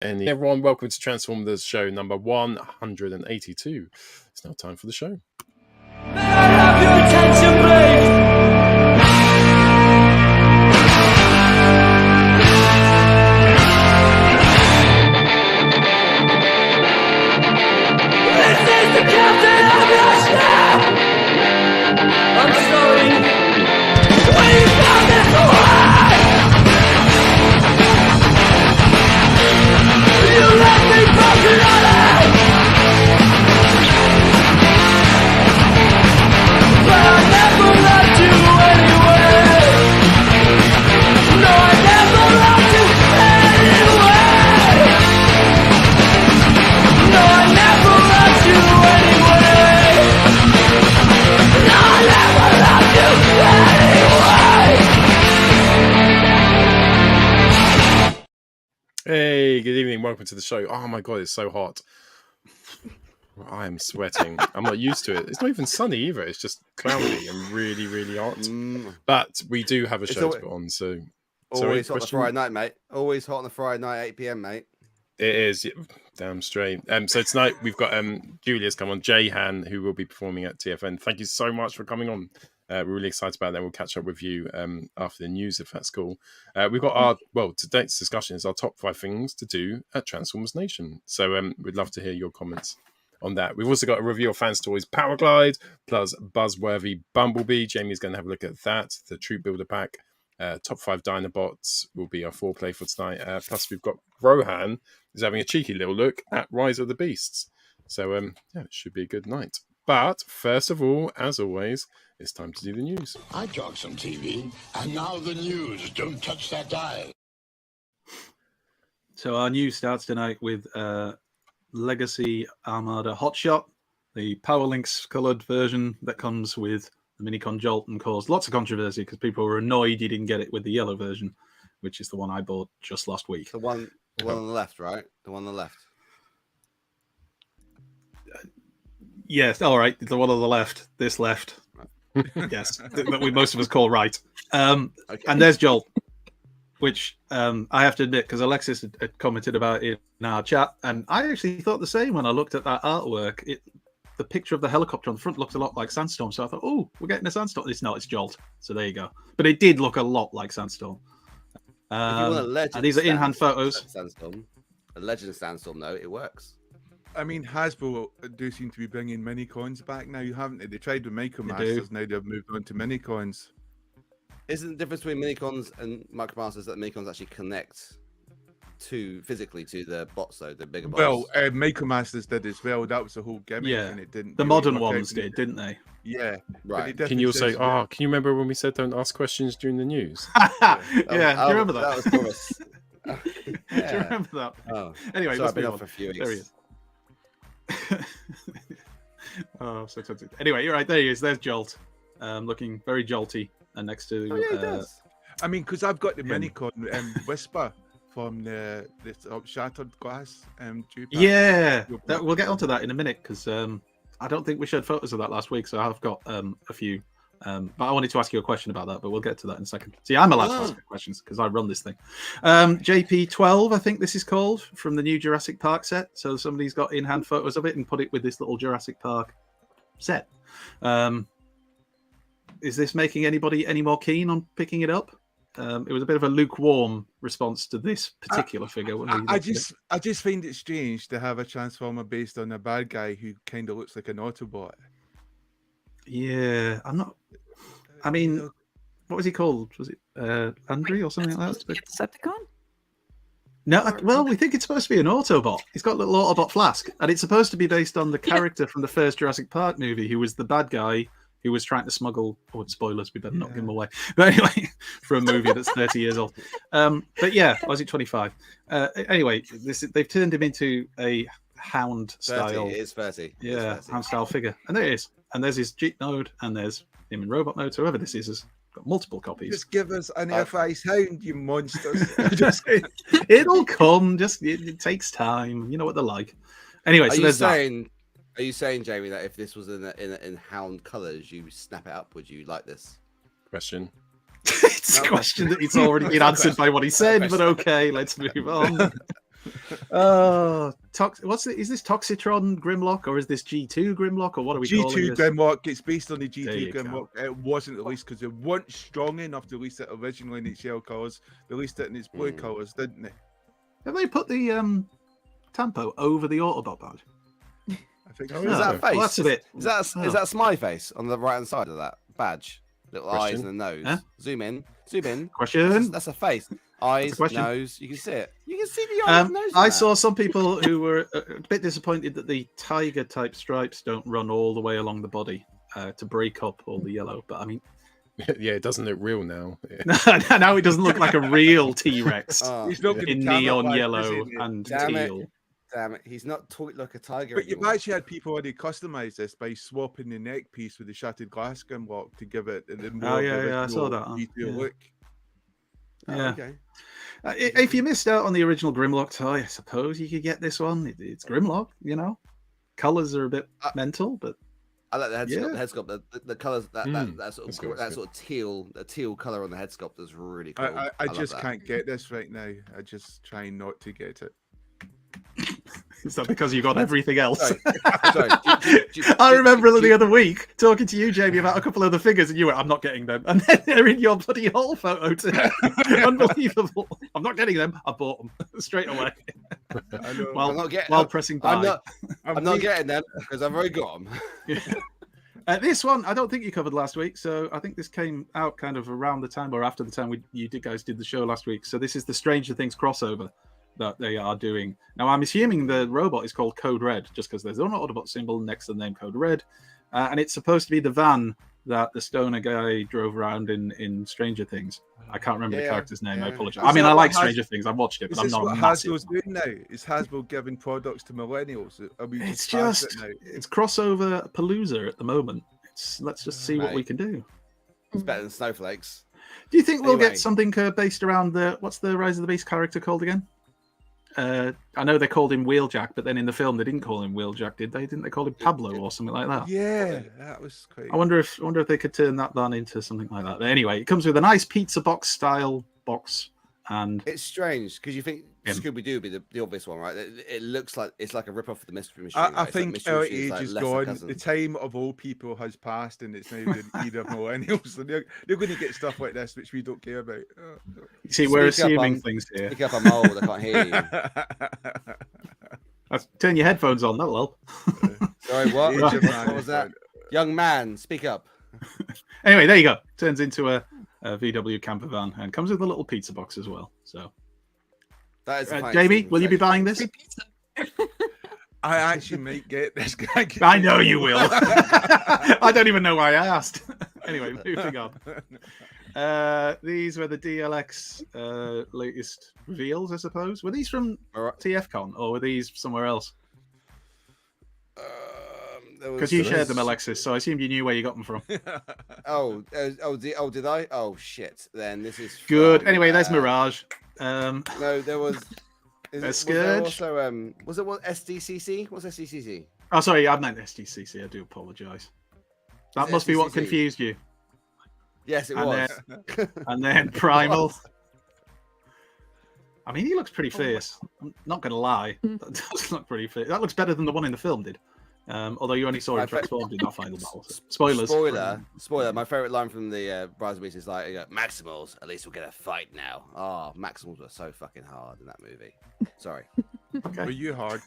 And everyone, welcome to Transformers show number 182. It's now time for the show. May I have your attention, please? This is the captain of your ship! I'm sorry. We found this way! You left me broken hearted! But I never loved you anyway. No, I never loved you anyway. No, I never loved you anyway. No, I never loved you anyway. Hey, good evening. Welcome to the show. Oh my god, it's so hot. I am sweating. I'm not used to it. It's not even sunny either. It's just cloudy and really, really hot. But we do have a show to put on. So always hot on the Friday night, mate. Always hot on the Friday night, 8 PM, mate. It is. Yeah, damn straight. So tonight we've got Julia's come on, Jayhan, who will be performing at TFN. Thank you so much for coming on. We're really excited about that. We'll catch up with you after the news, if that's cool. We've got today's discussion is our top 5 things to do at Transformers Nation. So we'd love to hear your comments on that. We've also got a review of Fanstoys Powerglide plus Buzzworthy Bumblebee. Jamie's going to have a look at that. The Troop Builder pack. Top 5 Dinobots will be our foreplay for tonight. Plus we've got Rohan is having a cheeky little look at Rise of the Beasts. So it should be a good night. But first of all, as always, it's time to do the news. I talk some TV, and now the news. Don't touch that dial. So our news starts tonight with Legacy Armada Hotshot, the Powerlinks coloured version that comes with the Minicon Jolt and caused lots of controversy because people were annoyed you didn't get it with the yellow version, which is the one I bought just last week. The one on the left, right? The one on the left. Yes, all right. The one on the left. This left. Yes, that we most of us call right. Okay. And there's Joel, which I have to admit, because Alexis had commented about it in our chat, and I actually thought the same when I looked at that artwork. The picture of the helicopter on the front looked a lot like Sandstorm, so I thought, oh, we're getting a Sandstorm. It's not, it's Jolt. So there you go. But it did look a lot like Sandstorm. And these are in-hand photos. Sandstorm. A Legend Sandstorm, though, it works. I mean, Hasbro do seem to be bringing mini coins back now, haven't they? They tried with Micro Masters, now they've moved on to mini coins. Isn't the difference between mini cons and Micro Masters that mini cons actually connect physically to the bots, though, the bigger bots? Well, Micro Masters did as well. That was the whole gimmick, and it didn't. The modern ones did, didn't they? Yeah, right. Can you also? Can you remember when we said don't ask questions during the news? Yeah, do you remember that? That was Thomas. Do you remember that? Oh, anyway, so I've been off for a few weeks. There he is. Oh, so tempted. Anyway, you're right. There he is. There's Jolt, looking very jolty, and next to. He does. I mean, because I've got the Minicon Whisper from the Shattered Glass. Yeah, we'll get onto that in a minute because I don't think we shared photos of that last week, so I've got a few. But I wanted to ask you a question about that, but we'll get to that in a second. See, I'm allowed to ask questions because I run this thing. JP12, I think this is called, from the new Jurassic Park set. So somebody's got in-hand photos of it and put it with this little Jurassic Park set. Is this making anybody any more keen on picking it up? It was a bit of a lukewarm response to this particular figure. I just find it strange to have a Transformer based on a bad guy who kind of looks like an Autobot. Yeah, I'm not. I mean, what was he called? Was it Andrew or something like that? Decepticon? No, well, we think it's supposed to be an Autobot. He's got a little Autobot flask, and it's supposed to be based on the character from the first Jurassic Park movie, who was the bad guy who was trying to smuggle. Oh, spoilers! We better not give him away. But anyway, for a movie that's 30 years old. But yeah, was it 25? Anyway, they've turned him into a Hound style. It is 30. Yeah, Hound style figure, and there it is. And there's his Jeep mode, and there's him in robot mode. So whoever this is has got multiple copies. Just give us an FI Hound, you monsters. It'll come. Just it takes time. You know what they're like. Anyway, so there's that. Are you saying, Jamie, that if this was in Hound colours, you snap it up? Would you like this? Question. It's a question that it's already been answered by what he said, but okay, let's move on. Is this Toxitron Grimlock or is this G2 Grimlock or what are we calling G2 this? Grimlock. It's based on the There G2 you go. Grimlock. It wasn't released because they weren't strong enough to release it originally in its shell colours. They released it in its blue colours, didn't they? Have they put the Tampo over the Autobot badge? I think Oh, so. Is that a face? Well, that's a bit. Is that a smiley face on the right hand side of that badge? Little eyes Question? and a nose. Huh? Zoom in. Zoom in. Question. That's a face. Eyes, question. nose. You can see it. You can see the eyes and nose. I saw some people who were a bit disappointed that the tiger type stripes don't run all the way along the body to break up all the yellow. But I mean, Yeah, it doesn't look real now. now it doesn't look like a real T-Rex He's not gonna in camouflage, neon is yellow he? and Damn it. teal. Damn it. He's not toy like a tiger. But you've anymore. actually had people already customise this by swapping the neck piece with the shattered glass Grimlock to give it the more of the I saw original that. G2 Yeah. look. Oh, Yeah. okay. If you missed out on the original Grimlock toy, I suppose you could get this one. It's Grimlock, you know. Colors are a bit mental, but I like the head Yeah. sculpt. The head sculpt, the colors, that sort That's of good, that's sort of teal color on the head sculpt is really cool. I love just that. can't get this right now. I just try not to get it. is that because you got everything else? Sorry. Sorry. I remember the other week talking to you, Jamie, about a couple of the figures, and you went, "I'm not getting them," and then they're in your bloody haul photo too. Unbelievable! I'm not getting them. I bought them straight away. I know. While, I'm not getting- while pressing buy. I'm not getting them because I've already got them. This one, I don't think you covered last week, so I think this came out kind of around the time or after the time you guys did the show last week. So this is the Stranger Things crossover that they are doing. Now, I'm assuming the robot is called Code Red, just because there's an Autobot symbol next to the name Code Red. And it's supposed to be the van that the stoner guy drove around in Stranger Things. I can't remember the character's name. I apologize. I mean, I like Stranger Things. I've watched it, but Is I'm this not a what massive Hasbro's doing now? Is Hasbro giving products to millennials? Are we It's past just, it now? it's crossover palooza at the moment. Let's just see what we can do. It's better than snowflakes. Do you think we'll Anyway. get something based around what's the Rise of the Beast character called again? I know they called him Wheeljack, but then in the film they didn't call him Wheeljack, did they? Didn't they call him Pablo or something like that? Yeah, that was quite. I wonder if they could turn that van into something like that. But anyway, it comes with a nice pizza box style box, and It's strange because you think Yeah. Scooby Doo would be the obvious one, right? It looks like it's like a rip off of the Mystery Machine. I right? It's like think Mystery our Machine age like is lesser gone. cousin. The time of old people has passed, and it's now the era of millennials. So they're going to get stuff like this, which we don't care about. you see, we're Speak up, assuming things here. Pick up, I'm old. I can't hear you. Turn your headphones on. That'll help. Sorry, what? Age of man What was is that? gone. Young man, speak up. Anyway, there you go. Turns into a VW camper van and comes with a little pizza box as well. So, That is the funniest Jamie, thing will you be Stranger buying Things. this? I actually might get this guy. I know you will. I don't even know why I asked. Anyway, moving on. These were the DLX latest reveals, I suppose. Were these from TFCon or were these somewhere else? Because you shared them, Alexis, so I assumed you knew where you got them from. Did I? Oh shit! Then this is Good. from, Anyway, there's Mirage. No, there was. Was Scourge? there also was it what SDCC? What's SDCC? Oh, sorry, I meant SDCC. I do apologise. That Is it must be what SDCC? confused you. Yes, it And was. And then Primal. What? I mean, he looks pretty fierce. I'm not going to lie. That does look pretty fierce. That looks better than the one in the film did. Although you only saw him transformed in that final battle. So spoilers. Spoiler. My favorite line from the Rise of the Beast is like, "Maximals, at least we'll get a fight now." Oh, Maximals were so fucking hard in that movie. Sorry. Okay. Were you hard?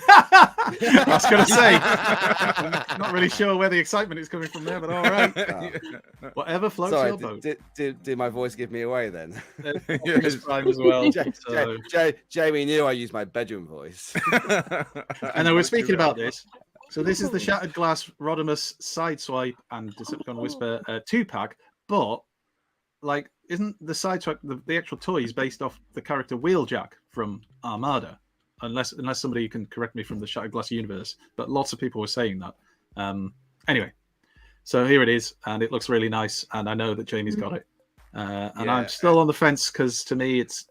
I was going to say, I'm not really sure where the excitement is coming from there, but all right. Whatever floats Sorry, your boat. did my voice give me away then? Optimus Prime as well. Jamie knew I used my bedroom voice. And then we're speaking about this. So this is the Shattered Glass Rodimus Sideswipe and Decepticon Whisper 2-pack, but like, isn't the Sideswipe the actual toy is based off the character Wheeljack from Armada? Unless somebody can correct me from the Shattered Glass universe, but lots of people were saying that. Anyway, so here it is, and it looks really nice, and I know that Jamie's got it. And I'm still on the fence because to me it's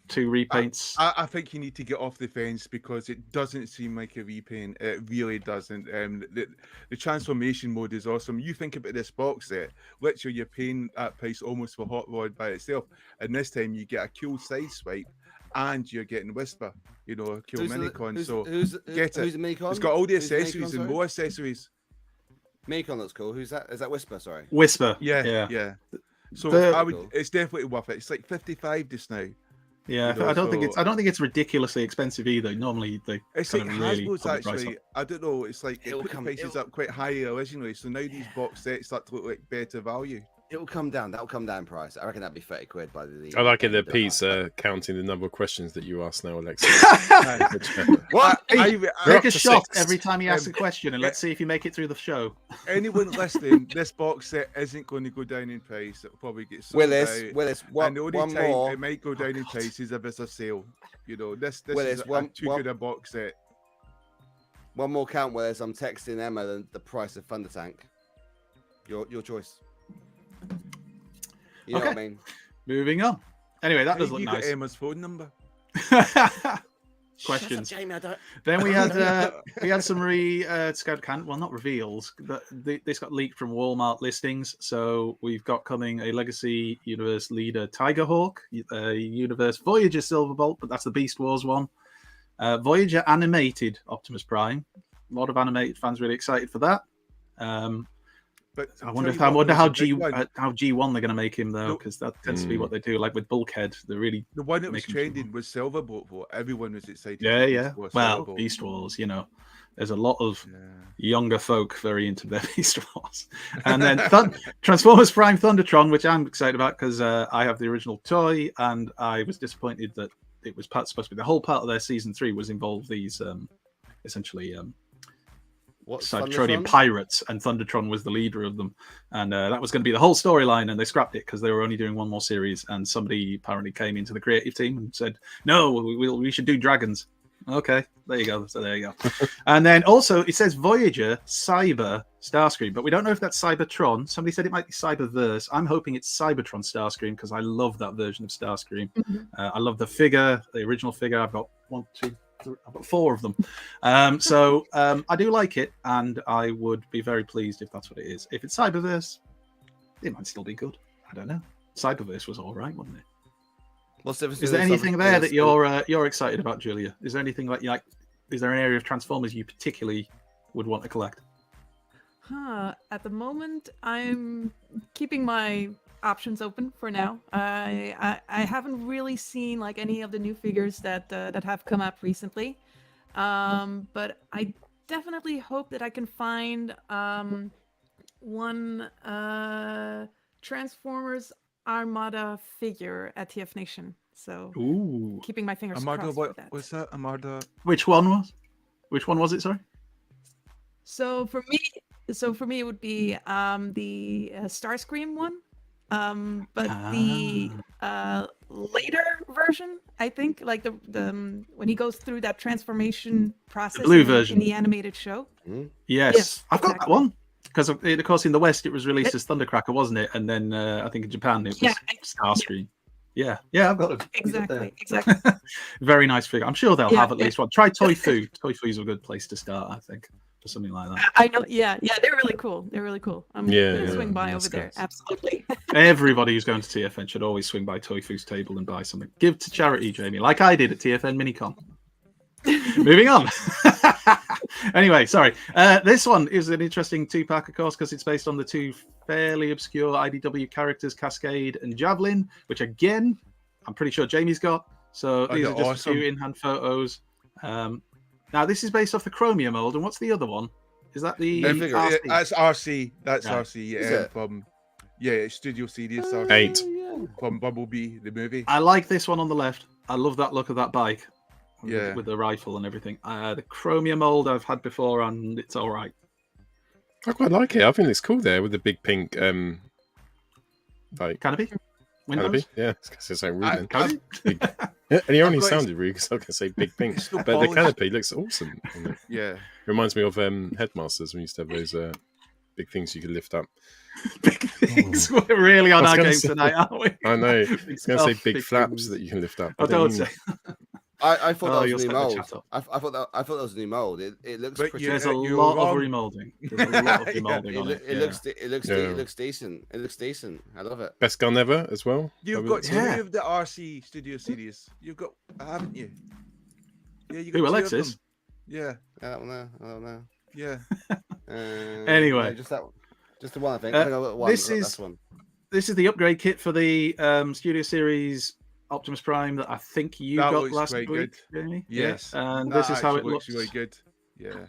two repaints. I think you need to get off the fence because it doesn't seem like a repaint. It really doesn't. The transformation mode is awesome. You think about this box set, literally you're paying that price almost for Hot Rod by itself, and this time you get a cool side swipe and you're getting Whisper. You know, a cool Who's the- minicon. who's- So who's get it. Who's the minicon? It's got all the Who's the minicon, accessories and sorry? more accessories. Minicon looks cool. Who's that? Is that Whisper? Sorry. Whisper. Yeah. So The- I would. Cool. It's definitely worth it. It's like 55 just now. Yeah, You know, I don't think so- it's ridiculously expensive either. Normally they It's kind like of really Hasbro's put the price actually. up. I don't know. It's like it It'll put the come- prices it'll- up quite high originally. So now these box sets start to look like better value. It'll come down. That'll come down in price. I reckon that'd be 30 quid by the. I like it that end of Pete's night. counting the number of questions that you ask now, Alexis. What? Take a to shot 6. every time he asks a question, and let's see if you make it through the show. Anyone listening, this box set isn't going to go down in price. It'll probably get sold Willis, out. Willis, And one, the only one time more. it might go down in price is if it's a sale. You know, this Willis, is one- too one- good a box set. One more count, Willis. I'm texting Emma the price of Thunder Tank. Your choice. You know what I Okay. mean? Moving on. Anyway, that How does have look you got nice. Emma's phone number? Questions. Shut up, Jamie. I don't. Then we had some scout can well, not reveals, but this got leaked from Walmart listings. So we've got coming a Legacy Universe leader Tigerhawk, Universe Voyager Silverbolt, but that's the Beast Wars one. Voyager animated Optimus Prime. A lot of animated fans really excited for that. But I wonder tell you what, how there was a big one. how G1 they're going to make him though, No. because that tends to be what they do. Like with Bulkhead, they really The one that was make him trending was Silverbolt. Though. Everyone was excited. yeah for yeah. Beast Wars Well, Silverbolt. Beast Wars, you know, there's a lot of Yeah. younger folk very into their Beast Wars. And then Transformers Prime Thundertron, which I'm excited about because I have the original toy, and I was disappointed that it was supposed to be the whole part of their season 3 was involved these essentially What's Cybertronian Thundertron? pirates, and Thundertron was the leader of them, and that was going to be the whole storyline, and they scrapped it because they were only doing one more series, and somebody apparently came into the creative team and said, no, we should do dragons. Okay, there you go. So there you go. And then also it says Voyager Cyber Starscream, but we don't know if that's Cybertron. Somebody said it might be Cyberverse. I'm hoping it's Cybertron Starscream because I love that version of Starscream. I love the figure, the original figure. I've got 1, 2, 3, I've got 4 of them. So I do like it, and I would be very pleased if that's what it is. If it's Cyberverse, it might still be good. I don't know. Cyberverse was all right, wasn't it? What's the difference Is there between anything something- there that you're excited about, Julia? Is there anything like is there an area of Transformers you particularly would want to collect? At the moment, I'm keeping my options open for now. I haven't really seen like any of the new figures that have come up recently, but I definitely hope that I can find one Transformers Armada figure at TFNation. So Ooh, keeping my fingers Armada, crossed for what that. was that? Armada. which one was it? Sorry. So for me, it would be the Starscream one, but the later version, I think, like the when he goes through that transformation process blue in version. the animated show. Yes, Yes, I've got that exactly. one because of course in the West it was released as Thundercracker, wasn't it? And then I think in Japan it was Yeah, Starscream. Yeah, I've got it. Exactly. Very nice figure. I'm sure they'll Yeah, have at least one. Try Toy Fu. Toy Fu's a good place to start, I think, for something like that. I know. Yeah, they're really cool. I'm gonna swing by nice over there. guys. Absolutely. Everybody who's going to TFN should always swing by Toy Fu's table and buy something. Give to charity, Jamie, like I did at TFN Minicon. Moving on. Anyway, sorry. This one is an interesting 2-pack, of course, because it's based on the 2 fairly obscure IDW characters, Cascade and Javelin, which again, I'm pretty sure Jamie's got. So these they're are just awesome. a few in-hand photos. Now, this is based off the Chromia mold, and what's the other one? Is that the That figure, RC? That's RC. That's Yeah. RC. Is Yeah, it? from it's Studio Series RC 8. from Bumblebee the movie. I like this one on the left. I love that look of that bike. Yeah. With the rifle and everything. The Chromia mold I've had before, and it's all right. I quite like it. I think it's cool there with the big pink like Canopy? Windows? canopy. Yeah, it's so rude. then. Canopy? Yeah, and he only I've got sounded rude because I was going to say big pink, It's so but the polished. canopy looks awesome. And it Yeah. reminds me of Headmasters. We used to have those big things you could lift up. Big things. We're really on I was our gonna game say- tonight, aren't we? I know. I Big was going to say stuff, big big flaps things. that you can lift up. Oh, I don't mean say. I thought that you'll was a new set the mold. chat up. I thought that was a new mold. It looks But pretty. There's a you're lot wrong. of remoulding. There's a lot of remoulding on it. It looks Yeah. it looks decent. It looks decent. I love it. Best gun ever as well. You've That got was- two Yeah. of the RC Studio series. You've got, haven't you? Yeah, you got Who, two of Alexis? them. Yeah, That one there. I don't know. yeah. Anyway. no, just that one. Just the one, I think. Uh, I think I got one. this I got is- that one. This is the upgrade kit for the Studio Series Optimus Prime that I think you That got looks last quite week, good. Jamie. Yes. And That this is how actually it looks. really good. Yeah.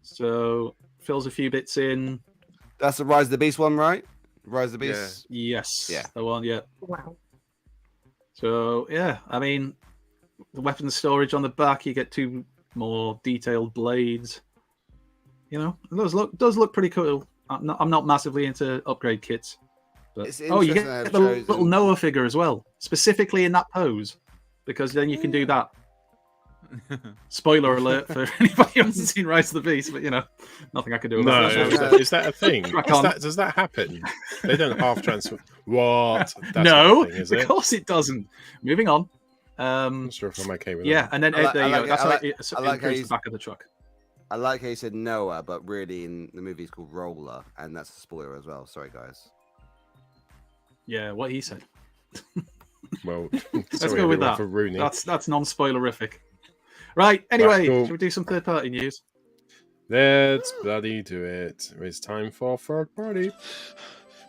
So fills a few bits in. That's the Rise of the Beast one, right? Rise of the Beast. Yes. Yeah. The one. Yeah. Wow. So yeah, I mean, the weapons storage on the back. You get 2 more detailed blades. You know, it does look pretty cool. I'm not massively into upgrade kits. But, It's you interesting get they've the little chosen- Noah figure as well, specifically in that pose, because then you can do that. Spoiler alert for anybody who hasn't seen Rise of the Beast, but you know, nothing I can do No, about No, that. is that a thing? Crack on. Does that happen? They don't half transfer. What? That's No, not a thing, is of it? course it doesn't. Moving on. I'm not sure if I'm okay with Yeah, that. and then I like- there you I go. like- That's I how like- it I like how improves he's- the back of the truck. I like how you said Noah, but really in the movie it's called Roller, and that's a spoiler as well. Sorry, guys. Yeah, what he said. Well, Let's sorry go with everyone that. for ruining. That's non-spoilerific. Right. Anyway, cool. should we do some third-party news? Let's bloody do it. It's time for third party.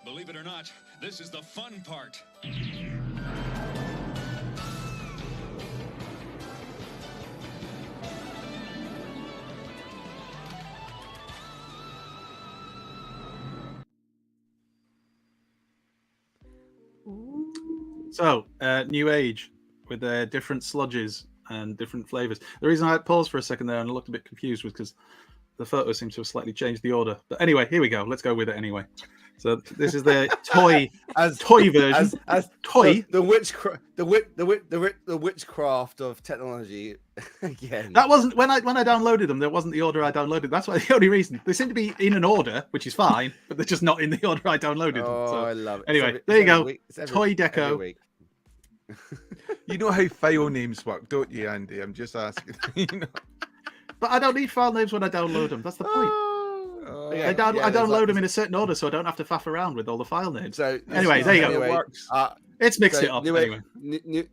Believe it or not, this is the fun part. So, New Age with their different sludges and different flavors. The reason I paused for a second there and I looked a bit confused was because the photo seems to have slightly changed the order. But anyway, here we go. Let's go with it anyway. So this is the toy version. As Toy? the witchcraft of technology again. That wasn't when I downloaded them. That wasn't the order I downloaded. That's why the only reason they seem to be in an order, which is fine, but they're just not in the order I downloaded them. Oh, So, I love it. anyway, It's there you every go. week. It's every- Toy every deco. week. You know how file names work, don't you, Andy? I'm just asking. You know? But I don't need file names when I download them. That's the point. Oh, I download them in a certain order, so I don't have to faff around with all the file names. So Anyway, there you go. anyway, It's mixed so it up New anyway.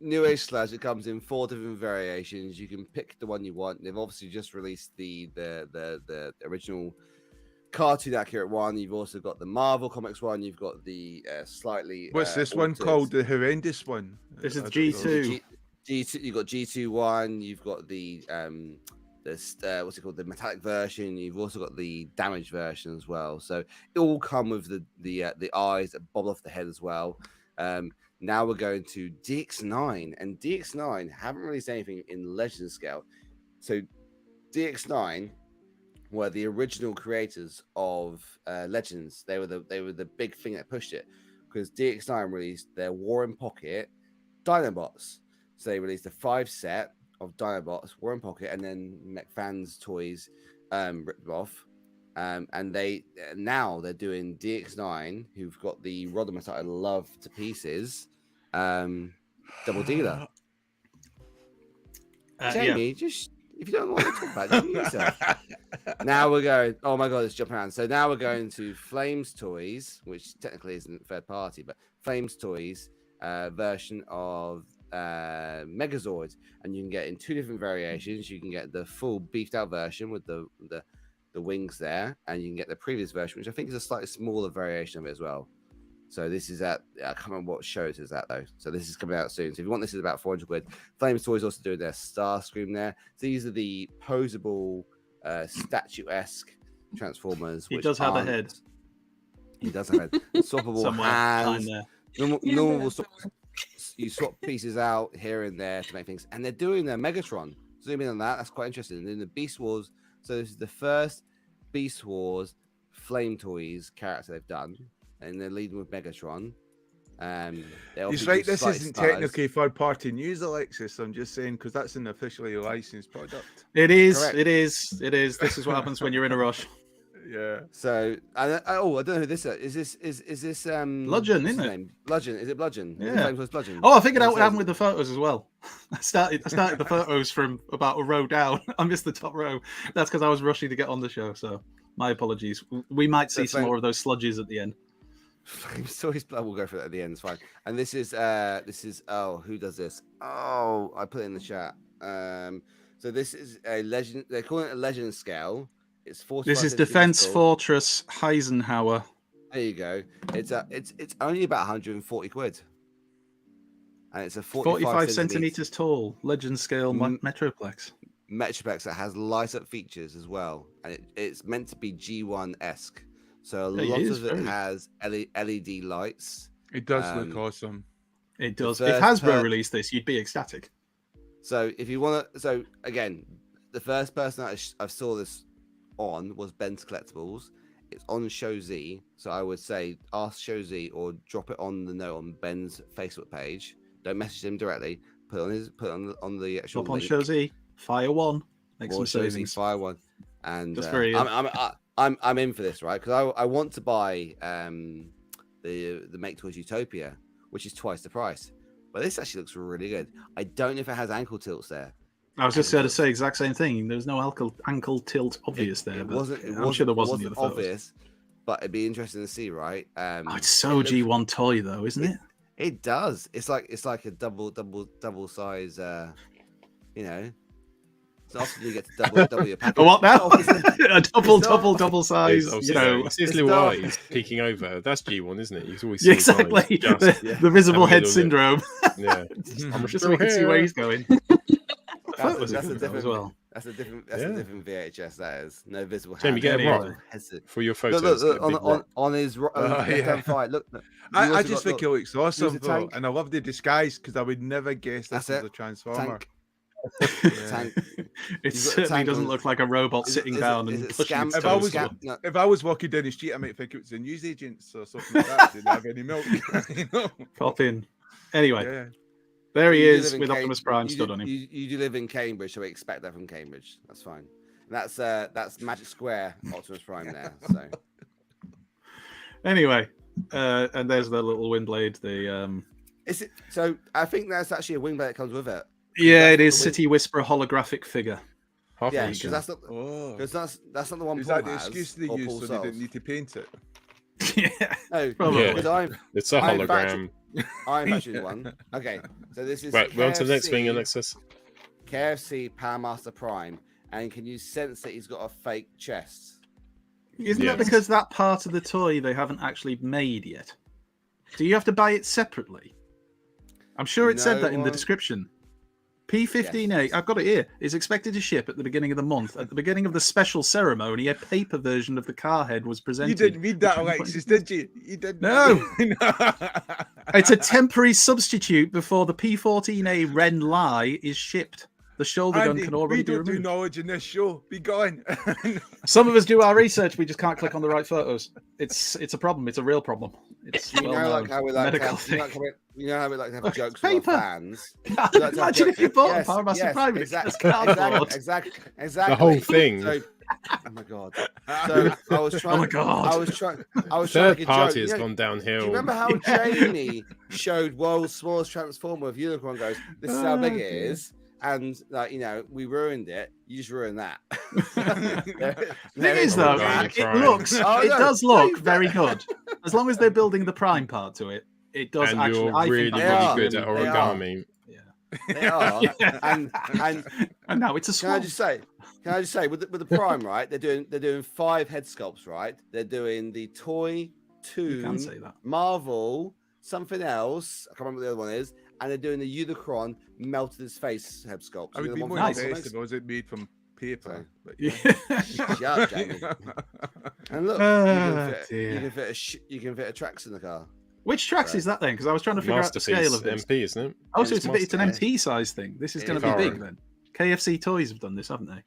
New Age Slash. It comes in 4 different variations. You can pick the one you want. They've obviously just released the original cartoon accurate one. You've also got the Marvel Comics one. You've got the slightly. What's this one altered- called? The horrendous one. This is I don't G2. know. G2. You've got G2 one. You've got the what's it called? The metallic version. You've also got the damaged version as well. So it all come with the eyes that bobble off the head as well. Now we're going to DX9, and DX9 haven't released anything in Legend scale. So DX9 were the original creators of Legends. They were the big thing that pushed it, because DX9 released their War in Pocket Dinobots. So they released a 5 set of Dinobots, War in Pocket, and then McFan's Toys ripped them off. And now they're doing DX9, who've got the Rodimus that I love to pieces, double dealer. Jamie, just if you don't want to talk about it, do it yourself. Now we're going. Oh my god, it's jumping around. So now we're going to Flames Toys, which technically isn't third party, but Flames Toys version of Megazord, and you can get in 2 different variations. You can get the full beefed out version with the wings there, and you can get the previous version, which I think is a slightly smaller variation of it as well. So this is at, I can't remember what show it is at though. So this is coming out soon. So if you want, this is about 400 quid. Flames Toys also doing their Starscream there. So these are the posable statue-esque Transformers. He does have a head. He does have a head. Swappable Somewhere hands. behind there. Normal you swap pieces out here and there to make things. And they're doing their Megatron. Zoom in on that. That's quite interesting. And then the Beast Wars. So this is the first Beast Wars Flame Toys character they've done. And they're leading with Megatron. He's right. This isn't technically third-party news, Alexis. I'm just saying because that's an officially licensed product. It is. Correct. It is. It is. This is what happens when you're in a rush. Yeah. So, I don't know who this is. Is this Bludgeon, what's isn't his it? name? Bludgeon. Is it Bludgeon? Is it Yeah. famous as Bludgeon? Oh, I figured out It what happened says- with the photos as well. I started the photos from about a row down. I missed the top row. That's because I was rushing to get on the show. So my apologies. We might see some more of those sludges at the end. Fanstoys blood. We'll go for that at the end. It's fine. And this is who does this? Oh, I put it in the chat. So this is a legend. They're calling it a legend scale. It's 45 This is centimeters Defense tall. Fortress Heisenhower. There you go. It's only about 140 quid. And it's a 45 centimeters tall, legend scale Mm. Metroplex. Metroplex that has light up features as well, and it's meant to be G1 esque. So a Yeah, it lot is of it very. has LED lights. It does look awesome. It does. The If first Hasbro released this, you'd be ecstatic. So if you want to, so again, the first person I saw this on was Ben's Collectibles. It's on Show Z, so I would say ask Show Z or drop it on the note on Ben's Facebook page. Don't message him directly. Put it on the actual Up on link. Show Z, Fire One, make Or some Show Z savings. Fire One, and That's very good. I'm in for this, right? Because I want to buy the Make Toys Utopia, which is twice the price. But this actually looks really good. I don't know if it has ankle tilts there. I was just going to say exact same thing. There's no ankle tilt obvious there, but I'm sure there wasn't the other photos. obvious, but it'd be interesting to see, right? Oh, it's so G1 toy though, isn't it? It does. It's like a double size. You know, it's not often you get to double your package. What now? A not- double size. You know, it's his it's little not- eyes peeking over. That's G1, isn't it? You can always yeah, see his eyes exactly. just- The visible and head middle lip. syndrome. yeah. I'm just so we can see where he's going. That's a different different as well. That's a different Yeah. VHS. That is no visible. Jamie, hand, get a no rock. visible headset. For your Look, photos. look, get a big rock. on his left yeah. hand side. Look, you I also just got- think it looks awesome, the though, tank. and I love the disguise because I would never guess this That's was it. a Transformer. Tank. Yeah. Tank. It You've got certainly tank doesn't on- look like a robot Is it- sitting is it- down is and it pushing scam- its If I toes. was- scam- no, If I was walking down the street, I might think it was a newsagents or something like that. Didn't have any milk. You know? Pop in. Anyway, Yeah. there he You do is live in with Cam- Optimus Prime you stood do- on him. You do live in Cambridge, so we expect that from Cambridge. That's fine. And that's Magic Square Optimus Prime there. So Anyway, and there's the little wind blade. The is it? So I think that's actually a wing blade that comes with it. yeah, it That's is the wind- City Whisperer holographic figure. Half Yeah, a because week. that's not Oh. because that's not the one Is Paul that the has, excuse they or used Paul so they sells. didn't need to paint it? Yeah, No, Probably. because I'm It's a I'm hologram. actually one. Okay, so this is Right, we're on to the next KFC thing, Alexis. KFC Powermaster Prime, and can you sense that he's got a fake chest? isn't Yeah. that because that part of the toy they haven't actually made yet? Do you have to buy it separately? I'm sure it said No that in the one- description. P15A, Yes. I've got it here, is expected to ship at the beginning of the month. At the beginning of the special ceremony, a paper version of the car head was presented. You didn't read that, which- Alexis, did you? You didn't. No. No. It's a temporary substitute before the P14A Ren Lai is shipped. The shoulder gun Andy, can already we be don't do removed. knowledge in this show. Be gone. Some of us do our research, we just can't click on the right photos. It's a problem. It's a real problem. It's You know, well like how we like to medical have, you know, thing. you know how we like to have Look, jokes paper. with our fans. God, We like to have imagine if jokes- you bought yes, a Power Master yes, Prime exactly, as cardboard. exactly. The whole thing. So, oh my god. So I was trying. Oh my God. I was trying to Third make a party joke. has You know, gone downhill. do you remember how Jamie showed World's Smallest Transformer with Unicorn? Goes, this is how big it dear. is, and like we ruined it. You just ruined that. Thing is, though, Origami it Prime. looks, Oh, it no, does no, look you- very good. As long as they're building the Prime part to it, it does And actually. you're I really, think They really are. good at They are. origami. They are, Yeah. and now it's a Can I swamp. just say? Can I just say with the Prime, right? They're doing 5 head sculpts, right? They're doing the Toy You Toon, can say that. Marvel, something else. I can't remember what the other one is. And they're doing the Unicron melted his face head sculpt. I would be more Nice. impressed if it was made from paper. So- But Yeah. Shut up, Jamie. And look, Ah, you dear. can fit a tracks in the car. Which tracks is that then? Because I was trying to figure out the scale Masterpiece of this. MP, isn't it? Oh, so it's an Masterpiece. MT size thing. This is It going to is. be big then. KFC Toys have done this, haven't they?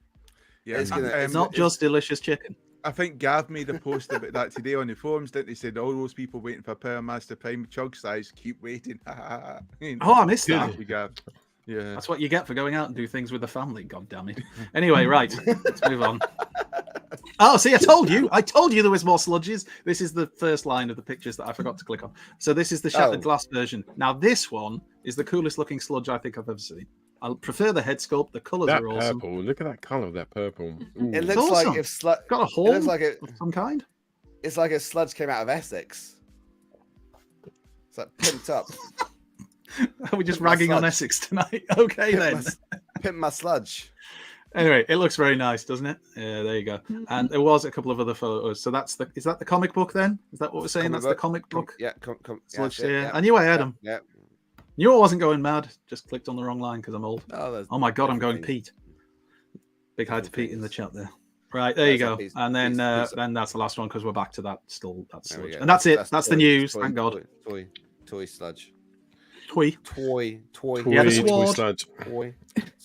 yeah, It's gonna- It's not just delicious chicken. I think Gav made a post about that today on the forums, didn't he? Said all those people waiting for Power Master Prime chug size keep waiting. Oh, I missed that. Thank you, Gav. Yeah. That's what you get for going out and do things with the family. God damn it. Anyway, right, let's move on. Oh, see, I told you there was more sludges. This is the first line of the pictures that I forgot to click on. So this is the shattered glass version. Now this one is the coolest looking sludge I think I've ever seen. I prefer the head sculpt. The colours That are awesome. purple. Look at that color of that purple. Ooh. It It's looks awesome. like if Got a it horn looks like of some kind. it's like a sludge came out of Essex. It's like pimped up. Are we just Pimp my ragging on sludge. Essex tonight? Okay Pimp then. Pimp my sludge. Anyway, it looks very nice, doesn't it? Yeah, there you go. And there was a couple of other photos. So is that the comic book then? Is that what we're saying? That's the comic book. Yeah, Sludge, yeah, yeah. I knew I had them. Yeah. Knew I wasn't going mad. Just clicked on the wrong line because I'm old. Oh, Oh my god, I'm going things. Pete. Big hi to Pete in the chat there. Right, there you go. And then then that's the last one because we're back to that still. That's There we sludge. go. And that's it. That's the toy- news. toy- Thank God. Toy sludge. Toy. Toy. Yeah, the Toy sword. sludge. Toy.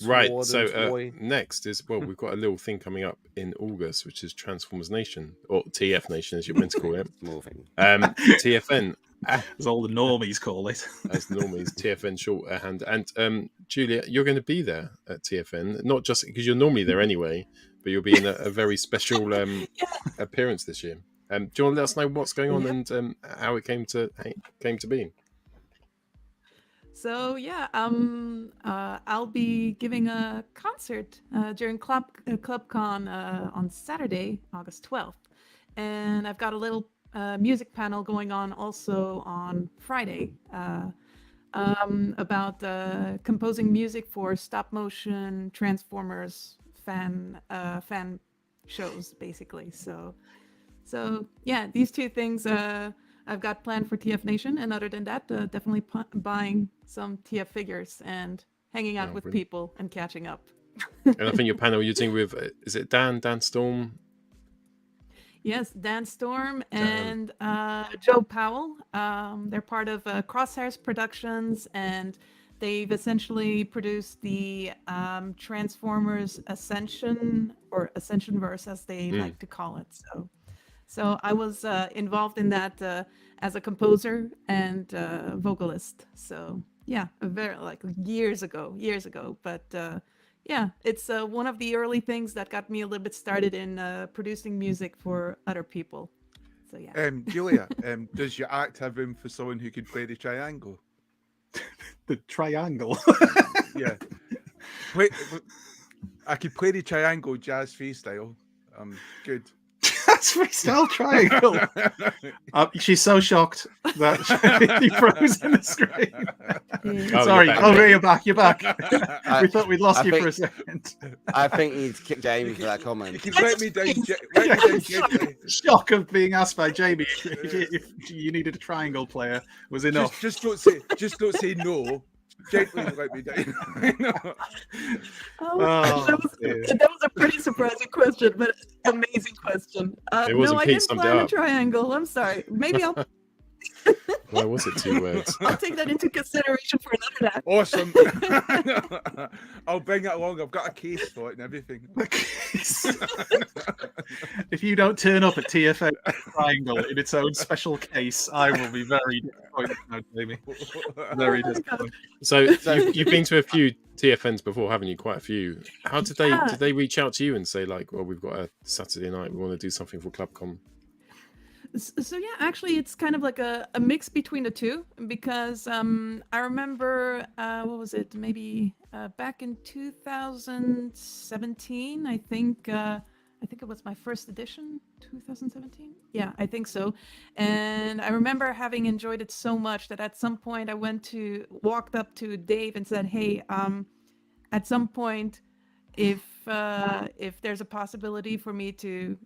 Right, Sword so and toy. next is, well, we've got a little thing coming up in August, which is Transformers Nation, or TF Nation, as you're meant to call it. Small thing. TFN, As all the normies call it. as normally is TFN shorthand. And Julia, you're going to be there at TFN, not just because you're normally there anyway, but you'll be in a very special appearance this year. Do you want to let us know what's going on and how it came to be? So yeah, I'll be giving a concert during ClubCon on Saturday, August 12th, and I've got a little music panel going on also on Friday about composing music for stop motion Transformers fan shows, basically. So yeah, these two things I've got planned for TF Nation, and other than that, definitely buying some TF figures and hanging out with brilliant. people and catching up. And I think your panel you're doing with, is it Dan Storm? Yes, Dan Storm and Joe Powell. They're part of Crosshairs Productions, and they've essentially produced the Transformers Ascension, or Ascensionverse as they like to call it. So I was involved in that as a composer and vocalist. So yeah, very like years ago. But yeah, it's one of the early things that got me a little bit started in producing music for other people. So yeah. Julia, does your act have room for someone who could play the triangle? The triangle. Yeah. Wait, I could play the triangle jazz freestyle. Good. That's freestyle triangle. She's so shocked that he froze in the screen. Oh, Sorry, you're back. you're back. We thought we'd lost I you think- for a second. I think you need to kick Jamie for that comment. You can let me down. Let me down gently. Shock of being asked by Jamie if you needed a triangle player was enough. Just don't say no. Gently let me down. That was a pretty surprising question, but amazing question. It wasn't no, I Pete didn't summed it plan a up. triangle. I'm sorry. Maybe I'll Why was it 2 words? I'll take that into consideration for another act. Awesome. I'll bring it along. I've got a case for it and everything. If you don't turn up at TFN Triangle in its own special case, I will be very disappointed now, Jamie. Very disappointed. So you've been to a few TFNs before, haven't you? Quite a few. How did they reach out to you and say like, well, we've got a Saturday night, we want to do something for ClubCon? So yeah, actually, it's kind of like a mix between the two, because I remember what was it? Maybe back in 2017, I think it was my first edition. 2017, yeah, I think so. And I remember having enjoyed it so much that at some point I walked up to Dave and said, "Hey, at some point, if there's a possibility for me to,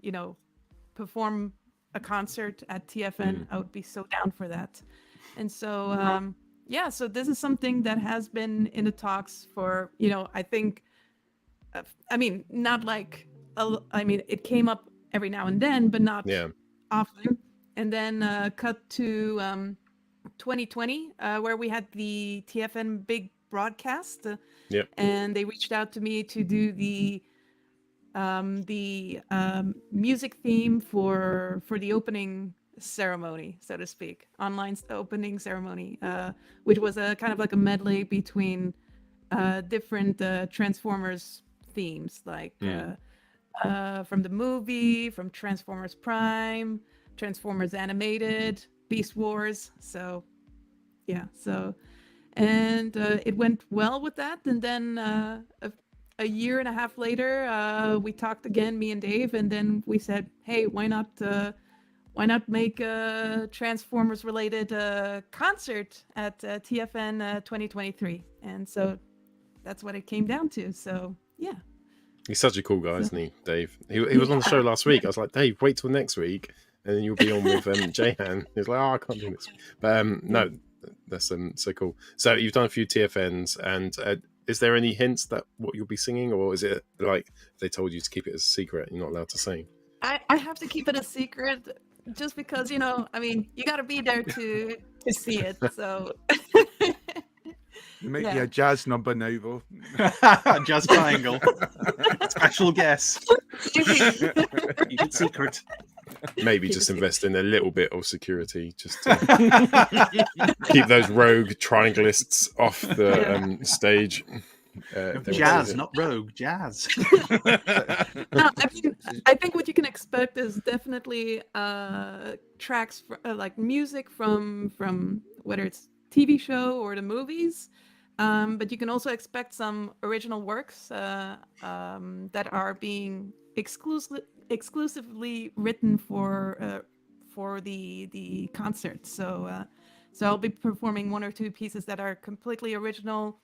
perform a concert at TFN, I would be so down for that." And so so this is something that has been in the talks for, I think, not like, it came up every now and then, but not often. And then cut to 2020, where we had the TFN big broadcast, and they reached out to me to do the music theme for the opening ceremony, so to speak, online opening ceremony, which was a kind of like a medley between different Transformers themes, like from the movie, from Transformers Prime, Transformers Animated, Beast Wars. So yeah, and it went well with that. And then a year and a half later, we talked again, me and Dave, and then we said, hey, why not make a Transformers related concert at TFN 2023? And so that's what it came down to. So yeah. He's such a cool guy, isn't he, Dave? He was on the show last week. I was like, Dave, wait till next week, and then you'll be on with Jayhan. He was like, oh, I can't do this. But no, that's so cool. So you've done a few TFNs, and is there any hints that what you'll be singing, or is it like they told you to keep it as a secret? You're not allowed to sing. I have to keep it a secret, just because you got to be there to see it. So. It might be a jazz number now, though. Jazz triangle. Special guest. Secret. Maybe just invest in a little bit of security, just to keep those rogue trianglists off the stage. Jazz, not rogue. Jazz. No, I think what you can expect is definitely tracks like music from whether it's TV show or the movies. But you can also expect some original works that are being exclusively written for the concert. So I'll be performing one or two pieces that are completely original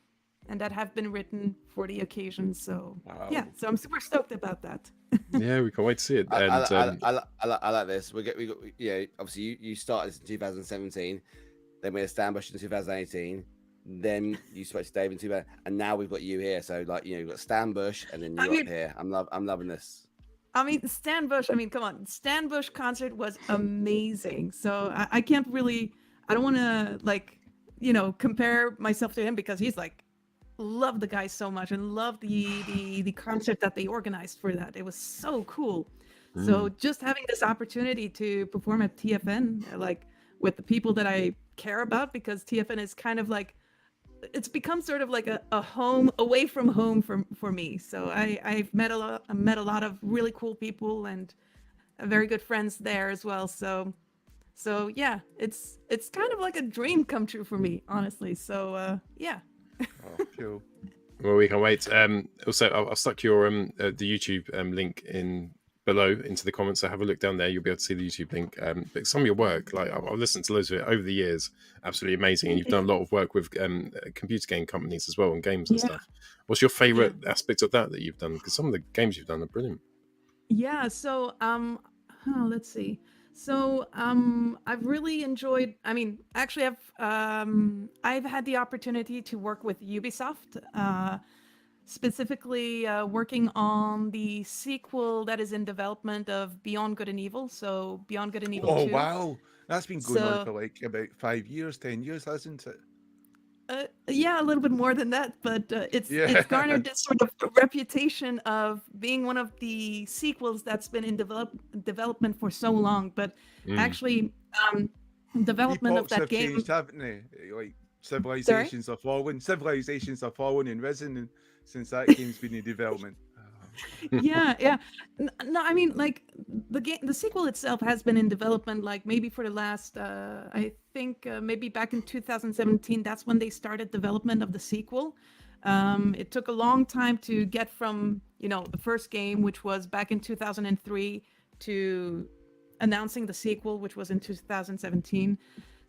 and that have been written for the occasion. So yeah, so I'm super stoked about that. Yeah, we can't wait to see it. And I like this. We got obviously you started this in 2017. Then we had Stanbush in 2018. Then you spoke to Dave in 2000, and now we've got you here. So you've got Stanbush, and then you're up here. I'm loving this. I mean, Stanbush. I mean, come on, Stanbush concert was amazing. So I can't really. I don't want to compare myself to him, because he's love the guy so much and love the concert that they organized for that. It was so cool. So just having this opportunity to perform at TFN, with the people that I care about, because TFN is kind of it's become sort of like a home away from home for me. So I've met a lot of really cool people and very good friends there as well. So yeah, it's kind of like a dream come true for me, honestly. So yeah. Oh, cool. Well, we can't wait. Also, I'll stuck your the YouTube link in below into the comments, so have a look down there. You'll be able to see the YouTube link. But some of your work, I've listened to loads of it over the years, absolutely amazing. And you've done a lot of work with computer game companies as well, and games and stuff. What's your favorite aspect of that you've done? Because some of the games you've done are brilliant. Yeah. So let's see. So I've really enjoyed. I mean, actually, I've had the opportunity to work with Ubisoft. Specifically working on the sequel that is in development of Beyond Good and Evil. So Beyond Good and Evil 2. Oh, wow. That's been going on for about 5 years, 10 years, hasn't it? Yeah, a little bit more than that, but it's garnered this sort of reputation of being one of the sequels that's been in development for so long. But actually, development of that game... changed, haven't they? Civilizations are falling and risen, and since that game's been in development. Yeah. No, I mean, the sequel itself has been in development, maybe for the last, I think maybe back in 2017. That's when they started development of the sequel. It took a long time to get from the first game, which was back in 2003, to announcing the sequel, which was in 2017.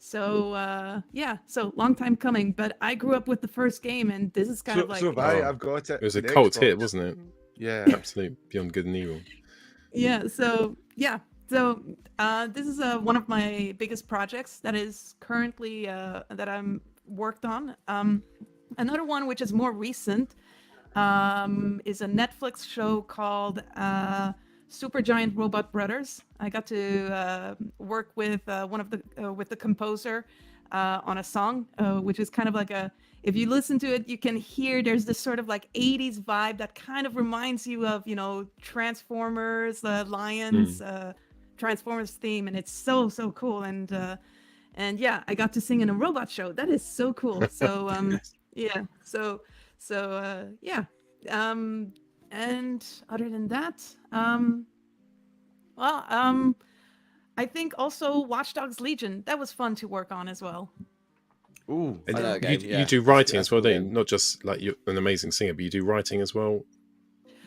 So so long time coming, but I grew up with the first game, and this is kind of I've got it. It was a cult hit, wasn't it? Yeah, absolute Beyond Good and Evil. Yeah, so this is one of my biggest projects that is currently that I'm worked on. Another one which is more recent is a Netflix show called Super Giant Robot Brothers. I got to work with one of the composer on a song, which is kind of like if you listen to it, you can hear there's this sort of 80s vibe that kind of reminds you of Transformers, Lions, Transformers theme, and it's so cool. And yeah, I got to sing in a robot show. That is so cool. So yeah, And other than that, I think also Watch Dogs Legion. That was fun to work on as well. Ooh, I And know that game. you do writing That's as well, cool don't you? game. Not just like you're an amazing singer, but you do writing as well.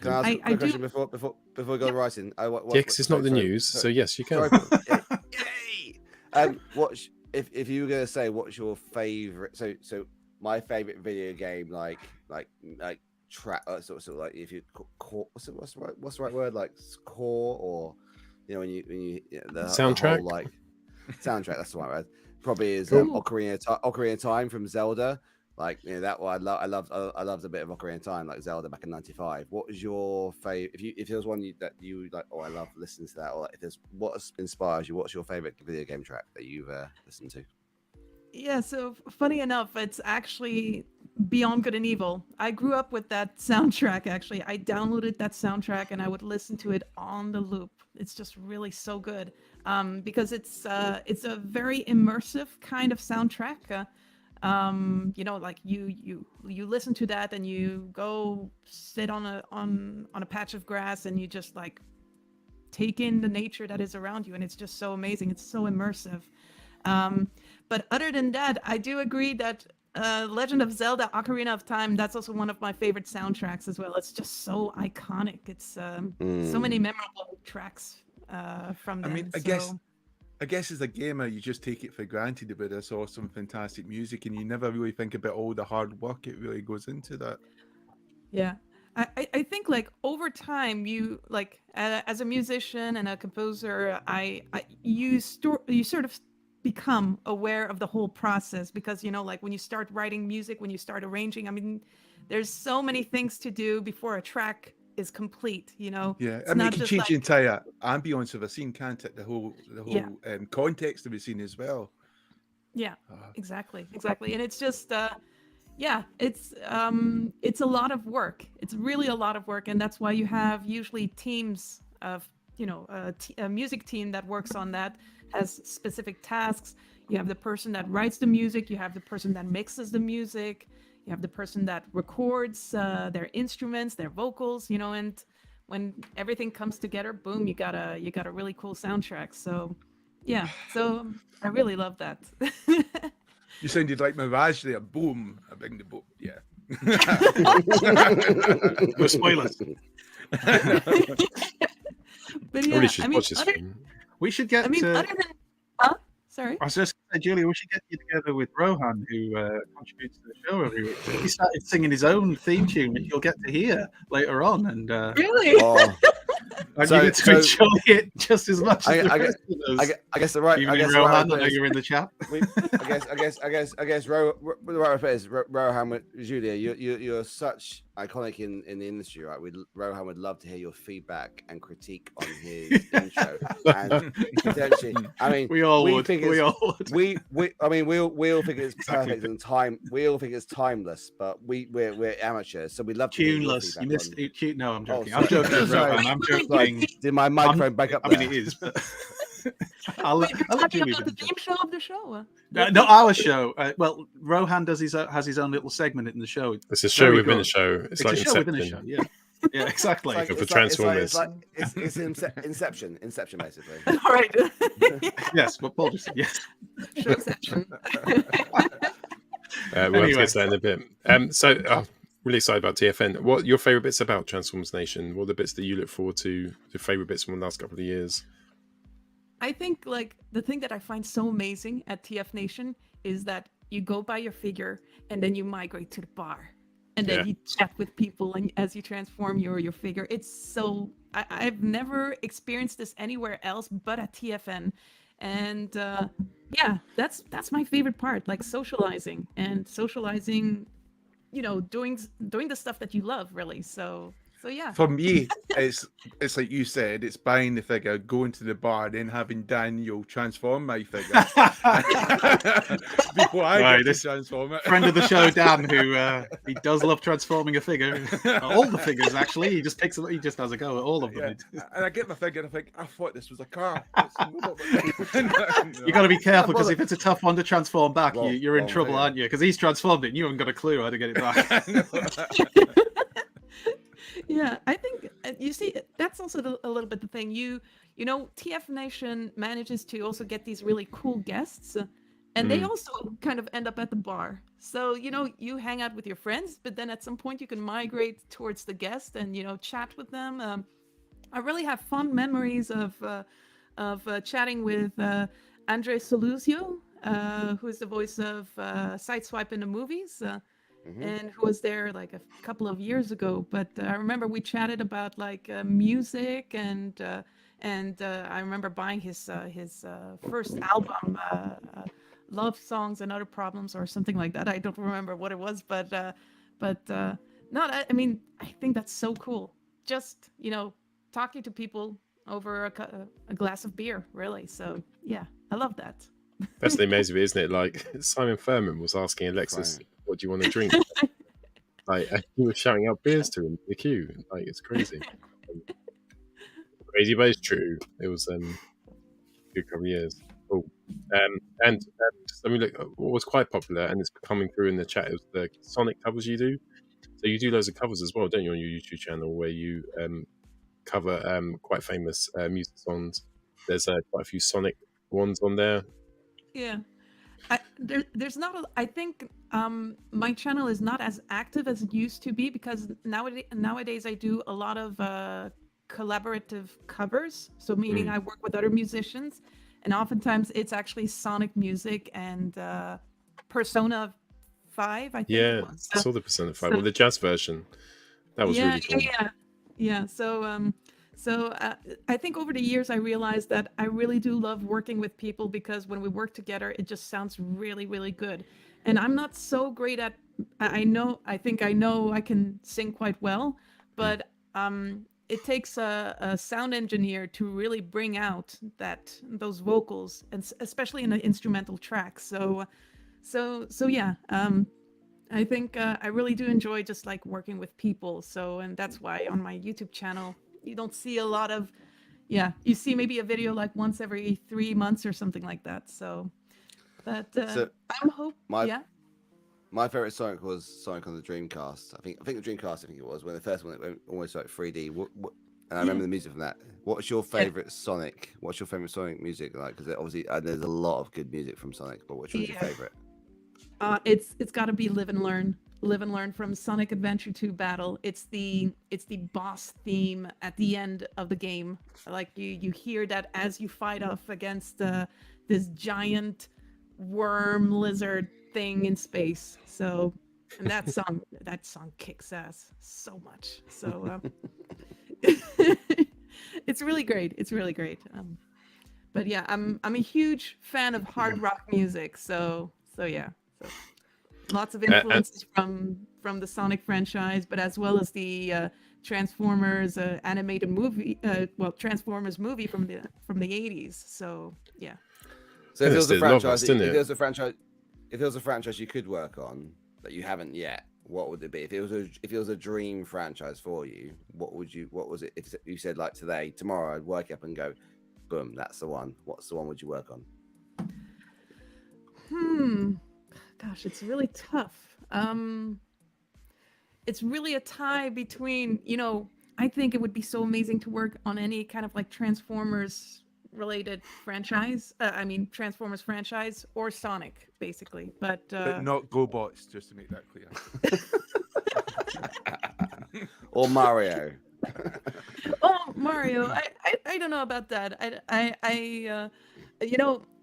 Can I ask I a question do- before we go to writing? Yeah, because it's not the news, so yes, you can. Sorry, yay! If you were gonna say what's your favorite? So my favorite video game, like track, sort of like if you core, what's the right word? Like core, or when you the Soundtrack? whole, like soundtrack. That's the right word. Probably is Ooh. Ocarina of Time from Zelda. Like that one, I loved a bit of Ocarina of Time, like Zelda back in '95. What was your favorite? If there was one that you like, I love listening to that, or like, if there's what inspires you, what's your favorite video game track that you've listened to? Yeah, so funny enough, it's actually Beyond Good and Evil. I grew up with that soundtrack, actually. I downloaded that soundtrack and I would listen to it on the loop. It's just really so good because it's a very immersive kind of soundtrack. Like you listen to that and you go sit on a patch of grass and you just like take in the nature that is around you, and it's just so amazing. It's so immersive. But other than that, I do agree that Legend of Zelda: Ocarina of Time, that's also one of my favorite soundtracks as well. It's just so iconic. It's so many memorable tracks from them. I mean, I guess as a gamer, you just take it for granted about this awesome, fantastic music, and you never really think about all the hard work it really goes into that. Yeah. I think like over time you like as a musician and a composer, you sort of become aware of the whole process, because like when you start writing music, when you start arranging, I mean there's so many things to do before a track is complete. Yeah, It's I mean, not it can just change like, the entire ambience of a scene, can't it? The whole Yeah. context of a scene as well. Yeah, exactly, and it's just it's a lot of work. It's really a lot of work, and that's why you have usually teams of a music team that works on that, has specific tasks. You have the person that writes the music, you have the person that mixes the music, you have the person that records their instruments, their vocals, and when everything comes together, boom, you got a really cool soundtrack. So yeah, so I really love that. You sounded like Mirage there. Boom! I bring the book. Yeah. No spoilers. But yeah, Everybody should watch this film. We should get. other than sorry. I was just going to say, Julia, we should get you together with Rohan, who contributes to the show every week. He started singing his own theme tune, which you'll get to hear later on. And Really? Oh, I So- need to so- enjoy it just as much as the I rest of those. I guess the right. I Evening, guess the right Rohan, way I know to put you're in the chat. I guess the right way to put it is Rohan with Julia. You're such iconic in the industry, right? Rohan would love to hear your feedback and critique on his intro. And potentially, I mean, We all would. think We it's- all would. we all think it's Exactly. perfect and time. We all think it's timeless, but we're amateurs, so we love to hear your Tuneless. You feedback missed on- it. No, I'm Oh, joking. I'm sorry. joking, Sorry. Rohan. I'm Sorry, joking. did my microphone back up? I mean, there? it is. But I'll Wait, let you're talking Julia about do the the theme show of the show? not our show. Well, Rohan has his own little segment in the show. It's a show Very within good. a show. It's like a show within a Inception. show. Yeah, exactly. It's like- For it's like- it's like- Transformers. It's Inception, basically. All right. Yes, but Paul just said yes. Showception. We'll have to Anyway. get to that in a bit. So, really excited about TFN. What are your favourite bits about Transformers Nation? What are the bits that you look forward to? Your favourite bits from the last couple of years? I think like the thing that I find so amazing at TFNation is that you go buy your figure and then you migrate to the bar. And then Yeah. you chat with people, and as you transform your figure, it's so I've never experienced this anywhere else but at TFN. And yeah, that's my favorite part, like socializing, doing the stuff that you love, really. So yeah. For me, it's like you said, it's buying the figure, going to the bar, then having Daniel transform my figure before I Right, get this to transform it. Friend of the show, Dan, who he does love transforming a figure. All the figures, actually. He just picks them. He just has a go at all of them. Yeah. And I get my figure and I think, I thought this was a car. You got to be careful, because if it's a tough one to transform back, Wrong- you're in wrong trouble, figure. aren't you? Because he's transformed it, and you haven't got a clue how to get it back. Yeah, I think you see that's also a little bit the thing. You know, TFNation manages to also get these really cool guests, and they also kind of end up at the bar. So you know, you hang out with your friends, but then at some point you can migrate towards the guest and chat with them. I really have fond memories of chatting with Andre Soluzio, who is the voice of Sideswipe in the movies. And who was there like a couple of years ago. But I remember we chatted about like music, and I remember buying his first album, Love Songs and Other Problems, or something like that. I don't remember what it was, but no, I mean, I think that's so cool. Just talking to people over a glass of beer, really. So yeah, I love that. That's the amazing bit, isn't it? Like Simon Furman was asking Alexis, "What do you want to drink?" Like he was shouting out beers to him in the queue. Like it's crazy, crazy, but it's true. It was a good couple of years. Cool. And just, I mean, look, what was quite popular, and it's coming through in the chat, is the Sonic covers you do. So you do loads of covers as well, don't you, on your YouTube channel, where you cover quite famous music songs. There's quite a few Sonic ones on there. Yeah. There's not I think my channel is not as active as it used to be, because nowadays I do a lot of collaborative covers, so meaning I work with other musicians, and oftentimes it's actually Sonic music and Persona 5, I think it was. I saw the Persona 5, well, the jazz version. That was really cool. Yeah. So I think over the years I realized that I really do love working with people, because when we work together, it just sounds really, really good. And I'm not so great at, I think I know I can sing quite well, but it takes a sound engineer to really bring out those vocals, and especially in an instrumental track. So yeah, I think I really do enjoy just like working with people. And that's why on my YouTube channel, you don't see a lot of, you see maybe a video like once every 3 months or something like that. So, but I'm my favorite Sonic was Sonic on the Dreamcast. I think the Dreamcast, it was when the first one, it went almost like 3D. And I remember the music from that. What's your favorite Sonic? What's your favorite Sonic music like? Because obviously there's a lot of good music from Sonic, but which one's your favorite? It's got to be Live and Learn. Live and Learn from Sonic Adventure 2 Battle. It's the boss theme at the end of the game. Like you hear that as you fight off against this giant worm lizard thing in space. So, and that song kicks ass so much. So it's really great. It's really great. But yeah, I'm a huge fan of hard rock music. So yeah. So lots of influences from the Sonic franchise, but as well as the Transformers animated movie, Transformers movie from the 80s. So yeah. So if it was a franchise, if it was a franchise you could work on that you haven't yet, what would it be? If it was a dream franchise for you, what was it? If you said like tomorrow, I'd wake up and go, boom, that's the one. What's the one would you work on? Gosh, it's really tough. It's really a tie between, I think it would be so amazing to work on any kind of like Transformers related franchise. Transformers franchise or Sonic, basically. But not GoBots, just to make that clear. Or Mario. Oh, Mario! I don't know about that.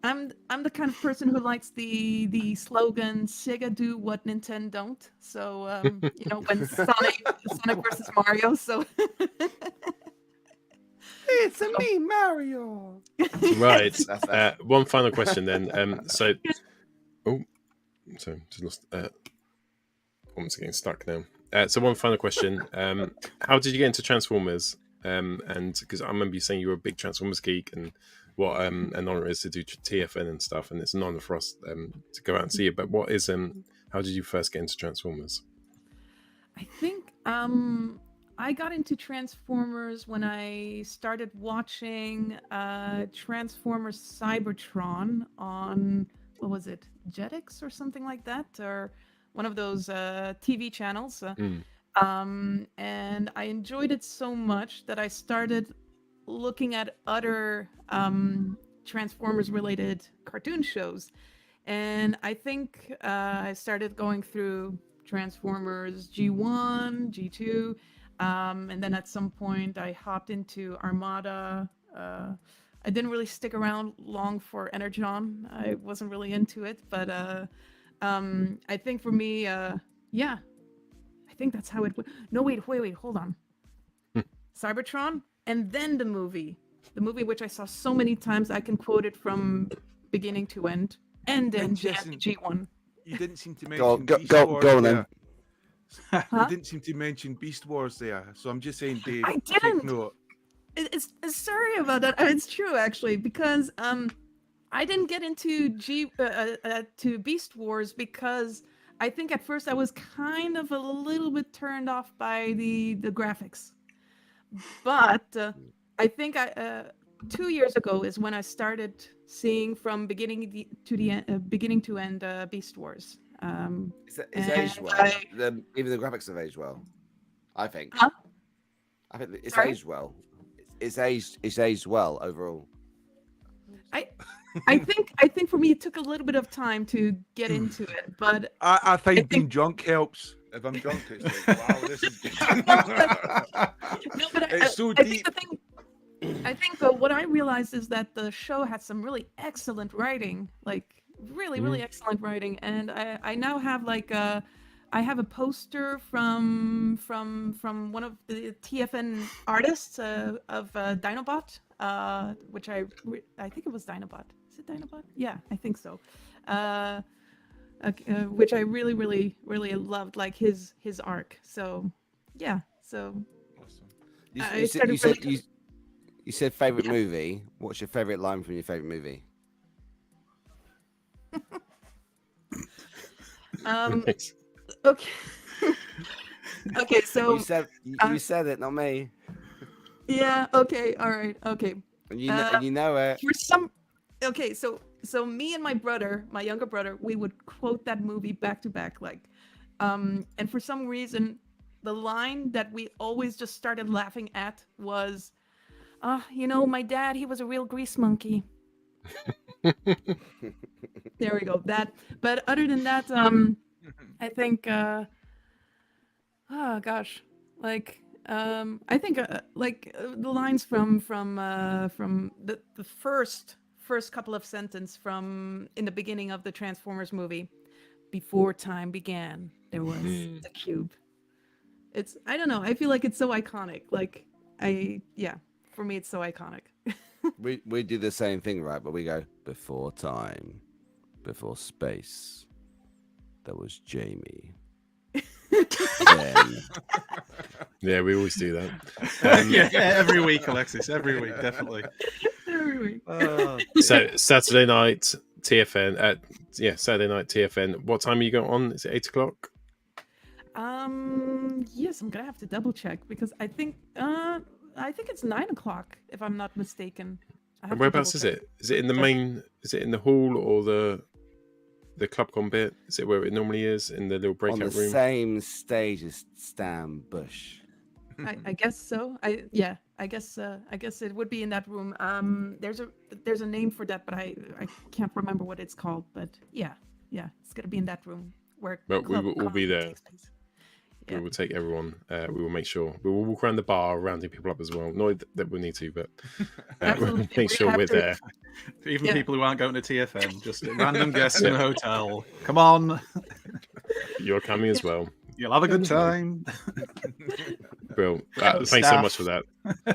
I'm the kind of person who likes the slogan "Sega do what Nintendo don't." So when Sonic versus Mario. So it's a me, Mario. Right. One final question then. So just lost. Almost getting stuck now. So one final question. How did you get into Transformers? And because I remember you saying you were a big Transformers geek, and what an honor it is to do TFN and stuff, and it's an honor for us to go out and see it. But what is how did you first get into Transformers? I think I got into Transformers when I started watching Transformers Cybertron on, what was it, Jetix or something like that, or one of those TV channels. And I enjoyed it so much that I started looking at other Transformers related cartoon shows. And I think I started going through Transformers G1, G2, and then at some point I hopped into Armada. I didn't really stick around long for Energon. I wasn't really into it, but I think for me, yeah, I think that's how it went. No, wait, hold on. Cybertron, and then the movie which I saw so many times I can quote it from beginning to end, and then G1. You didn't seem to Go mention go Beast go, Wars go on there. then. You didn't seem to mention Beast Wars there, so I'm just saying, Dave, I take didn't. note. It's sorry about that. It's true actually, because I didn't get into to Beast Wars because I think at first I was kind of a little bit turned off by the graphics. But I think 2 years ago is when I started seeing from beginning to end Beast Wars. It's aged well. Even the graphics have aged well, I think. Huh? I think it's Sorry? aged well. It's aged well overall. I think for me it took a little bit of time to get into it, but I think think- being drunk helps. If I'm drunk, it's like, wow, this is good. no, but It's so I deep. think what I realized is that the show had some really excellent writing, like really excellent writing, and I now have like I have a poster from one of the TFN artists of Dinobot, which I think it was Dinobot. Is it Dinobot? Yeah, I think so. Which I really loved, like his arc. So yeah, so You said favorite movie. What's your favorite line from your favorite movie? Thanks. Okay. Okay, so You said it, not me. yeah, okay, all right, okay. And you know it. For some, okay, so me and my brother, my younger brother, we would quote that movie back to back, like, and for some reason, the line that we always just started laughing at was, my dad, he was a real grease monkey. There we go. That, but other than that, I think, oh gosh, like, I think the lines from the first couple of sentences from in the beginning of the Transformers movie, before time began, there was the cube. I don't know. I feel like it's so iconic. Like for me, it's so iconic. We do the same thing, right? But we go before time, before space. There was Jamie. Then... Yeah, we always do that. Yeah, every week, Alexis. Every week, definitely. Every week. So Saturday night TFN. Saturday night TFN. What time are you going on? Is it 8:00? Yes, I'm gonna have to double check because I think it's 9:00 if I'm not mistaken. And whereabouts is it? Is it in the main? Is it in the hall or the clubcom bit? Is it where it normally is in the little breakout on the room? same stage as Stan Bush. I guess so. I guess it would be in that room. There's a name for that, but I can't remember what it's called. But yeah, it's gonna be in that room where. But we will all be there. Yeah. We will take everyone. We will make sure we will walk around the bar, rounding people up as well. Not that we need to, but we'll make sure we're there. Even people who aren't going to TFN, just random guests in a hotel. Come on, You're coming as well. you'll have a good time. Bill, thanks so much for that.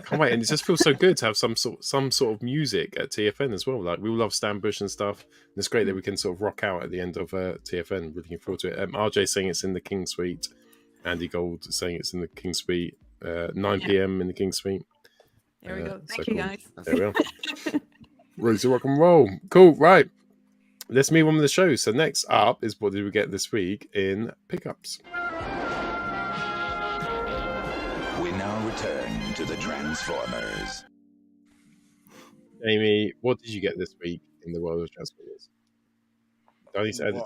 Can't wait, and it just feels so good to have some sort of music at TFN as well. Like we all love Stan Bush and stuff. And it's great that we can sort of rock out at the end of TFN. Really looking forward to it. RJ saying it's in the King Suite. Andy Gold saying it's in the King Suite. 9 p.m. in the King Suite. There we go. Thank so you, cool. guys. There we are. Ready to rock and roll. Cool. Right. Let's move on with the show. So next up is what did we get this week in pickups? We now return to the Transformers. Jamie, what did you get this week in the world of Transformers? Don't need to edit.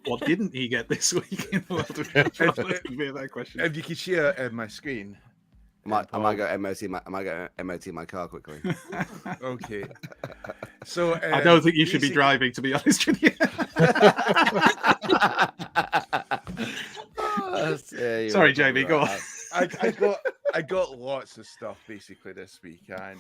What didn't he get this week in the world of control? That could be that question. If you could share my screen. I might go MOT my car quickly. Okay. So I don't think you should be driving, to be honest with you. Sorry, Jamie, go on. I got lots of stuff basically this week, and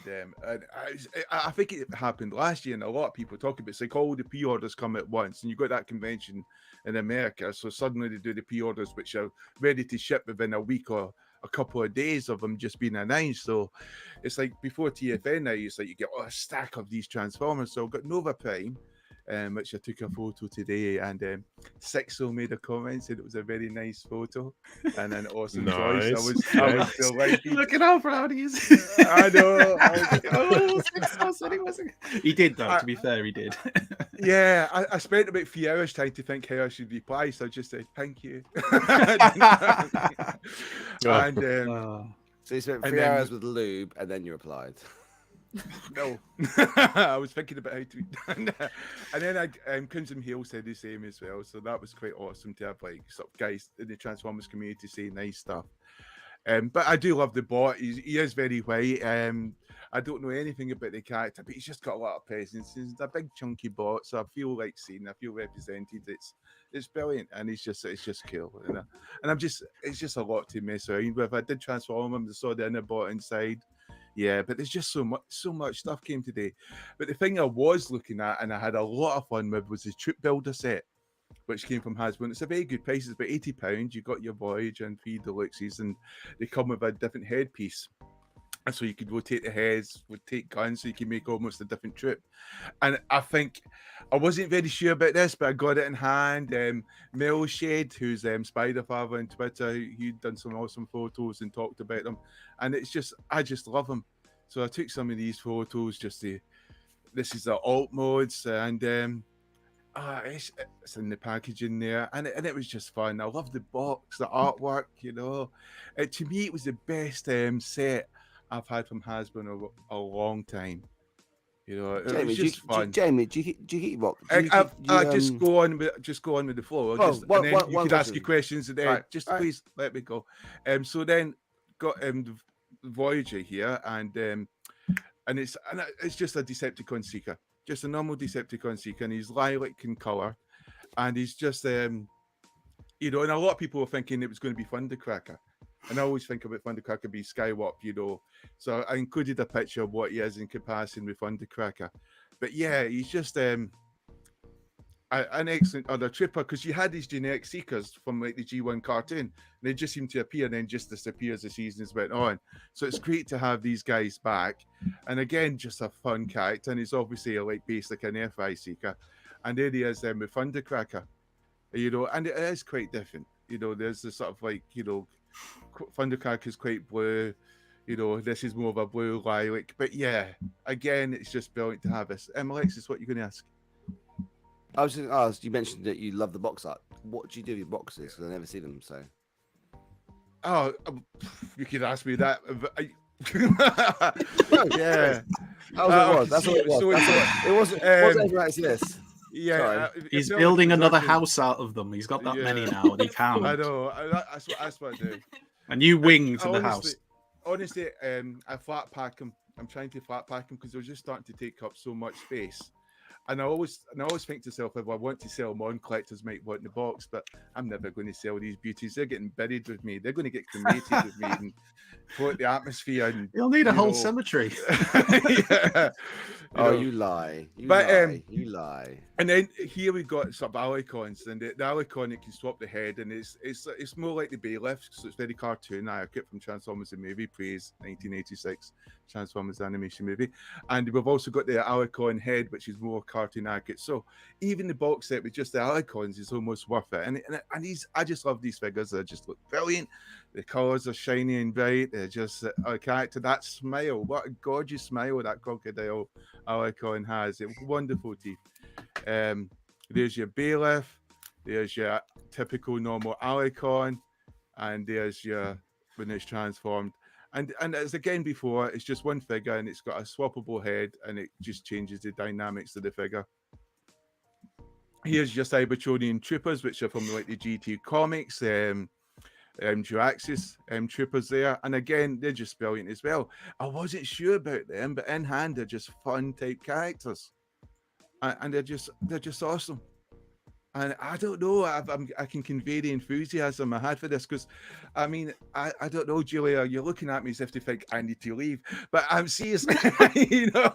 I think it happened last year, and a lot of people talk about it. It's like all the pre-orders come at once, and you got that convention in America, so suddenly they do the pre-orders which are ready to ship within a week or a couple of days of them just being announced. So it's like before TFN now, it's like you get a stack of these Transformers. So I've got Nova Prime, which I took a photo today, and Sixo made a comment, said it was a very nice photo and an awesome choice. I was delighted. Look at how proud he is. I know. Sixo said he wasn't. He did, though, to be fair, he did. Yeah, I spent about 3 hours trying to think how I should reply, so I just said thank you. And so you spent 3 hours with lube, and then you replied. No, I was thinking about how to. And then Crimson Hill said the same as well, so that was quite awesome to have like sort of guys in the Transformers community say nice stuff. But I do love the bot. He is very white. I don't know anything about the character, but he's just got a lot of presence. He's a big chunky bot, so I feel like seen. I feel represented. It's brilliant, and it's just cool. And it's just a lot to mess around with. I did transform him. I saw the inner bot inside. Yeah, but there's just so much stuff came today. But the thing I was looking at, and I had a lot of fun with, was the Troop Builder set, which came from Hasbro. And it's a very good price. It's about £80. You got your Voyage and 3 Deluxes, and they come with a different headpiece. And so you could rotate the heads, rotate guns, so you can make almost a different troop. And I think I wasn't very sure about this, but I got it in hand. Mel Shade, who's Spider Father on Twitter, he'd done some awesome photos and talked about them. And I just love them. So I took some of these photos this is the alt modes, and it's in the packaging there, and it was just fun. I love the box, the artwork, to me it was the best set I've had from Hasbro in a long time. It was just fun. Jamie, do you keep what? Just go on with the flow. And then you could ask your questions at the end. Please let me go. So then got the Voyager here, and it's just a Decepticon Seeker, just a normal Decepticon Seeker, and he's lilac in color, and he's just and a lot of people were thinking it was going to be Thundercracker. And I always think about Thundercracker being Skywalk, So I included a picture of what he is in comparison with Thundercracker. But yeah, he's just an excellent other trooper, because you had these generic Seekers from like the G1 cartoon, and they just seem to appear and then just disappear as the seasons went on. So it's great to have these guys back. And again, just a fun character, and he's obviously based like an FI Seeker. And there he is with Thundercracker, and it is quite different. There's the sort of like, Thundercracker is quite blue, this is more of a blue lilac, but yeah, again, it's just brilliant to have this. Alexis, what are you going to ask? I was going to ask, you mentioned that you love the box art. What do you do with your boxes? Because I never see them, so. Oh, you could ask me that. Yeah. That's what it was. It wasn't anything like this. Yeah, he's building another house out of them. He's got that many now, and he can't. I know. That's what I do. A new wing to the house. Honestly, I flat pack them. I'm trying to flat pack them because they're just starting to take up so much space. And I always think to myself, if I want to sell them on, collectors might want the box, but I'm never going to sell these beauties. They're getting buried with me. They're going to get cremated with me and float the atmosphere. And you'll need a whole cemetery. Yeah. You lie. You lie. And then here we got sort of Alicons, and the Alicon, it can swap the head, and it's more like the Bailiff, so it's very cartoon. I get from Transformers the movie, praise 1986 Transformers animation movie, and we've also got the Alicon head, which is more cartoon accurate. So even the box set with just the Alicons is almost worth it. And I just love these figures. They just look brilliant. The colors are shiny and bright. They're just a character. That smile, what a gorgeous smile that crocodile Alicon has. It's wonderful teeth. There's your Bailiff, there's your typical normal Alicon, and there's your when it's transformed. And as again before, it's just one figure, and it's got a swappable head, and it just changes the dynamics of the figure. Here's your Cybertronian troopers, which are from like the GT comics. Juraxis troopers there, and again they're just brilliant as well. I wasn't sure about them, but in hand they're just fun type characters, and they're just awesome. And I don't know, I can convey the enthusiasm I had for this because, I mean, I don't know, Julia, you're looking at me as if you think I need to leave, but I'm serious. you know,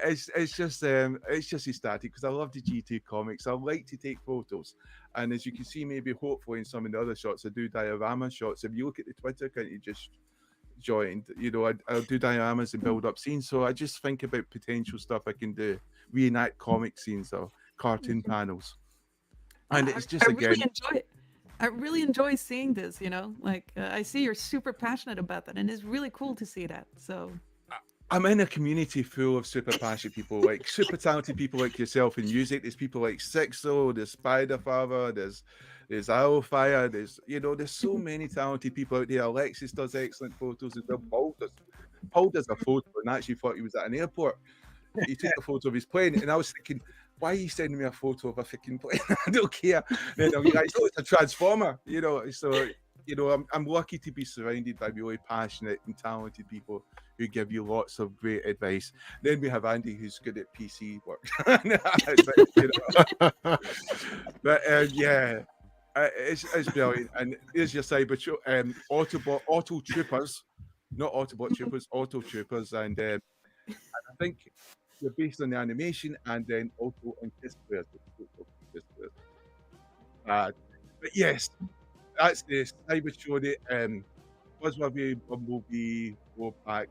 it's just ecstatic because I love the GT comics. I like to take photos, and as you can see, maybe hopefully in some of the other shots, I do diorama shots. If you look at the Twitter account you just joined, you know, I'll do dioramas and build up scenes. So I just think about potential stuff I can do, reenact comic scenes or cartoon panels, and it's just I really enjoy seeing this. You know, like I see you're super passionate about that, and it's really cool to see that. So I'm in a community full of super passionate people, like super talented people like yourself in music. There's people like Sixo, there's Spiderfather, there's Owlfire, there's so many talented people out there. Alexis does excellent photos as well. Paul does a photo and actually thought he was at an airport. He took a photo of his plane, and I was thinking, why are you sending me a photo of a freaking plane? I don't care. Then I realized, oh, it's a transformer, So, I'm lucky to be surrounded by really passionate and talented people who give you lots of great advice. Then we have Andy, who's good at PC work. Yeah, it's brilliant. And there's your cyber auto troopers, not Autobot troopers, auto troopers, and I think they're based on the animation and then also on disc players. But yes, that's the Cybertronian Buzzworthy Bumblebee Troop Builder,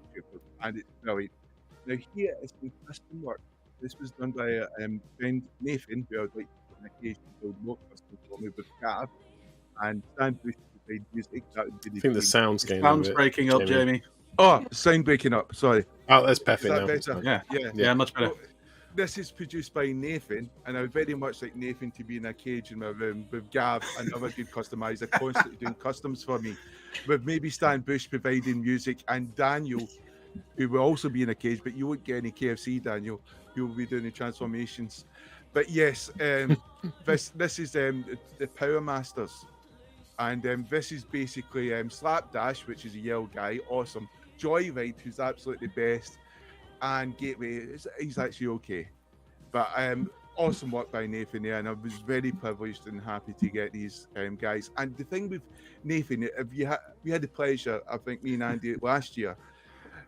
and it's brilliant. Now here is some custom work. This was done by a friend Nathan, who I would like to on occasion build more custom for me with Gav and Stan Bush to provide music. That would be I think the sound's getting sound's breaking up, Jamie. Oh, sound breaking up. Sorry. Oh, that's perfect. Is that now. better? Yeah, much better. Well, this is produced by Nathan, and I would very much like Nathan to be in a cage in my room with Gav and other good customizers constantly doing customs for me, with maybe Stan Bush providing music and Daniel, who will also be in a cage, but you won't get any KFC, Daniel. You'll be doing the transformations. But yes, this is the Power Masters, and this is basically Slapdash, which is a yellow guy, awesome. Joyride, who's absolutely best, and Gateway, he's actually okay. But awesome work by Nathan there, and I was very privileged and happy to get these guys. And the thing with Nathan, we had the pleasure, I think me and Andy last year,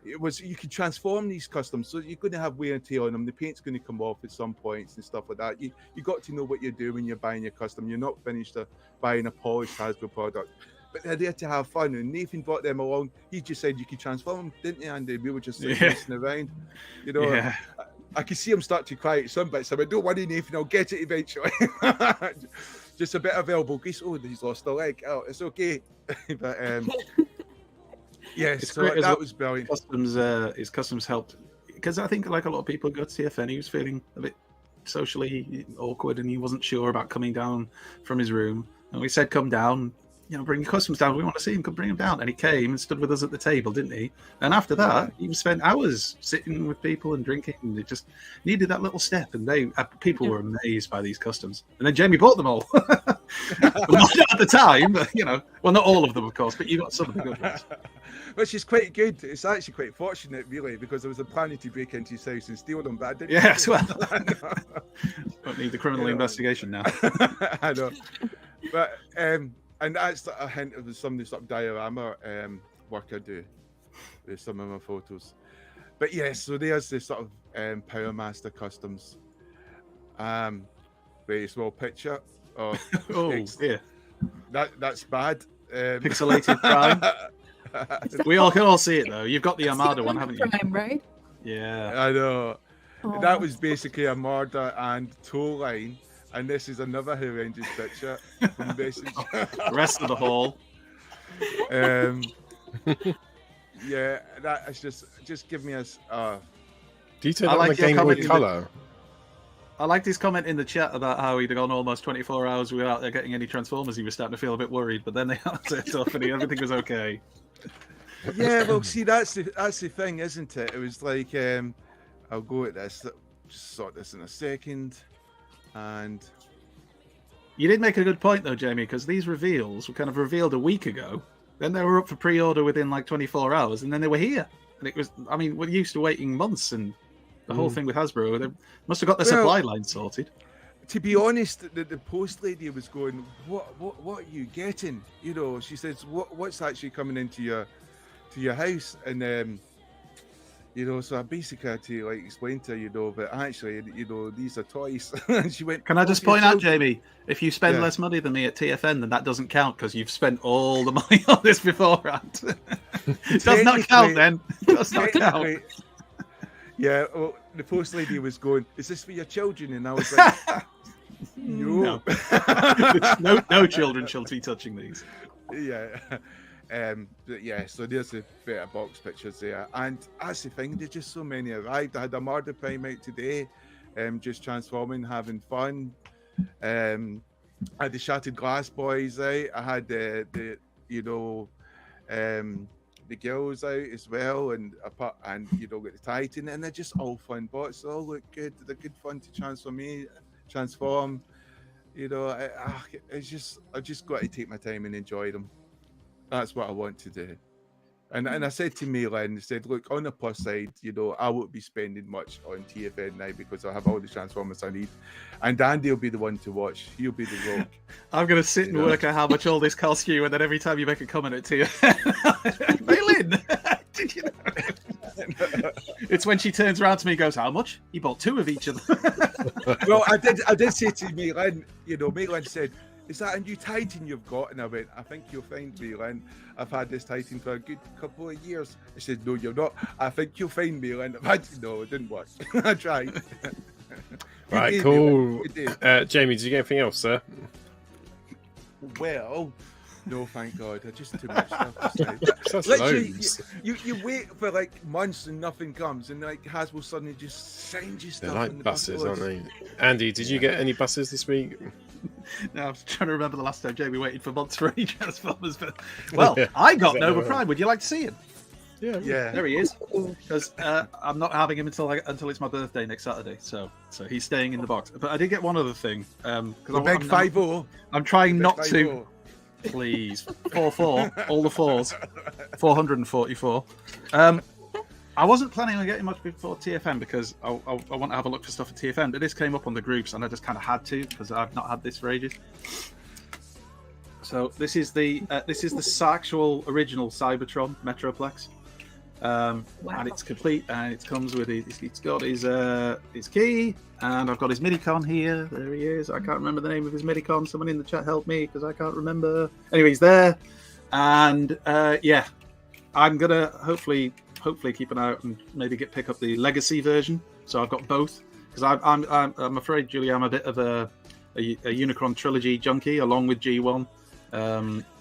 it was you can transform these customs, so you're going to have wear and tear on them. The paint's going to come off at some points and stuff like that. You got to know what you're doing when you're buying your custom. You're not finished buying a polished Hasbro product. But they're there to have fun, and Nathan brought them along. He just said you could transform them, didn't he, Andy? We were just messing around, I could see him start to cry at some bits. I went, don't worry, Nathan, I'll get it eventually. Just a bit of elbow grease. Oh, he's lost a leg. Oh, it's okay. But yes, so that was brilliant. His customs helped, because I think like a lot of people go to TFN, he was feeling a bit socially awkward, and he wasn't sure about coming down from his room. And we said, come down. Bring your customs down. We want to see him. Come bring him down. And he came and stood with us at the table, didn't he? And after that, he spent hours sitting with people and drinking. And it just needed that little step. And people were amazed by these customs. And then Jamie bought them all. Not at the time, but well, not all of them, of course, but you got some of the good ones. Which is quite good. It's actually quite fortunate, really, because there was a planning to break into his house and steal them, but I didn't. Yes, well, don't need the criminal investigation now. I know, but and that's a hint of some of the sort of diorama work I do with some of my photos. But yes, so there's the sort of Power Master customs. Very small picture. Oh yeah, that's bad. Pixelated crime. We can all see it though. You've got the Armada one, haven't you? Crime, right? Yeah, I know. That was basically Armada and tow line. And this is another horrendous picture from the message. The rest of the hall. Yeah, that is just give me a. Do you take that on the Game Boy Color? I liked his comment in the chat about how he'd gone almost 24 hours without getting any Transformers. He was starting to feel a bit worried, but then they answered it off and everything was okay. Yeah, well, see, that's the thing, isn't it? It was like, I'll go at this. Just sort this in a second. And You did make a good point though, Jamie, because these reveals were kind of revealed a week ago. Then they were up for pre-order within like 24 hours, and then they were here. And it was, I mean, we're used to waiting months, and the whole thing with Hasbro, they must have got the supply line sorted. To be honest, the post lady was going, what are you getting? You know, she says, what's actually coming into your house? And you know, so I basically had to like explain to her, you know, but actually, you know, these are toys. And she went, Can I just point out, Jamie, if you spend less money than me at TFN, then that doesn't count because you've spent all the money on this beforehand. It does not count then. It does not count. Yeah, well, the post lady was going, is this for your children? And I was like, no. No children shall be touching these. Yeah. But yeah, so there's a bit of box pictures there. And that's the thing, there's just so many arrived. I had a Marder Prime out today, just transforming, having fun. I had the Shattered Glass Boys out. I had the girls out as well, and you know, got the Titan, and they're just all fun bots. They all look good. They're good fun to transform. You know, I've just got to take my time and enjoy them. That's what I want to do. And I said to Maylan, I said, look, on the plus side, you know, I won't be spending much on TFN now because I have all the Transformers I need. And Andy will be the one to watch. He'll be the rogue. I'm going to sit and work out how much all this costs you, and then every time you make a comment at TFN, Maylan, did you know? It's when she turns around to me and goes, how much? He bought 2 of each of them. Well, I did say to Maylan, you know, Maylan said, is that a new Titan you've got? And I went, I think you'll find, Maylan, I've had this Titan for a good couple of years. I said, no, you're not. I think you'll find, Maylan. No, it didn't work. I tried. Right, cool. Jamie, did you get anything else, sir? Well, no, thank God. I just too much stuff to say. That's Literally, loads. you wait for like months and nothing comes, and like Hasbro suddenly just sends you stuff. They're like in the buses, aren't buses. they? Andy, did you get any buses this week? No, I was trying to remember the last time Jamie waited for months for any Transformers. But well, I got Nova Prime. Would you like to see him? Yeah. There he is. Because I'm not having him until it's my birthday next Saturday. So he's staying in the box. But I did get one other thing. The big 5-0. I'm trying not 5-0. to. Please, 4-4, all the 4s, 444. I wasn't planning on getting much before TFN because I want to have a look for stuff at TFN, but this came up on the groups and I just kind of had to because I've not had this for ages. So this is the actual original Cybertron Metroplex, and it's complete and it comes with it's got his key, and I've got his Minicon here. There he is. I can't remember the name of his Minicon. Someone in the chat help me because I can't remember. Anyway, he's there, and yeah, I'm gonna hopefully keep an eye out and maybe pick up the Legacy version. So I've got both because I'm afraid, Julie, I'm a bit of a Unicron trilogy junkie along with G1.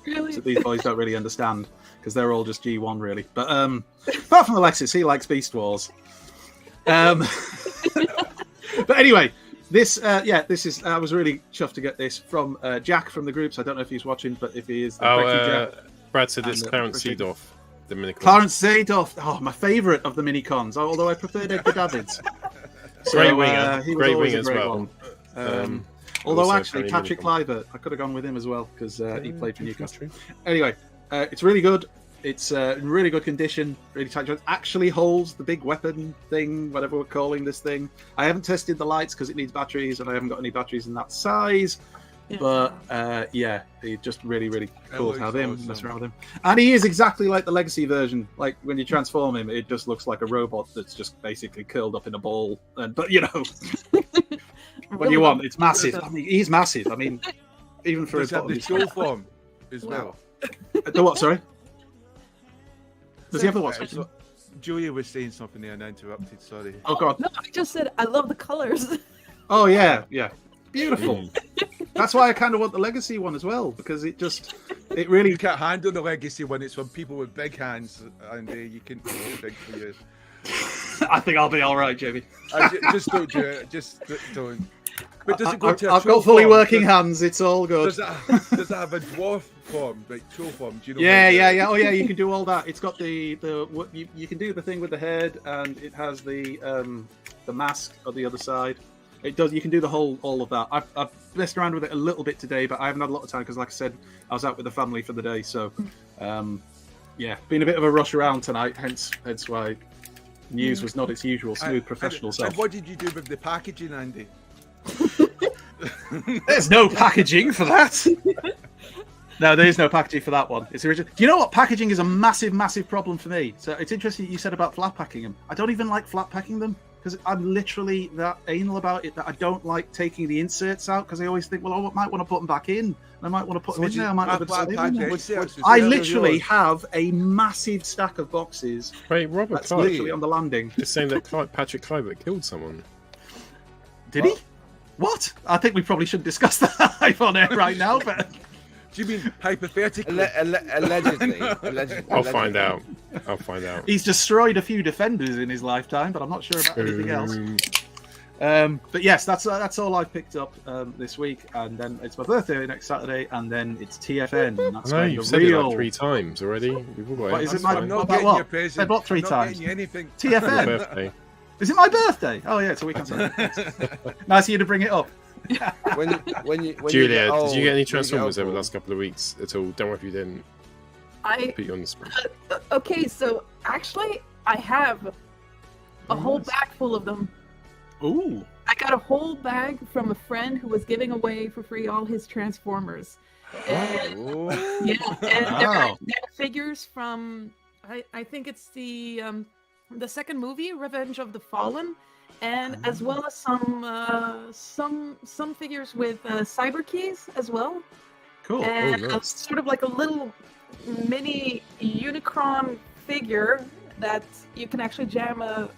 Really? So these boys don't really understand because they're all just G1 really. But apart from Alexis, he likes Beast Wars. But anyway, this is. I was really chuffed to get this from Jack from the groups. I don't know if he's watching, but if he is, Jack. Brad said it's Clarence Seedorf. The Minicon. Clarence Seedorf, my favourite of the Minicons, although I preferred Edgar Davids. Great winger, he was great always winger a as great well. one. Although also actually, Tony Patrick Minicon. Kluivert, I could have gone with him as well because he played for Newcastle. Anyway, it's really good. It's in really good condition, really tight. It actually holds the big weapon thing, whatever we're calling this thing. I haven't tested the lights because it needs batteries, and I haven't got any batteries in that size. Yeah. But yeah, it's just really, really cool to have him, awesome. mess around with him. And he is exactly like the Legacy version. Like when you transform him, it just looks like a robot that's just basically curled up in a ball. But you know, what do you want? It's massive. I mean, he's massive. I mean, even for Does his have the show form as well. The what? Sorry. Does he have the what? So, Julia was saying something there and I interrupted. Sorry. Oh god. No, I just said I love the colors. Oh yeah, beautiful. That's why I kind of want the Legacy one as well because it really. You can't handle the Legacy when it's from people with big hands, and you can be big for you. I think I'll be all right, Jamie. Just don't do it. Just don't. But does it go to a I've troll got fully form? working hands. It's all good. Does it have a dwarf form, like troll form? Do you know? Yeah. Oh yeah, you can do all that. It's got you can do the thing with the head, and it has the mask on the other side. It does. You can do all of that. I've messed around with it a little bit today, but I haven't had a lot of time because, like I said, I was out with the family for the day. So, yeah, been a bit of a rush around tonight. Hence why news was not its usual smooth professional self. And what did you do with the packaging, Andy? There's no packaging for that. No, there is no packaging for that one. It's original. Do you know what? Packaging is a massive, massive problem for me. So it's interesting you said about flat packing them. I don't even like flat packing them because I'm literally that anal about it that I don't like taking the inserts out because I always think, well, I might want to put them back in. And I might want to put them in there. I might want to I literally have a massive stack of boxes. Wait, Robert that's literally on the landing. Just saying that Patrick Kluivert killed someone. Did he? What? I think we probably shouldn't discuss that on air right now, but... Do you mean hypothetically? Allegedly. I'll find out. He's destroyed a few defenders in his lifetime, but I'm not sure about anything else. But yes, that's all I've picked up this week, and then it's my birthday next Saturday, and then it's TFN. That's no, you've said it like 3 times already. What is it? I'm not getting your present. Said what 3 times? TFN. Birthday. Is it my birthday? Oh yeah, it's a week on Saturday. Nice of you to bring it up. when Julia, did you get any Transformers over the last couple of weeks at all? Don't worry if you didn't. I put you on the spot. Okay, so actually, I have a whole bag full of them. Ooh! I got a whole bag from a friend who was giving away for free all his Transformers. And, yeah, and they're figures from I think it's the second movie, Revenge of the Fallen. And as well as some figures with cyber keys as well. Cool. And nice. Sort of like a little mini Unicron figure that you can actually jam a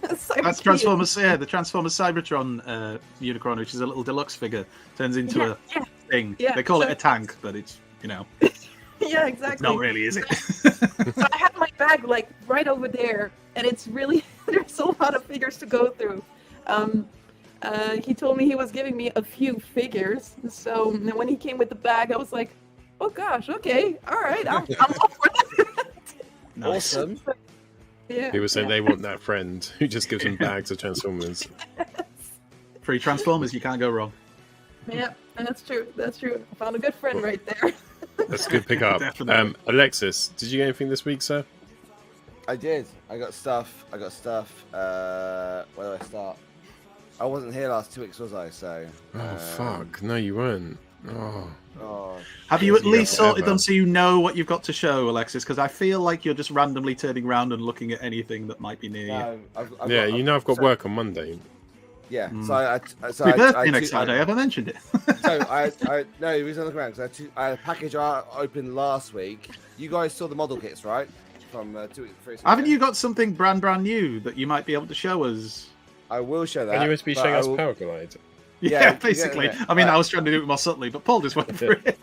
cyber That's Transformers. Yeah, the Transformers Cybertron Unicron, which is a little deluxe figure, turns into a thing. Yeah, they call it a tank, but it's Yeah, exactly. It's not really, is it? So I have my bag like right over there, and it's really there's a lot of figures to go through. He told me he was giving me a few figures, so when he came with the bag, I was like, "Oh gosh, okay, all right, I'm all for that." Nice. Awesome. Yeah. People say they want that friend who just gives them bags of Transformers. Free Transformers, you can't go wrong. Yeah, that's true. That's true. I found a good friend right there. That's a good pick up. Alexis, did you get anything this week, sir? I did. I got stuff. Where do I start? I wasn't here last 2 weeks, was I? So. Fuck! No, you weren't. Have you at least sorted them so you know what you've got to show, Alexis? Because I feel like you're just randomly turning around and looking at anything that might be near you. I've got work on Monday. Yeah, so your birthday next Saturday. Have I mentioned it? So no, the reason I look around because I had a package I opened last week. You guys saw the model kits, right? From 2 weeks. Haven't you got something brand new that you might be able to show us? I will show that. And you must be showing us Powerglide. Yeah, basically. I mean, I was trying to do it more subtly, but Paul just went for it.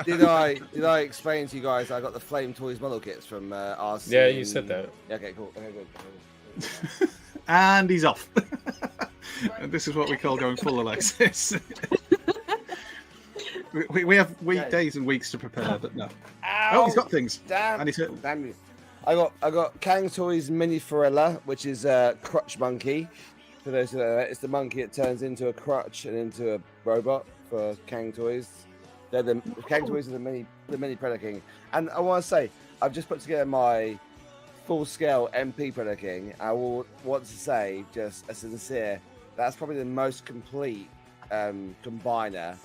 Did I explain to you guys I got the Flame Toys model kits from RC? Yeah, you said that. Yeah, okay, cool. Okay, good. And he's off. And this is what we call going full Alexis. we have days and weeks to prepare, but no. Ow, oh, he's got things. Damn you. I got Kang Toys Mini Forella, which is a crutch monkey. For those who don't know, it's the monkey that turns into a crutch and into a robot for Kang Toys. Kang Toys are the mini Predator King. And I want to say, I've just put together my full-scale MP Predator King. I will want to say, just a sincere, that's probably the most complete combiner,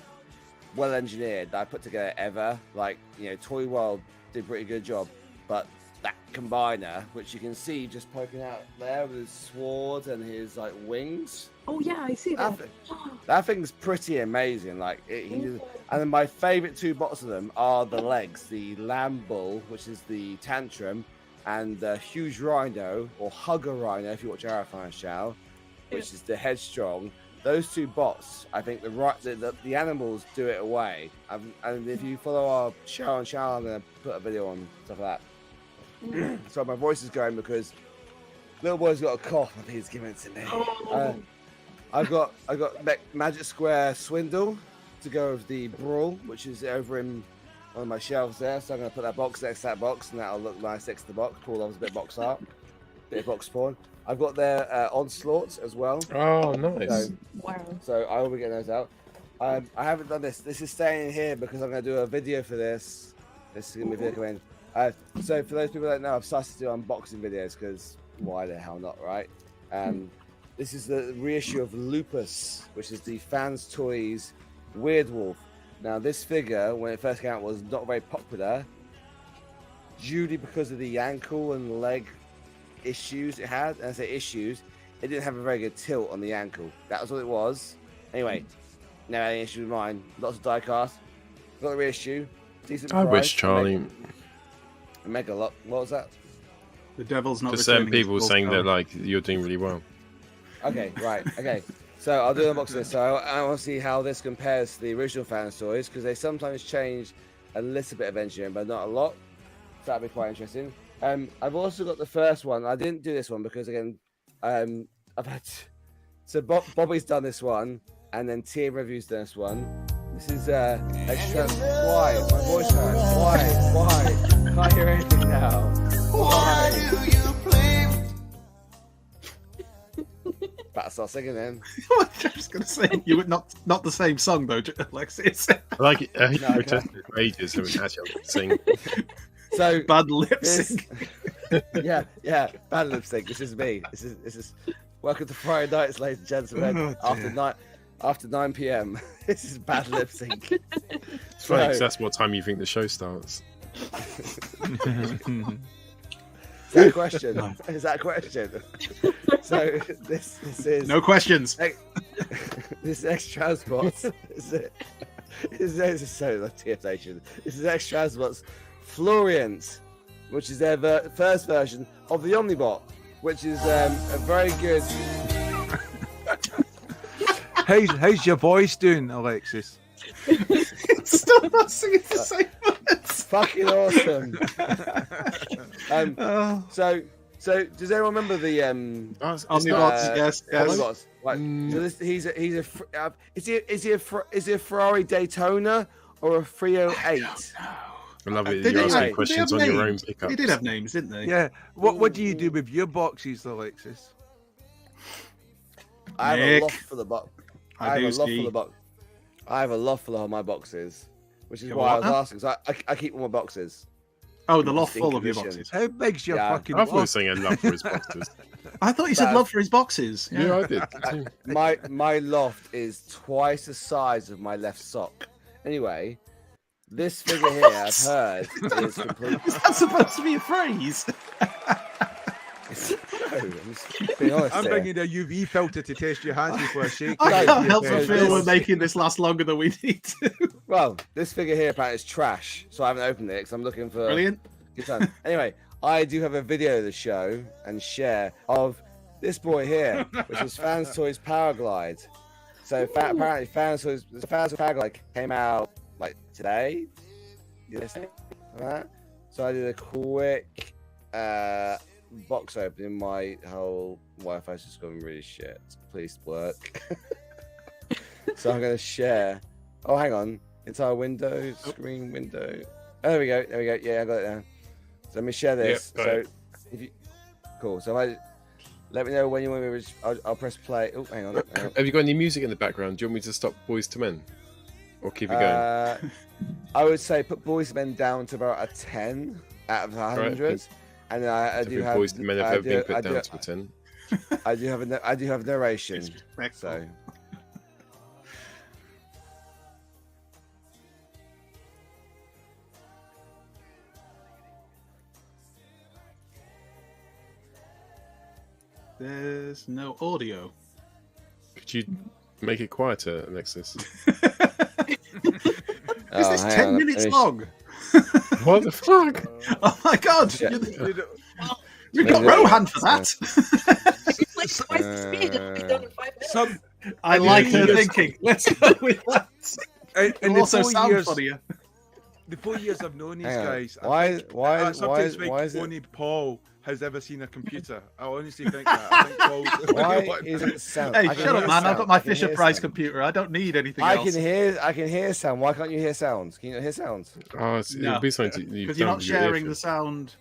well-engineered that I put together ever. Like, Toy World did a pretty good job, but that combiner, which you can see just poking out there with his sword and his wings. Oh yeah, I see that. That thing's pretty amazing. And then my favorite 2 bots of them are the legs, the Lamb Bull, which is the Tantrum, and the Huge Rhino, or Hugger Rhino, if you watch Arafine Shao, which is the Headstrong. Those 2 bots, I think the animals do it away. And if you follow our Shao and Shao, I'm going to put a video on stuff like that. So my voice is going because little boy's got a cough. I think he's giving it to me. I got Magic Square Swindle to go with the Brawl, which is over in one of my shelves there. So I'm going to put that box next to that box, and that'll look nice next to the box. Paul loves a bit of box art. bit of box spawn. I've got their onslaughts as well. Oh, nice. So I will be getting those out. I haven't done this. This is staying in here because I'm going to do a video for this. This is going to be a video coming. So for those people that know, I've started to do unboxing videos because why the hell not, right? This is the reissue of Lupus, which is the Fanstoys Weird Wolf. Now, this figure, when it first came out, was not very popular, due because of the ankle and leg issues it had. And I say issues, it didn't have a very good tilt on the ankle. That was what it was. Anyway, no any issue with mine. Lots of die cast. Got the reissue. Decent I price. wish, Charlie. A mega lot. What was that? The devil's not Just certain returning his people full saying power. that like you're doing really well. Okay, right. Okay. So I'll do an unboxing of this. So I want to see how this compares to the original Fanstoys, because they sometimes change a little bit of engineering, but not a lot. So that'll be quite interesting. I've also got the first one. I didn't do this one because again, I've had. So Bobby's done this one, and then Tia Review's done this one. This is extra. Why? My voice hurts. Why? Can't hear anything now. Why do you play? Better start singing then. I was just going to say, you would not the same song though, Alexis. I like it. He protested for ages and actually sing. So bad lip sync. Yeah, bad lip sync. This is me. This is. Welcome to Friday nights, ladies and gentlemen. After 9 p.m. This is bad lip sync. It's funny because that's what time you think the show starts. Is that a question? Is that a question? So this is no questions. This X Transports. This is so like TFNation. This is X Transports Floriant, which is their first version of the Omnibot, which is a very good. How's your voice doing, Alexis? It's still not singing the same words. Fucking awesome. So does everyone remember the Omnibots? Yes. Omnibots. Right. So this, is he a Ferrari Daytona or a 308? I love it. Did You're they- asking did they questions have on your own names? pickups. They did have names, didn't they? Yeah. What do you do with your boxes, Alexis? I have Nick. a lot for the box. I I have do a lot ski. full of box. I have a lot full of my boxes, which is You why I what was now? asking. So I keep all my boxes. Oh, the loft In full of your condition. boxes. How big's your Yeah. fucking I thought he was box? saying a love for his boxes. I thought you said But- love for his boxes. Yeah, I did. My loft is twice the size of my left sock. Anyway, this figure here I've heard is complete. Is that supposed to be a phrase? No, I'm just being honest I'm here. bringing a UV filter to test your hands before I shake. I No, can't help yeah, but feel this- we're making this last longer than we need to. Well, this figure here apparently is trash, so I haven't opened it because I'm looking for Brilliant. good time. Anyway, I do have a video of the show and share of this boy here, which is Fanstoys Powerglide. So apparently Fanstoys Powerglide came out like today, yesterday, like that. So I did a quick box opening. My whole Wi-Fi's just going really shit. Please work. So I'm gonna share. Oh, hang on. Entire window, screen window. Oh, there we go. There we go. Yeah, I got it now. So let me share this. Yep, got So it. if you, cool. So if I let me know when you want me to. I'll press play. Oh, hang on. Hang on. Have you got any music in the background? Do you want me to stop Boys to Men? Or keep it going? I would say put Boys to Men down to about a 10 out of 100. And then I do have. Boys to Men have I ever been do- put I down do- to a 10. I do have narration. Disrespectful. So There's no audio. Could you make it quieter, Alexis? Is this hang 10 on, minutes let me- long? What the fuck? Oh my god! Yeah. We've got Yeah. Rohan for that. It's like twice the speed. It'll be done in 5 minutes. Some, I like her Yes. thinking. Let's go with that. in It'll the also 4 sound years, funnier. the 4 years I've known these Hang on. guys, I Why think- I sometimes think is it? only Paul has ever seen a computer. I honestly think that. I think Paul's Why is it sound? Hey, I can shut up, hear man! I've sound. got my I can Fisher hear Price sound. computer. I don't need anything I else. can hear sound. Why can't you hear sounds? Can you not hear sounds? Oh, No, it'll be something you've because you're done not with your sharing the earphones. sound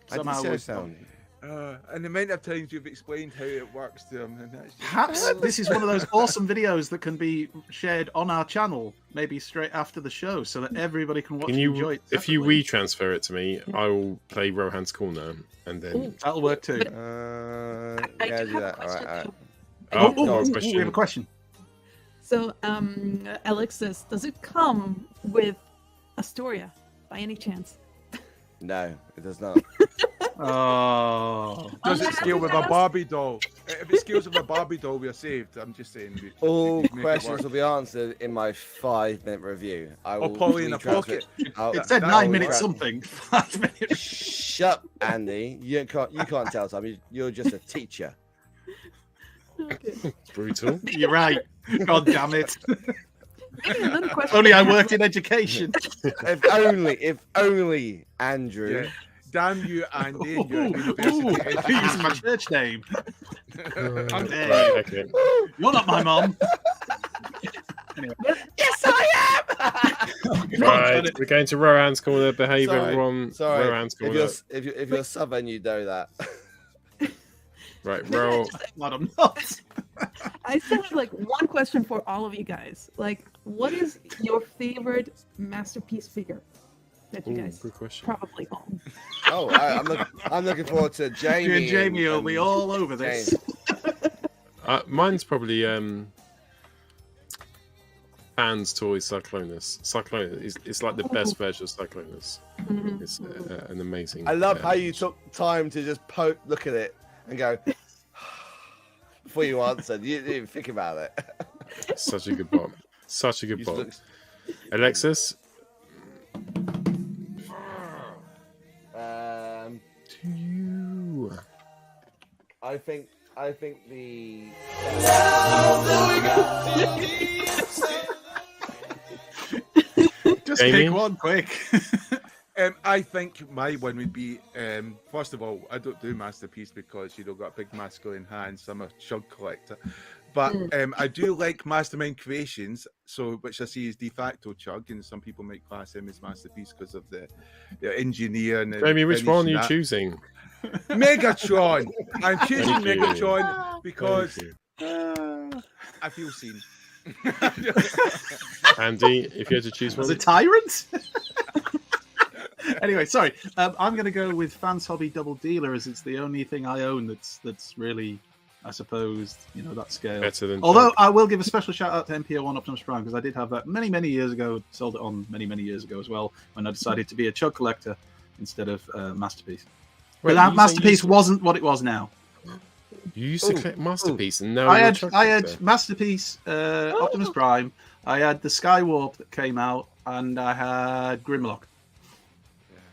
I did somehow share with sound. And the amount of times you've explained how it works to them, and that's just... Perhaps this is one of those awesome videos that can be shared on our channel, maybe straight after the show, so that everybody can watch and enjoy it. If you retransfer it to me, I will play Rohans Corner, and then... Ooh. That'll work too. Yeah, do that. All right. We have a question. So, Alexis, does it come with Astoria by any chance? No, it does not. Oh. Does it scale with a Barbie doll? If it scales with a Barbie doll, we're saved. I'm just saying. All questions will be answered in my 5-minute review. I will Polly in a pocket. It said 9 minutes something. 5 minutes. Shut, Andy. You can't tell time. You're just a teacher. Okay. Brutal. You're right. God damn it. Another question. Only I worked in education. If only, Andrew. Yeah. Damn you, Andy. And your Ooh, use my church name. Right, okay. You're not my mom. Anyway. Yes, I am. Right, we're going to Rohans Corner. Behave, Sorry. everyone. Sorry. Rohans Corner. If you're Southern, you know that. Right, roll. Not I'm not. I still have like one question for all of you guys. Like, what is your favorite masterpiece figure that you guys good question. probably own? Oh, I'm looking forward to Jamie. You and Jamie will be all over this. Mine's probably Fanstoys Cyclonus. Cyclonus is like the best version of Cyclonus. It's an amazing. I love how you took time to just look at it and go before you answered. You didn't even think about it. Such a good bot. Such a good bot. Alexis. To you. I think the. Just Jamie? pick one quick. I think my one would be, first of all, I don't do masterpiece because you don't got big masculine hands. I'm a chug collector. But I do like Mastermind Creations, which I see as de facto chug, and some people might class him as masterpiece because of the engineer. And Jamie, which one are you choosing? Megatron. I'm choosing Thank you. Megatron because I feel seen. Andy, if you had to choose one. As a tyrant? Anyway, sorry. I'm going to go with Fans Hobby Double Dealer, as it's the only thing I own that's really, I suppose, that scale. Better than Although Chug. I will give a special shout out to MPO1 Optimus Prime, because I did have that many, many years ago. Sold it on many, many years ago as well, when I decided to be a chug collector instead of Masterpiece. Wait, But that you Masterpiece say wasn't what it was now. You used to collect Masterpiece, and now I you're a had chug I had collector. Masterpiece, Optimus Prime. I had the Skywarp that came out, and I had Grimlock.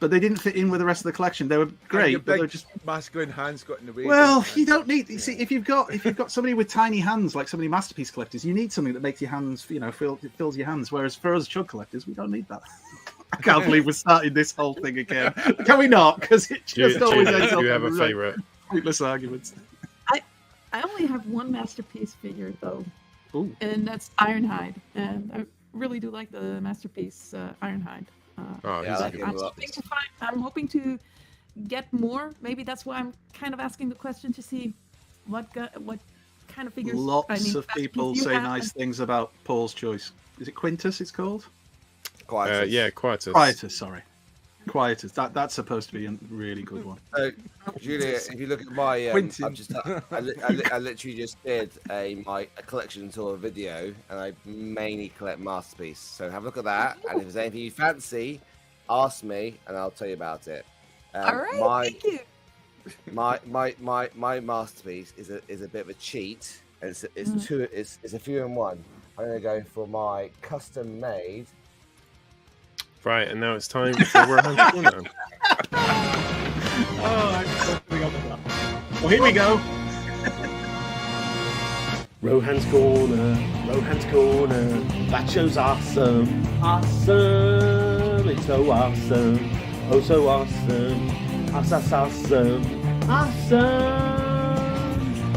But they didn't fit in with the rest of the collection. They were great, but they're just masculine hands got in the way. well. You don't need. You see, if you've got somebody with tiny hands like so many Masterpiece collectors, you need something that makes your hands, fills your hands. Whereas for us chug collectors, we don't need that. I can't believe we're starting this whole thing again. Can we not? Because it just always ends up. Do you have a in favorite? Pointless arguments. I only have one masterpiece figure though, Ooh. and that's Ironhide, and I really do like the masterpiece Ironhide. Oh, Yeah, I like him a lot. I'm hoping to get more. Maybe that's why I'm kind of asking the question to see what kind of figures. Lots of masterpiece people you say have. nice things about Paul's choice. Is it Quintus? It's called Quietus. Yeah, Quietus. Quietus. Sorry, Quietus. That's supposed to be a really good one. So, Julia, if you look at my, Quentin. I literally just did my collection tour video, and I mainly collect masterpiece. So have a look at that, and if there's anything you fancy, ask me, and I'll tell you about it. All right, thank you. My masterpiece is a bit of a cheat, and it's a few in one. I'm gonna go for my custom made. Right, and now it's time for Rohans Corner. Well, here we go. Rohans Corner, that show's awesome, awesome, it's so awesome, oh so awesome, awesome,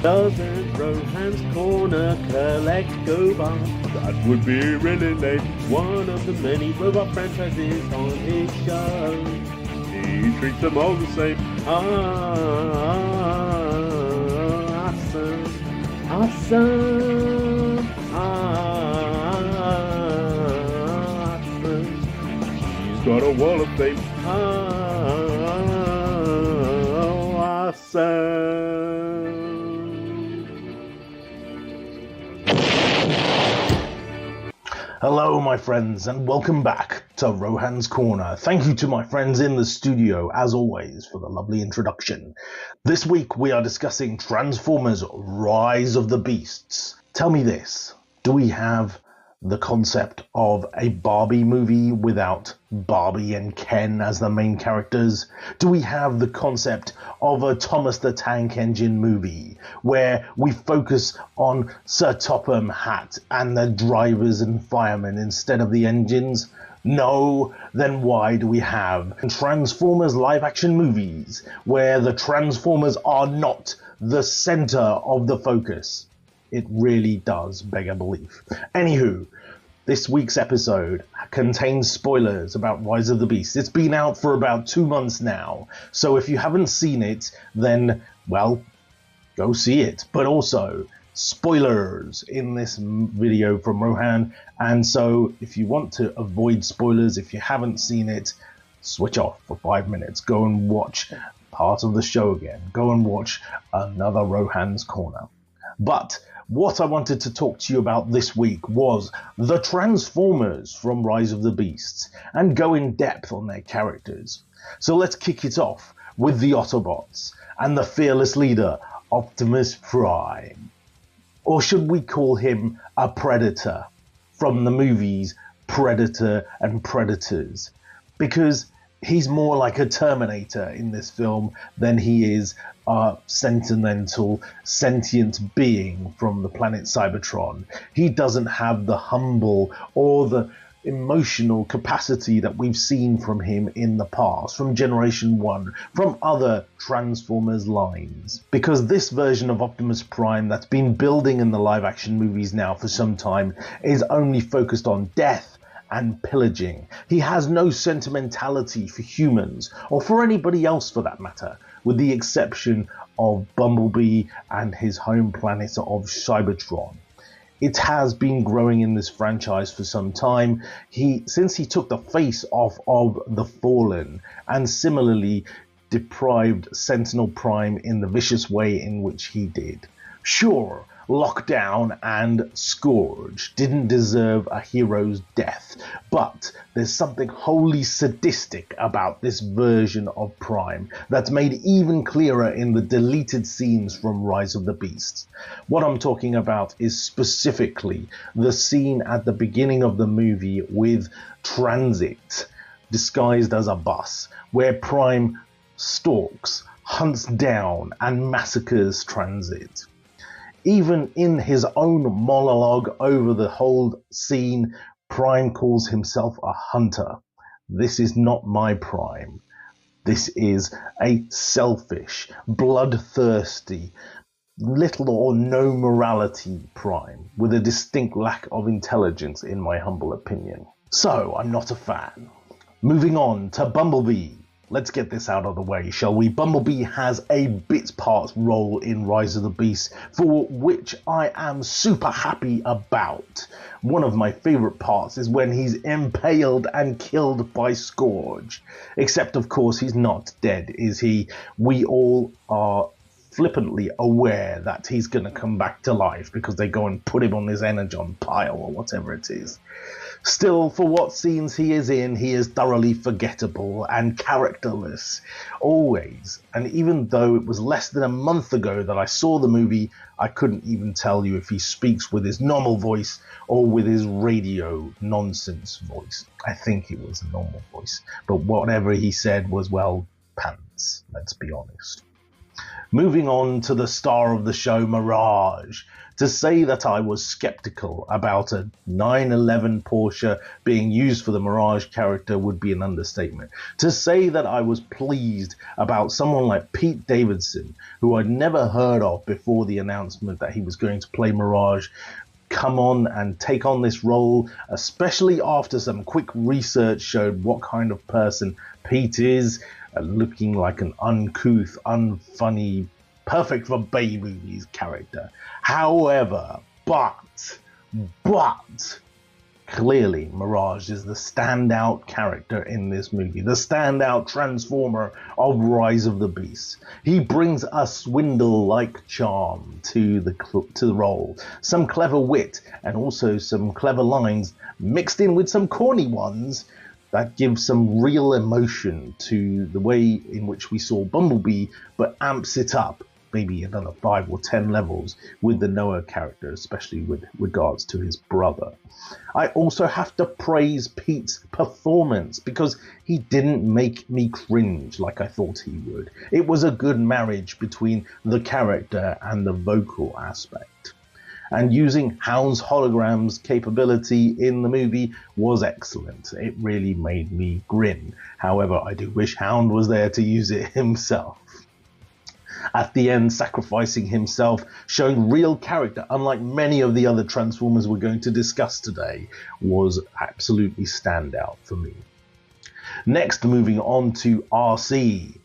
doesn't Rohans Corner collect GoBots? That would be really late, one of the many robot franchises on his show. He treats them all the same. Awesome. He's got a wall of fame. Hello, my friends, and welcome back to Rohans Corner. Thank you to my friends in the studio, as always, for the lovely introduction. This week, we are discussing Transformers Rise of the Beasts. Tell me this, do we have the concept of a Barbie movie without Barbie and Ken as the main characters? Do we have the concept of a Thomas the Tank Engine movie where we focus on Sir Topham Hatt and the drivers and firemen instead of the engines? No, then why do we have Transformers live action movies where the Transformers are not the center of the focus? It really does beg a belief. Anywho, this week's episode contains spoilers about Rise of the Beast. It's been out for about 2 months now, so if you haven't seen it, then, well, go see it. But also, spoilers in this video from Rohan, and so if you want to avoid spoilers, if you haven't seen it, switch off for 5 minutes. Go and watch part of the show again. Go and watch another Rohan's Corner. But what I wanted to talk to you about this week was the Transformers from Rise of the Beasts and go in depth on their characters. So let's kick it off with the Autobots and the fearless leader, Optimus Prime. Or should we call him a Predator from the movies Predator and Predators? Because he's more like a Terminator in this film than he is a sentimental, sentient being from the planet Cybertron. He doesn't have the humble or the emotional capacity that we've seen from him in the past, from Generation 1, from other Transformers lines. Because this version of Optimus Prime that's been building in the live-action movies now for some time is only focused on death and pillaging. He has no sentimentality for humans, or for anybody else for that matter, with the exception of Bumblebee and his home planet of Cybertron. It has been growing in this franchise for some time, since he took the face off of the Fallen, and similarly deprived Sentinel Prime in the vicious way in which he did. Sure, Lockdown and Scourge didn't deserve a hero's death, but there's something wholly sadistic about this version of Prime that's made even clearer in the deleted scenes from Rise of the Beasts. What I'm talking about is specifically the scene at the beginning of the movie with Transit, disguised as a bus, where Prime stalks, hunts down, and massacres Transit. Even in his own monologue over the whole scene, Prime calls himself a hunter. This is not my Prime. This is a selfish, bloodthirsty, little or no morality Prime, with a distinct lack of intelligence, in my humble opinion. So, I'm not a fan. Moving on to Bumblebee. Let's get this out of the way, shall we? Bumblebee has a bit part role in Rise of the Beast, for which I am super happy about. One of my favourite parts is when he's impaled and killed by Scourge. Except, of course, he's not dead, is he? We all are flippantly aware that he's going to come back to life because they go and put him on this energon pile or whatever it is. Still, for what scenes he is in, he is thoroughly forgettable and characterless, always. And even though it was less than a month ago that I saw the movie, I couldn't even tell you if he speaks with his normal voice or with his radio nonsense voice. I think it was a normal voice, but whatever he said was, well, pants, let's be honest. Moving on to the star of the show, Mirage. To say that I was skeptical about a 911 Porsche being used for the Mirage character would be an understatement. To say that I was pleased about someone like Pete Davidson, who I'd never heard of before the announcement that he was going to play Mirage, come on and take on this role, especially after some quick research showed what kind of person Pete is, looking like an uncouth, unfunny, perfect for baby movies character. However, but clearly Mirage is the standout character in this movie, the standout transformer of Rise of the Beast. He brings a Swindle-like charm to the role, some clever wit, and also some clever lines mixed in with some corny ones that give some real emotion to the way in which we saw Bumblebee, but amps it up maybe another 5 or 10 levels with the Noah character, especially with regards to his brother. I also have to praise Pete's performance because he didn't make me cringe like I thought he would. It was a good marriage between the character and the vocal aspect. And using Hound's hologram's capability in the movie was excellent. It really made me grin. However, I do wish Hound was there to use it himself. At the end, sacrificing himself, showing real character, unlike many of the other Transformers we're going to discuss today, was absolutely standout for me. Next, moving on to RC.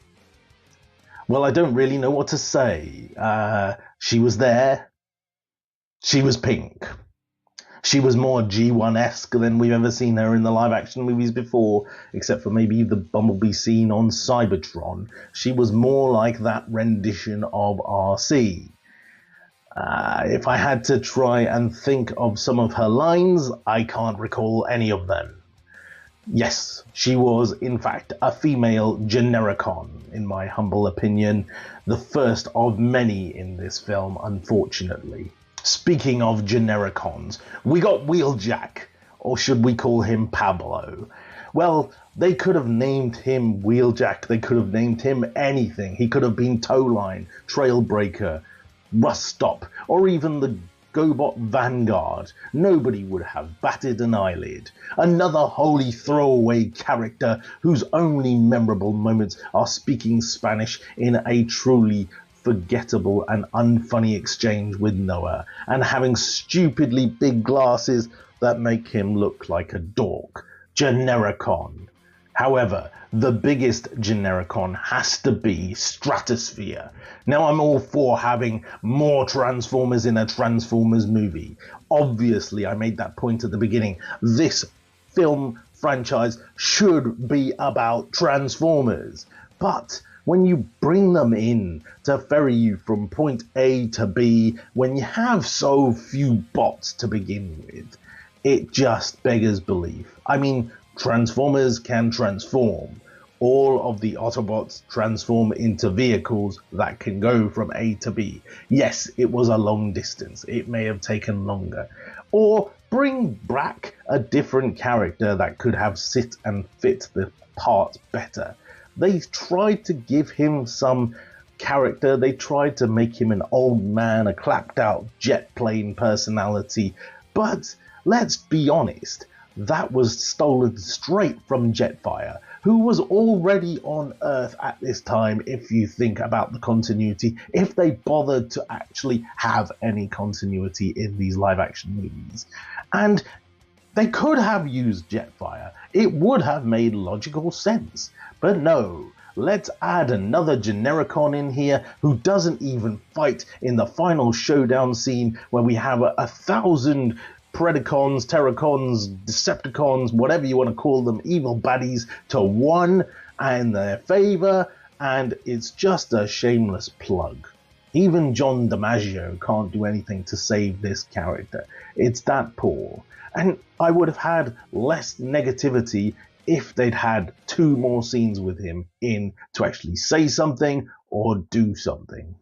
Well, I don't really know what to say. She was there. She was pink. She was more G1-esque than we've ever seen her in the live-action movies before, except for maybe the Bumblebee scene on Cybertron. She was more like that rendition of RC. If I had to try and think of some of her lines, I can't recall any of them. Yes, she was, in fact, a female Genericon, in my humble opinion, the first of many in this film, unfortunately. Speaking of Genericons, we got Wheeljack, or should we call him Pablo? Well, they could have named him Wheeljack, they could have named him anything. He could have been Towline, Trailbreaker, Rust Stop, or even the Gobot Vanguard. Nobody would have batted an eyelid. Another wholly throwaway character whose only memorable moments are speaking Spanish in a truly forgettable and unfunny exchange with Noah, and having stupidly big glasses that make him look like a dork. Genericon. However, the biggest Genericon has to be Stratosphere. Now, I'm all for having more Transformers in a Transformers movie. Obviously, I made that point at the beginning. This film franchise should be about Transformers. But when you bring them in to ferry you from point A to B, when you have so few bots to begin with, it just beggars belief. I mean, Transformers can transform. All of the Autobots transform into vehicles that can go from A to B. Yes, it was a long distance. It may have taken longer. Or bring back a different character that could have sit and fit the part better. They tried to give him some character. They tried to make him an old man, a clapped out jet plane personality. But let's be honest, that was stolen straight from Jetfire, who was already on Earth at this time, if you think about the continuity, if they bothered to actually have any continuity in these live action movies. And they could have used Jetfire. It would have made logical sense. But no, let's add another Genericon in here who doesn't even fight in the final showdown scene where we have 1,000 Predacons, Terracons, Decepticons, whatever you want to call them, evil baddies to one in their favor, and it's just a shameless plug. Even John DiMaggio can't do anything to save this character. It's that poor. And I would have had less negativity if they'd had 2 more scenes with him in to actually say something or do something.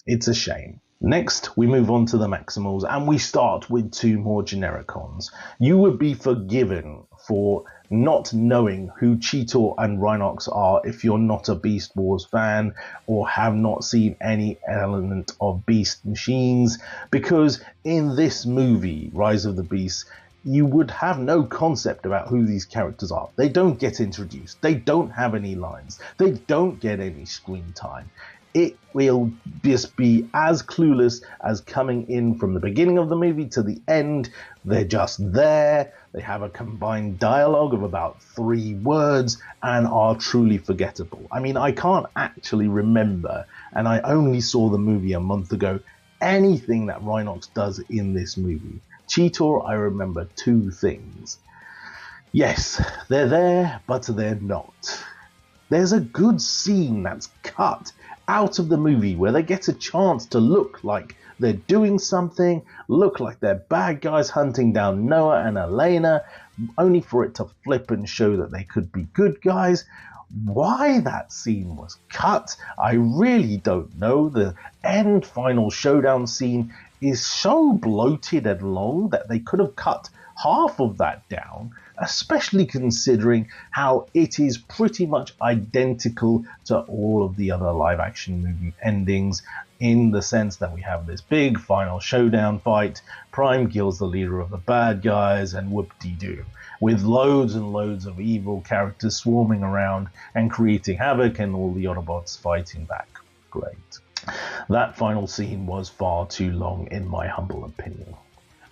It's a shame. Next, we move on to the Maximals, and we start with 2 more Genericons. You would be forgiven for not knowing who Cheetor and Rhinox are if you're not a Beast Wars fan or have not seen any element of Beast Machines, because in this movie, Rise of the Beasts, you would have no concept about who these characters are. They don't get introduced. They don't have any lines. They don't get any screen time. it will just be as clueless as coming in from the beginning of the movie to the end. They're just there. They have a combined dialogue of about 3 words and are truly forgettable. I mean, I can't actually remember, and I only saw the movie a month ago, anything that Rhinox does in this movie. Cheetor, I remember 2 things. Yes, they're there, but they're not. There's a good scene that's cut out of the movie where they get a chance to look like they're doing something, look like they're bad guys hunting down Noah and Elena, only for it to flip and show that they could be good guys. Why that scene was cut, I really don't know. The end final showdown scene is so bloated and long that they could have cut half of that down, especially considering how it is pretty much identical to all of the other live action movie endings, in the sense that we have this big final showdown fight, Prime kills the leader of the bad guys, and whoop-de-doo, with loads and loads of evil characters swarming around and creating havoc and all the Autobots fighting back. Great. That final scene was far too long, in my humble opinion.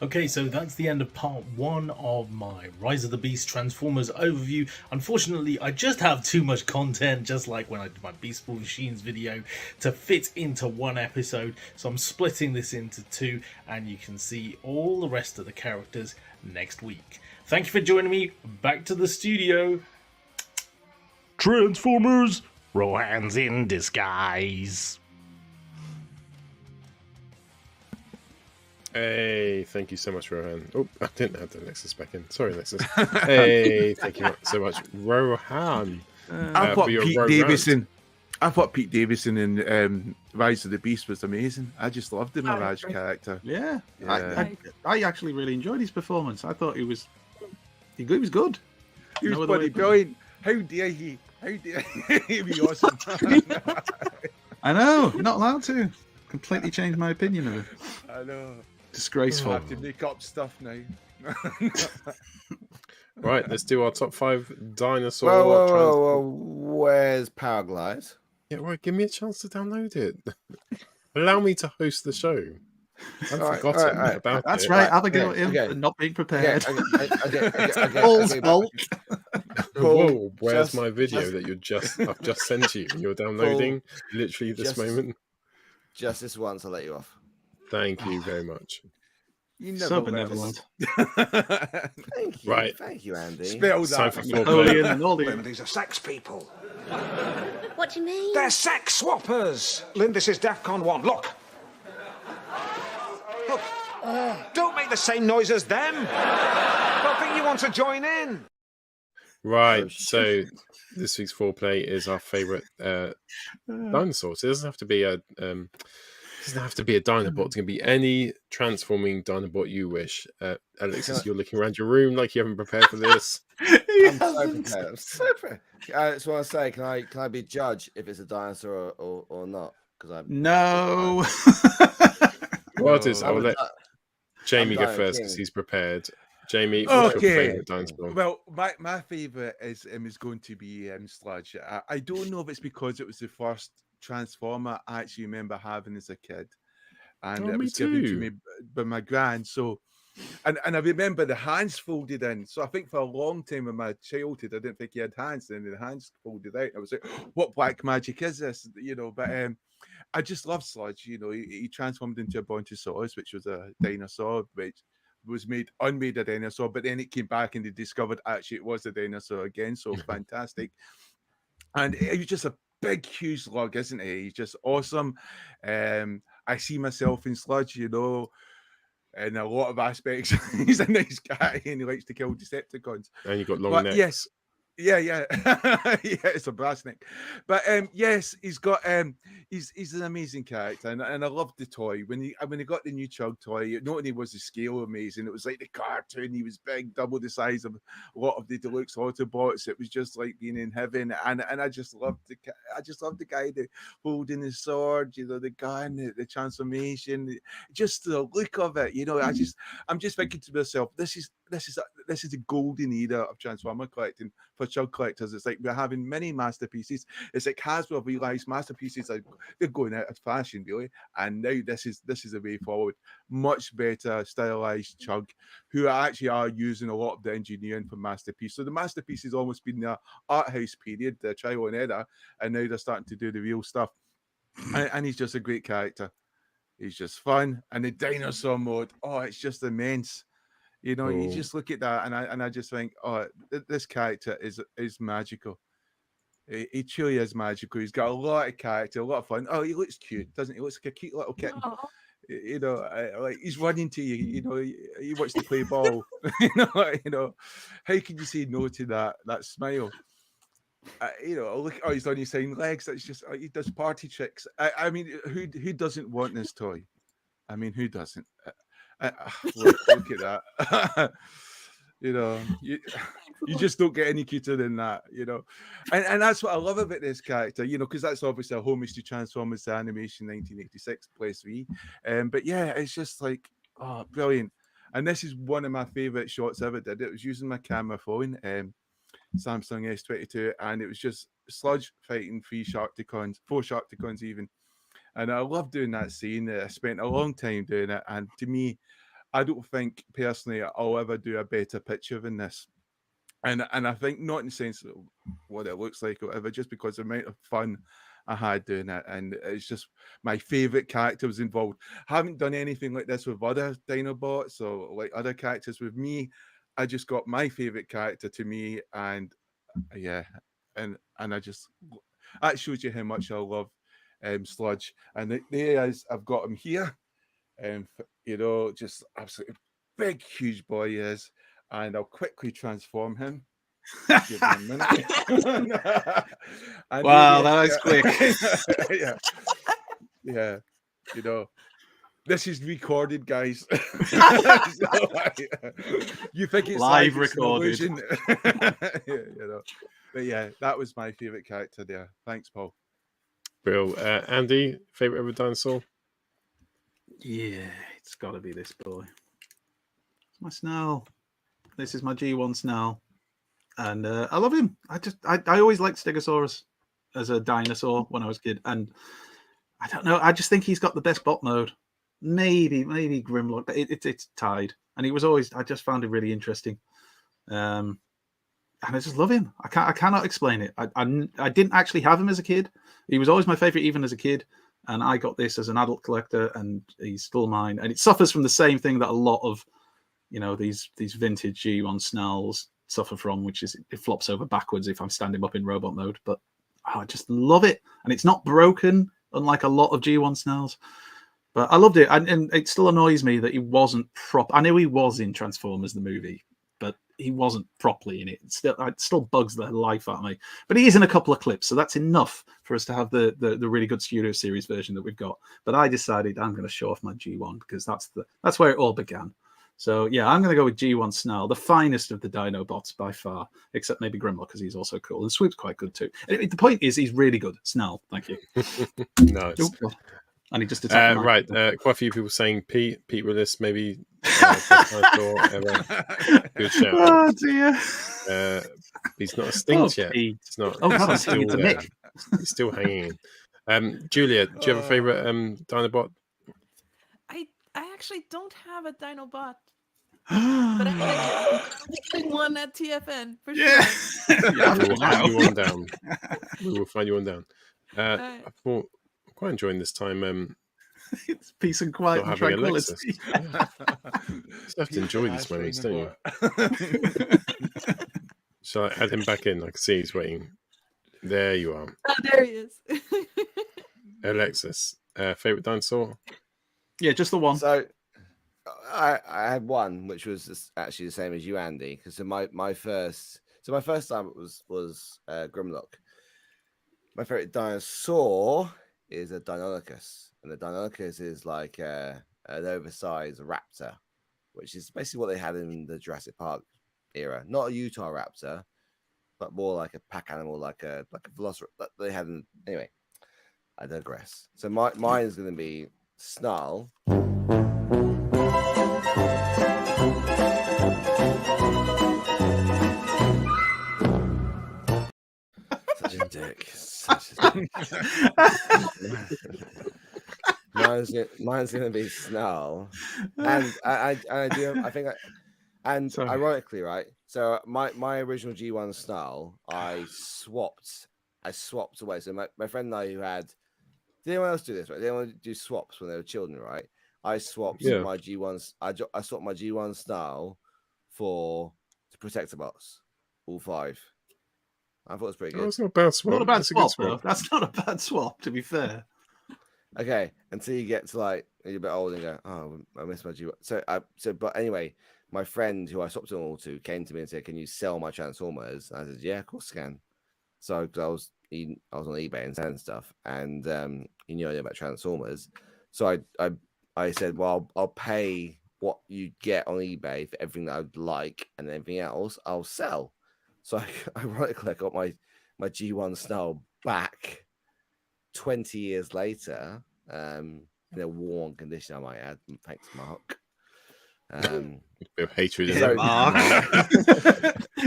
Okay, so that's the end of part 1 of my Rise of the Beast Transformers overview. Unfortunately, I just have too much content, just like when I did my Beastball Machines video, to fit into 1 episode. So I'm splitting this into 2, and you can see all the rest of the characters next week. Thank you for joining me. Back to the studio. Transformers, Rohans in disguise. Hey, thank you so much, Rohan. Oh, I didn't have the Alexis back in. Sorry, Alexis. Hey, thank you so much, Rohan. I thought Pete Davidson. I thought Pete Davidson in Rise of the Beast was amazing. I just loved the Mirage character. Yeah. I actually really enjoyed his performance. I thought he was good. He was bloody brilliant. How dare he? How dare he? He'd be awesome. I know, not allowed to. Completely changed my opinion of it. I know. Disgraceful. I have to make up stuff now. Right, let's do our top 5 dinosaur. Whoa, where's Powerglide? Yeah, right. Give me a chance to download it. Allow me to host the show. I've forgotten about That's it. right. Have a go at him not being prepared. Paul's fault. Whoa, where's my video that I've just sent you? You're downloading literally this moment. Just this once, I'll let you off. Thank you very much. You never So benevolent. Thank you. Right. Thank you, Andy. Spell It's time that. for Napoleon Fourplay. and all the... These are sex people. What do you mean? They're sex swappers. Lynn, this is DEFCON 1. Look. Look. Don't make the same noise as them. Don't think you want to join in. Right, so this week's Fourplay is our favourite dinosaur. So it doesn't have to be a Dinobot. It can be any transforming Dinobot you wish. Alexis, you're looking around your room like you haven't prepared for this. I'm so prepared. I'm so prepared. I just want to say, can I be judge if it's a dinosaur or not? Because No. Well, I'll let Jamie go first because he's prepared. Jamie, what's your favourite dinosaur? Well, my favourite is going to be Sludge. I don't know if it's because it was the first Transformer I actually remember having as a kid, and it was given to me by my gran. So, and I remember the hands folded in. So I think for a long time in my childhood, I didn't think he had hands, and the hands folded out. I was like, "What black magic is this?" You know, but I just love Sludge. You know, he transformed into a Brontosaurus, which was a dinosaur, which was unmade a dinosaur, but then it came back and they discovered actually it was a dinosaur again. So fantastic. And he was just a big, huge lug, isn't he? He's just awesome. I see myself in Sludge, you know, in a lot of aspects. He's a nice guy and he likes to kill Decepticons. And you got long necks. Yes. Yeah. Yeah, it's a brass neck. But yes, he's got he's an amazing character, and I love the toy. When he got the new Chug toy, not only was the scale amazing, it was like the cartoon. He was big, double the size of a lot of the deluxe Autobots. It was just like being in heaven, and I just loved the guy holding his sword, you know, the gun, the transformation, just the look of it. You know, I'm just thinking to myself, this is this is a golden era of Transformer collecting for chug collectors. It's like we're having many masterpieces. It's like Hasbro realized masterpieces they're going out of fashion, really, and now this is a way forward. Much better stylized chug, who actually are using a lot of the engineering for masterpiece. So the masterpiece has almost been the art house period, the trial and error, and now they're starting to do the real stuff. And he's just a great character. He's just fun, and the dinosaur mode, oh, it's just immense. You know, you just look at that, and I just think, oh, this character is magical. He truly is magical. He's got a lot of character, a lot of fun. Oh, he looks cute, doesn't he? He looks like a cute little kitten. You know, like he's running to you. You know, he wants to play ball. you know, how can you say no to that smile? You know, look, oh, he's on his hind legs. That's just he does party tricks. I mean, who doesn't want this toy? I mean, who doesn't? Look at that. You know, you just don't get any cuter than that, you know. And that's what I love about this character, you know, because that's obviously a homage to Transformers the animation 1986 Place V. But yeah, it's just like, oh, brilliant. And this is one of my favorite shots ever did. It was using my camera phone, Samsung S22, and it was just Sludge fighting four Sharkticons even. And I love doing that scene. I spent a long time doing it, and to me, I don't think personally I'll ever do a better picture than this. And I think not in the sense of what it looks like or whatever, just because the amount of fun I had doing it. And it's just my favorite character was involved. I haven't done anything like this with other Dinobots or like other characters. With me, I just got my favorite character to me, and yeah, and I just, that shows you how much I love Sludge. And there he is. I've got him here. You know, just absolutely big, huge boy he is. And I'll quickly transform him. Give him a minute. Wow, that was quick. Yeah. Yeah. You know, this is recorded, guys. You think it's live like recorded. You know. But yeah, that was my favorite character there. Thanks, Paul. Bill, Andy, favorite ever dinosaur? Yeah, it's got to be this boy. It's my Snarl. This is my G1 Snarl, and I love him. I always liked Stegosaurus as a dinosaur when I was a kid, and I don't know. I just think he's got the best bot mode. Maybe Grimlock, but it's tied. And he was always. I just found him really interesting, and I just love him. I cannot explain it. I didn't actually have him as a kid. He was always my favorite, even as a kid. And I got this as an adult collector, and he's still mine. And it suffers from the same thing that a lot of, you know, these vintage G1 Snarls suffer from, which is it flops over backwards if I'm standing up in robot mode. But I just love it, and it's not broken, unlike a lot of G1 Snarls. But I loved it, and it still annoys me that he wasn't proper. I know he was in Transformers the movie, but he wasn't properly in it. It still bugs the life out of me. But he is in a couple of clips, so that's enough for us to have the really good Studio Series version that we've got. But I decided I'm going to show off my G1 because that's where it all began. So yeah, I'm going to go with G1 Snarl, the finest of the Dinobots by far, except maybe Grimlock because he's also cool, and Swoop's quite good too. The point is, he's really good. Snarl, thank you. Nice. Oh, and he just attacked right. Quite a few people saying Pete Willis, maybe. Good shout. Oh dear. He's not extinct yet. Pete. It's not. Oh, God, he's still it's a there. Mick. He's still hanging in. Julia, do you have a favorite Dinobot? I actually don't have a Dinobot. But I'm getting one at TFN for sure. We will find you one down. We will find you one down. I thought I'm quite enjoying this time. It's peace and quiet and tranquility. You have to enjoy these moments, don't you? Shall I add him back in? I can see he's waiting. There you are. Oh, there he is. Alexis, favorite dinosaur? Yeah, just the one. So I had one, which was actually the same as you, Andy. Because my first time was Grimlock. My favorite dinosaur is a Deinonychus. And the Deinonychus is like an oversized raptor, which is basically what they had in the Jurassic Park era. Not a Utah raptor, but more like a pack animal, like a velociraptor. They had anyway. I digress. So mine is going to be Snarl. Mine's gonna be Snarl, and Sorry. ironically, right? So my original G1 Snarl, I swapped away. So my friend and I who had. Did anyone else do this? Right? Did anyone do swaps when they were children? Right? I swapped my G1s. I swapped my G1 Snarl for the Protector bots, all 5. I thought it was pretty good. Oh, it's not a bad swap. Not a bad That's a good swap, though. That's not a bad swap, to be fair. Okay, until you get to like you're a bit older and go, oh, I missed my G1. But anyway, my friend who I swapped them all to came to me and said, "Can you sell my Transformers?" And I said, "Yeah, of course I can." So I was on eBay and selling stuff, and he knew I knew about Transformers. So I said, "Well, I'll pay what you get on eBay for everything that I'd like, and everything else I'll sell." So ironically, I got my G1 Snarl back 20 years later, in a worn condition, I might add. Thanks, Mark. A bit of hatred. So, Mark.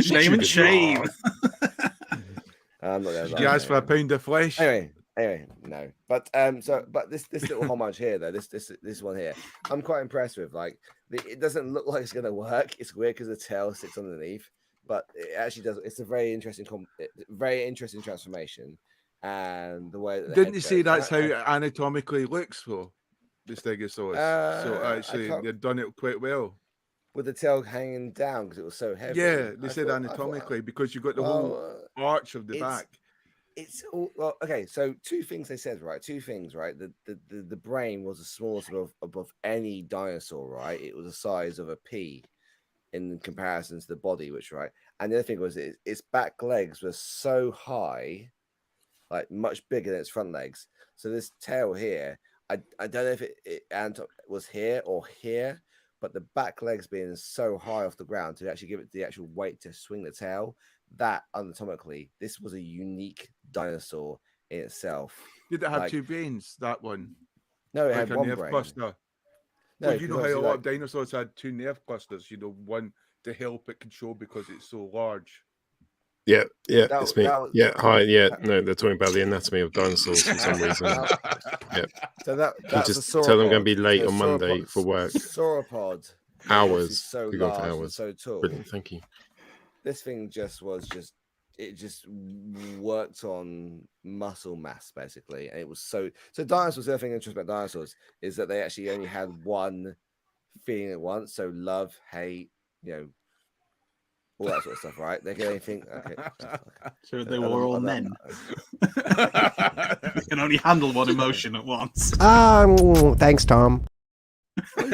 Shame and shame. I'm not Did you ask for a pound of flesh? Anyway, no. But this little homage here, though, this one here, I'm quite impressed with. Like, it doesn't look like it's gonna work. It's weird because the tail sits underneath, but it actually does. It's a very interesting transformation. And the way that Didn't you say that's how it anatomically looks for the Stegosaurus? So actually, they've done it quite well. With the tail hanging down because it was so heavy. Yeah, they said anatomically because you've got the whole arch of the back. It's all well, okay. So two things they said, right? The brain was the smallest above any dinosaur, right? It was the size of a pea in comparison to the body, which right. And the other thing was its back legs were so high, like much bigger than its front legs. So this tail here, I don't know if it was here or here, but the back legs being so high off the ground to actually give it the actual weight to swing the tail, that anatomically, this was a unique dinosaur in itself. Did it have 2 brains, that one? No, it like had a 1 nerve brain. cluster. No, well, you know how a lot like... of dinosaurs had 2 nerve clusters, one to help it control because it's so large. Yeah, it's me. No, they're talking about the anatomy of dinosaurs for some reason. So that's just tell them I'm going to be late on Monday for work. Sauropod. Hours. So we got large hours. So tall. Brilliant, thank you. This thing just worked on muscle mass basically, and it was so dinosaurs. The other thing interesting about dinosaurs is that they actually only had one feeling at once. So love, hate, all that sort of stuff, right? They can only think. Okay, so they were all men. They can only handle one emotion at once. Thanks, Tom. Come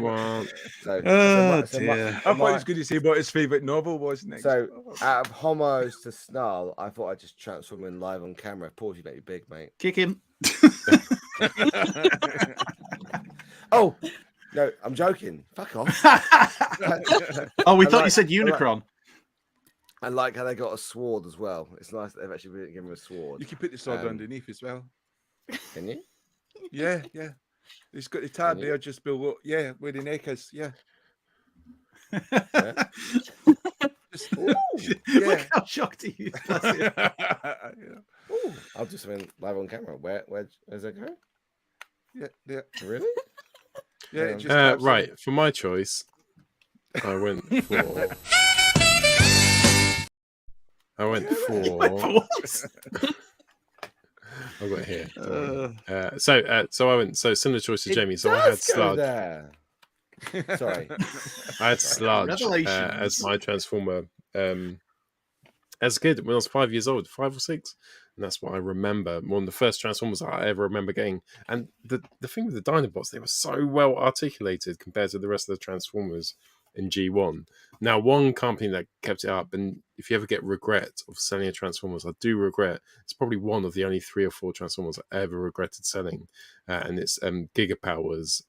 on. I thought he was going to say what his favourite novel was next. So, out of homos to Snarl, I thought I'd just transform him live on camera. Paul, you make me big, mate. Kick him. Oh, no, I'm joking. Fuck off. We thought you said Unicron. I like how they got a sword as well. It's nice that they've actually given him a sword. You can put the sword underneath as well. Can you? Yeah. It's got the tab there just below. Yeah, where the neck is. Yeah. Look how shocked he is. I'll just win live on camera. Where's it go? Yeah. Really? Yeah. Right. For my choice, I went for. I've got it here. So I went. So similar choice to Jamie. So I had Sludge. Sorry, I had Sludge as my Transformer. As a kid, when I was 5 years old, 5 or 6, and that's what I remember. One of the first Transformers I ever remember getting. And the thing with the Dinobots, they were so well articulated compared to the rest of the Transformers in G1. Now, one company that kept it up, and if you ever get regret of selling a Transformers, I do regret. It's probably one of the only 3 or 4 Transformers I ever regretted selling, and it's Gigapower's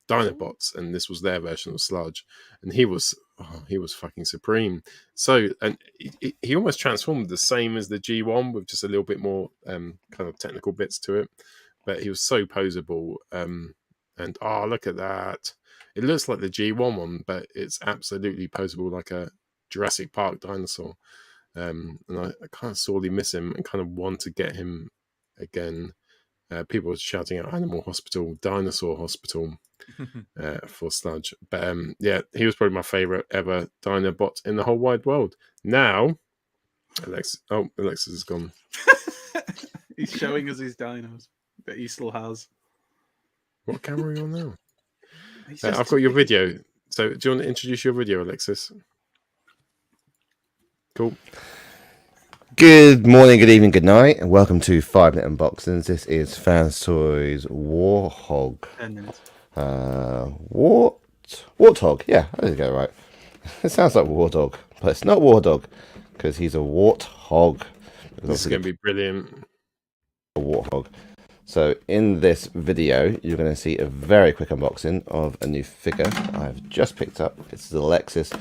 Dinobots, and this was their version of Sludge, and he was fucking supreme. So, and he almost transformed the same as the G1 with just a little bit more kind of technical bits to it, but he was so poseable. And look at that! It looks like the G1 one, but it's absolutely poseable like a Jurassic Park dinosaur. and I kind of sorely miss him and kind of want to get him again. People were shouting out Animal Hospital, Dinosaur Hospital for Sludge. But yeah, he was probably my favourite ever Dinobot in the whole wide world. Now, Alexis is gone. He's showing us his dinos that he still has. What camera are you on now? I've got your video. So do you want to introduce your video, Alexis? Cool. Good morning, good evening, good night, and welcome to 5 Minute Unboxings. This is Fanstoys Warhog. 10 minutes. Warthog. Yeah, I did get it right. It sounds like Wardog, but it's not Wardog because he's a warthog. This is going to be brilliant. A warthog. So in this video, you're going to see a very quick unboxing of a new figure I've just picked up. It's Alexis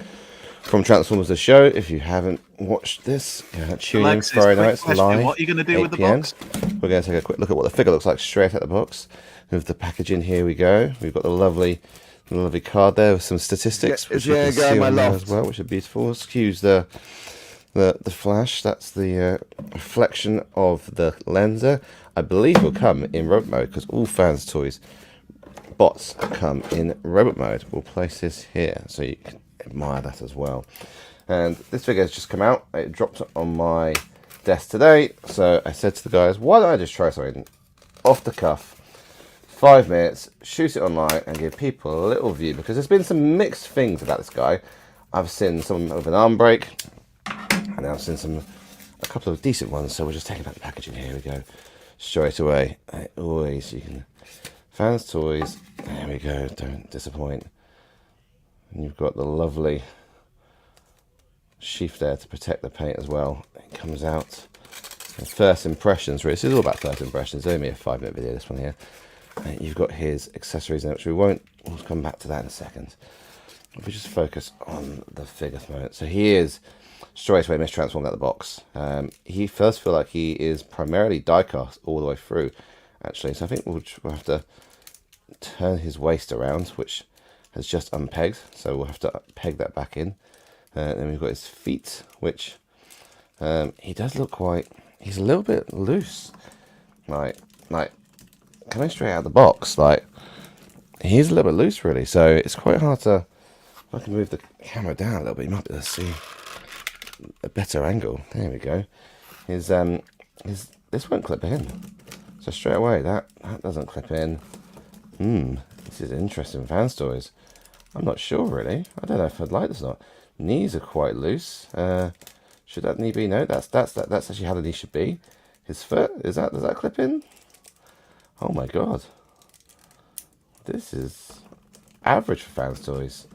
from Transformers the Show. If you haven't watched this, tune in Friday nights live. What are you going to do with the 8 PM. box? We're going to take a quick look at what the figure looks like straight out the box. With the packaging, here we go. We've got the lovely card there with some statistics, which you can see on there as well, which are beautiful. Excuse the flash. That's the reflection of the lenser. I believe will come in robot mode because all Fanstoys bots come in robot mode. We'll place this here so you can admire that as well. And this figure has just come out. It dropped on my desk today, so I said to the guys, why don't I just try something off the cuff, 5 minutes, shoot it online and give people a little view, because there's been some mixed things about this guy. I've seen some with an arm break, and I've seen a couple of decent ones, so we're just taking back the packaging. Here we go, straight away. Always, you can Fanstoys, there we go, don't disappoint. And you've got the lovely sheath there to protect the paint as well. It comes out. And first impressions, really. This is all about first impressions. It's only a 5 minute video, this one here. And you've got his accessories in it, which we'll come back to that in a second. If we just focus on the figure for a moment. So he is straight away mistransformed out of the box. He first feel like he is primarily die-cast all the way through, actually. So I think we'll have to turn his waist around, which has just unpegged, so we'll have to peg that back in. Then we've got his feet, which he does look he's a little bit loose, like coming straight out of the box, like he's a little bit loose really, so it's quite hard to, if I can move the camera down a little bit, you might be able to see a better angle. There we go. His this won't clip in, so straight away that doesn't clip in. This is interesting. Fanstoys. I'm not sure really. I don't know if I'd like this or not. Knees are quite loose. Should that knee be? No, that's actually how the knee should be. His foot, does that clip in? Oh my god. This is average for Fanstoys.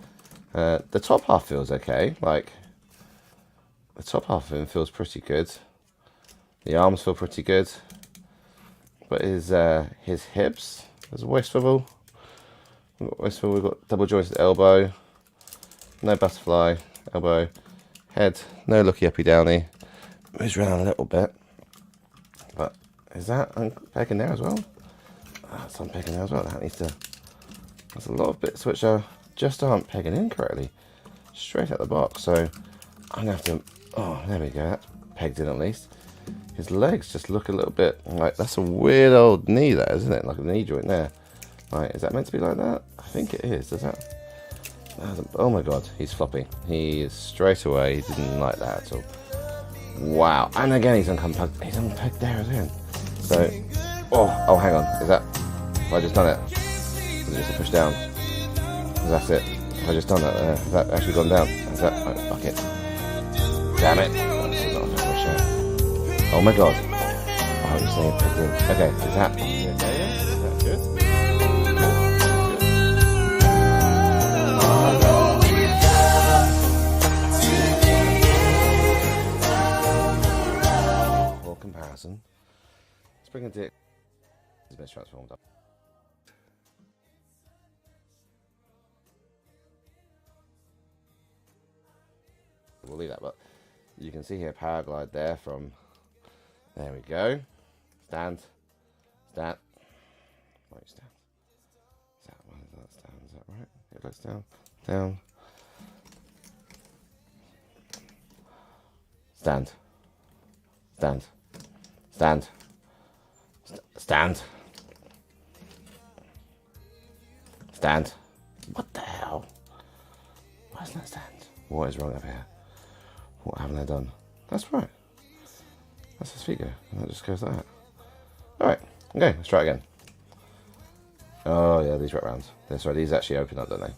The top half feels okay. Like the top half of him feels pretty good. The arms feel pretty good. But his hips, there's a waist swivel. We've got double jointed elbow, no butterfly elbow, head, no looky uppy downy. Moves around a little bit, but is that unpegging there as well? That's unpegging there as well. There's a lot of bits which just aren't pegging in correctly, straight out the box. So I'm gonna have to. Oh, there we go. That's pegged in at least. His legs just look a little bit like, that's a weird old knee there, isn't it? Like a knee joint there. Right, is that meant to be like that? I think it is. Does that? Oh my god, he's floppy. He is straight away. He didn't like that at all. Wow. And again, he's unpegged. He's unpegged there again. So, oh, hang on. Is that? Have I just done it? Is it just a push down? Is that it? Have I just done that? Has that actually gone down? Is that? Oh, fuck it. Damn it. This is not a fucking show. Oh my god. Oh, you're saying pegged in. Okay, is that? Okay, is that good? Comparison. Let's bring a dick. It's been transformed up. We'll leave that, but you can see here Powerglide there from. There we go. Stand. Right, stand. Is that right? It looks down. Stand. Stand. Stand. Stand. Stand. What the hell? Why doesn't that stand? What is wrong over here? What haven't I done? That's right. That's his feet go. And that just goes like that. Alright. Okay, let's try it again. Oh yeah, these wraparounds. Sorry, these actually open up, don't they?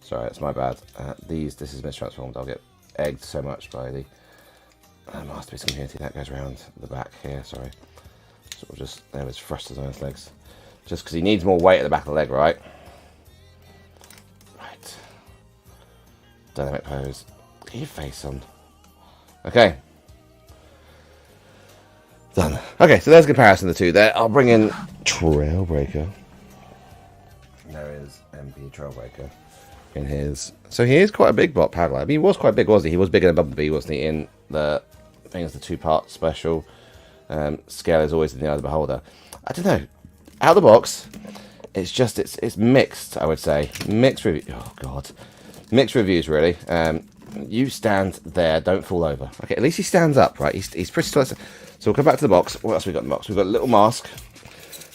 Sorry, that's my bad. This is mistransformed. I'll get egged so much by the Masterpiece community. That goes around the back here, sorry. So we'll just, there was thrusters on his legs. Just because he needs more weight at the back of the leg, right? Right. Dynamic pose. Get your face on. Okay. Done. Okay, so there's a comparison of the two there. I'll bring in Trailbreaker. There is MP Trailbreaker in his. So he is quite a big bot Powerglide. I mean, he was quite big, wasn't he? He was bigger than Bumblebee, wasn't he? In the thing is the 2-part special. Scale is always in the eye of the beholder. I don't know. Out of the box, it's just it's mixed. I would say mixed review. Oh god, mixed reviews really. You stand there, don't fall over. Okay, at least he stands up, right? He's pretty close. So we'll come back to the box. What else we got in the box? We've got a little mask.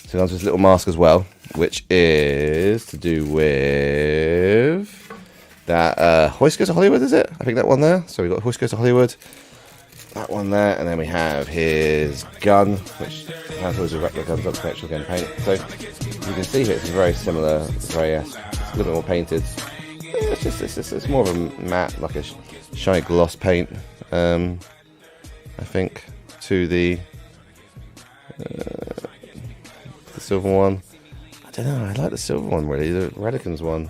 So there's this little mask as well, which is to do with that Hoist Goes to Hollywood, is it? I think that one there. So we've got Hoist Goes to Hollywood. That one there, and then we have his gun, which has always a replica guns up to actual gun paint. So you can see here it's very similar, it's very it's a little bit more painted. It's more of a matte, like a shiny gloss paint, I think, to the silver one. I don't know, I like the silver one really, the Radicans one.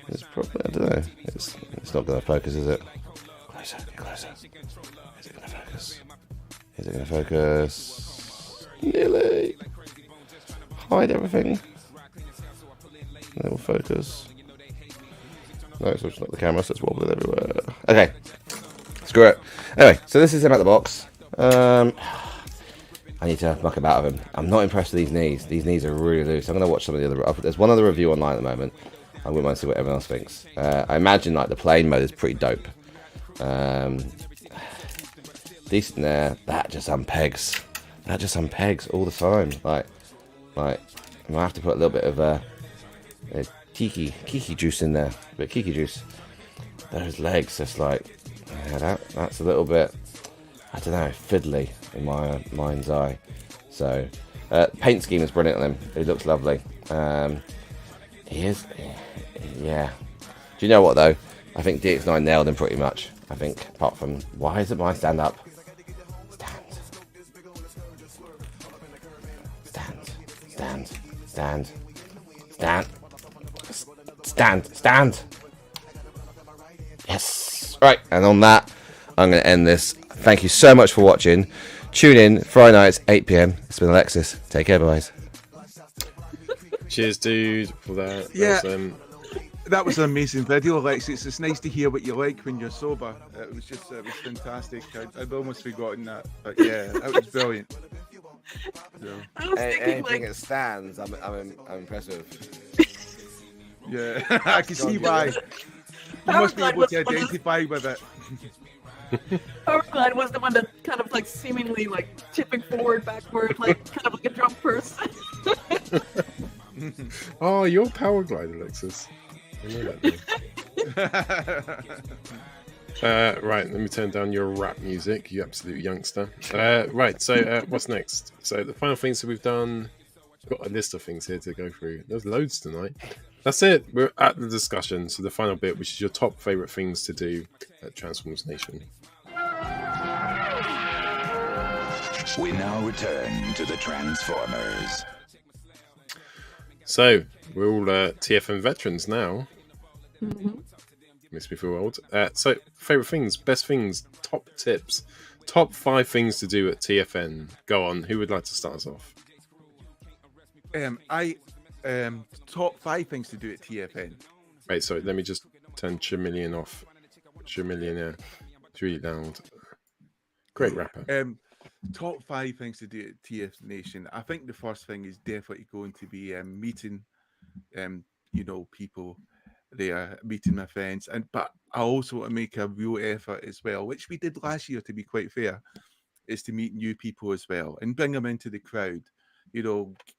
It's probably, I don't know, it's not going to focus, is it? Closer, closer. Is it going to focus? Is it going to focus? Nearly. Hide everything. It will focus. No, it's not the camera, so it's wobbling everywhere. Okay. Screw it. Anyway, so this is him at the box. I need to muck about with him. I'm not impressed with these knees. These knees are really loose. I'm going to watch some of the other... There's one other review online at the moment. I wouldn't mind to see what everyone else thinks. I imagine like the plane mode is pretty dope. Decent there. That just unpegs. That just unpegs all the time. Like I'm gonna have to put a little bit of kiki juice in there. A bit of kiki juice. Those legs, just like that's a little bit, I don't know, fiddly in my mind's eye. So paint scheme is brilliant on him. He looks lovely. He is, yeah. Do you know what though? I think DX9 nailed him pretty much. I think, apart from, why isn't mine stand up? Stand. Yes. Right, and on that, I'm going to end this. Thank you so much for watching. Tune in Friday nights, 8 PM. It's been Alexis. Take care, guys. Cheers, dude, for that. Yeah. That was an amazing video, Alexis. It's nice to hear what you like when you're sober. It was fantastic. I'd almost forgotten that, but yeah, that was brilliant. So. Anything that stands, I'm impressed with. Yeah, I can see why. You must be able to identify with it. Powerglide was the one that kind of like seemingly like tipping forward, backward, like kind of like a drunk person. Oh, you're Powerglide, Alexis. I know that. Right, let me turn down your rap music, you absolute youngster. Right, so what's next? So the final things that we've done, we've got a list of things here to go through. There's loads tonight. That's it. We're at the discussion. So the final bit, which is your top favourite things to do at Transformers Nation. We now return to the Transformers. So we're all TFN veterans now. Makes me feel old. So favourite things, best things, top tips, top 5 things to do at TFN. Go on. Who would like to start us off? Top 5 things to do at TFN. Wait, sorry, let me just turn Chameleon off. Chameleon, it's really loud. Great rapper. Top 5 things to do at TFNation. I think the first thing is definitely going to be meeting, people there, meeting my friends, but I also want to make a real effort as well, which we did last year, to be quite fair, is to meet new people as well and bring them into the crowd.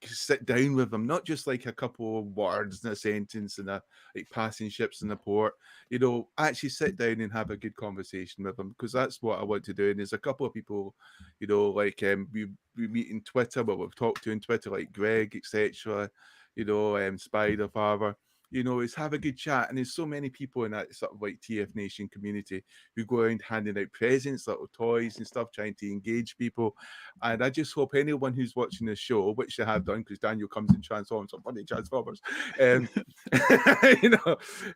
Sit down with them, not just like a couple of words and a sentence and like passing ships in the port. Actually sit down and have a good conversation with them, because that's what I want to do. And there's a couple of people, like we meet in Twitter, but we've talked to in Twitter, like Greg, etc. Spider Father. Is have a good chat. And there's so many people in that sort of like TFNation community who go around handing out presents, little toys and stuff, trying to engage people. And I just hope anyone who's watching this show, which they have done, because Daniel comes and transforms some funny Transformers,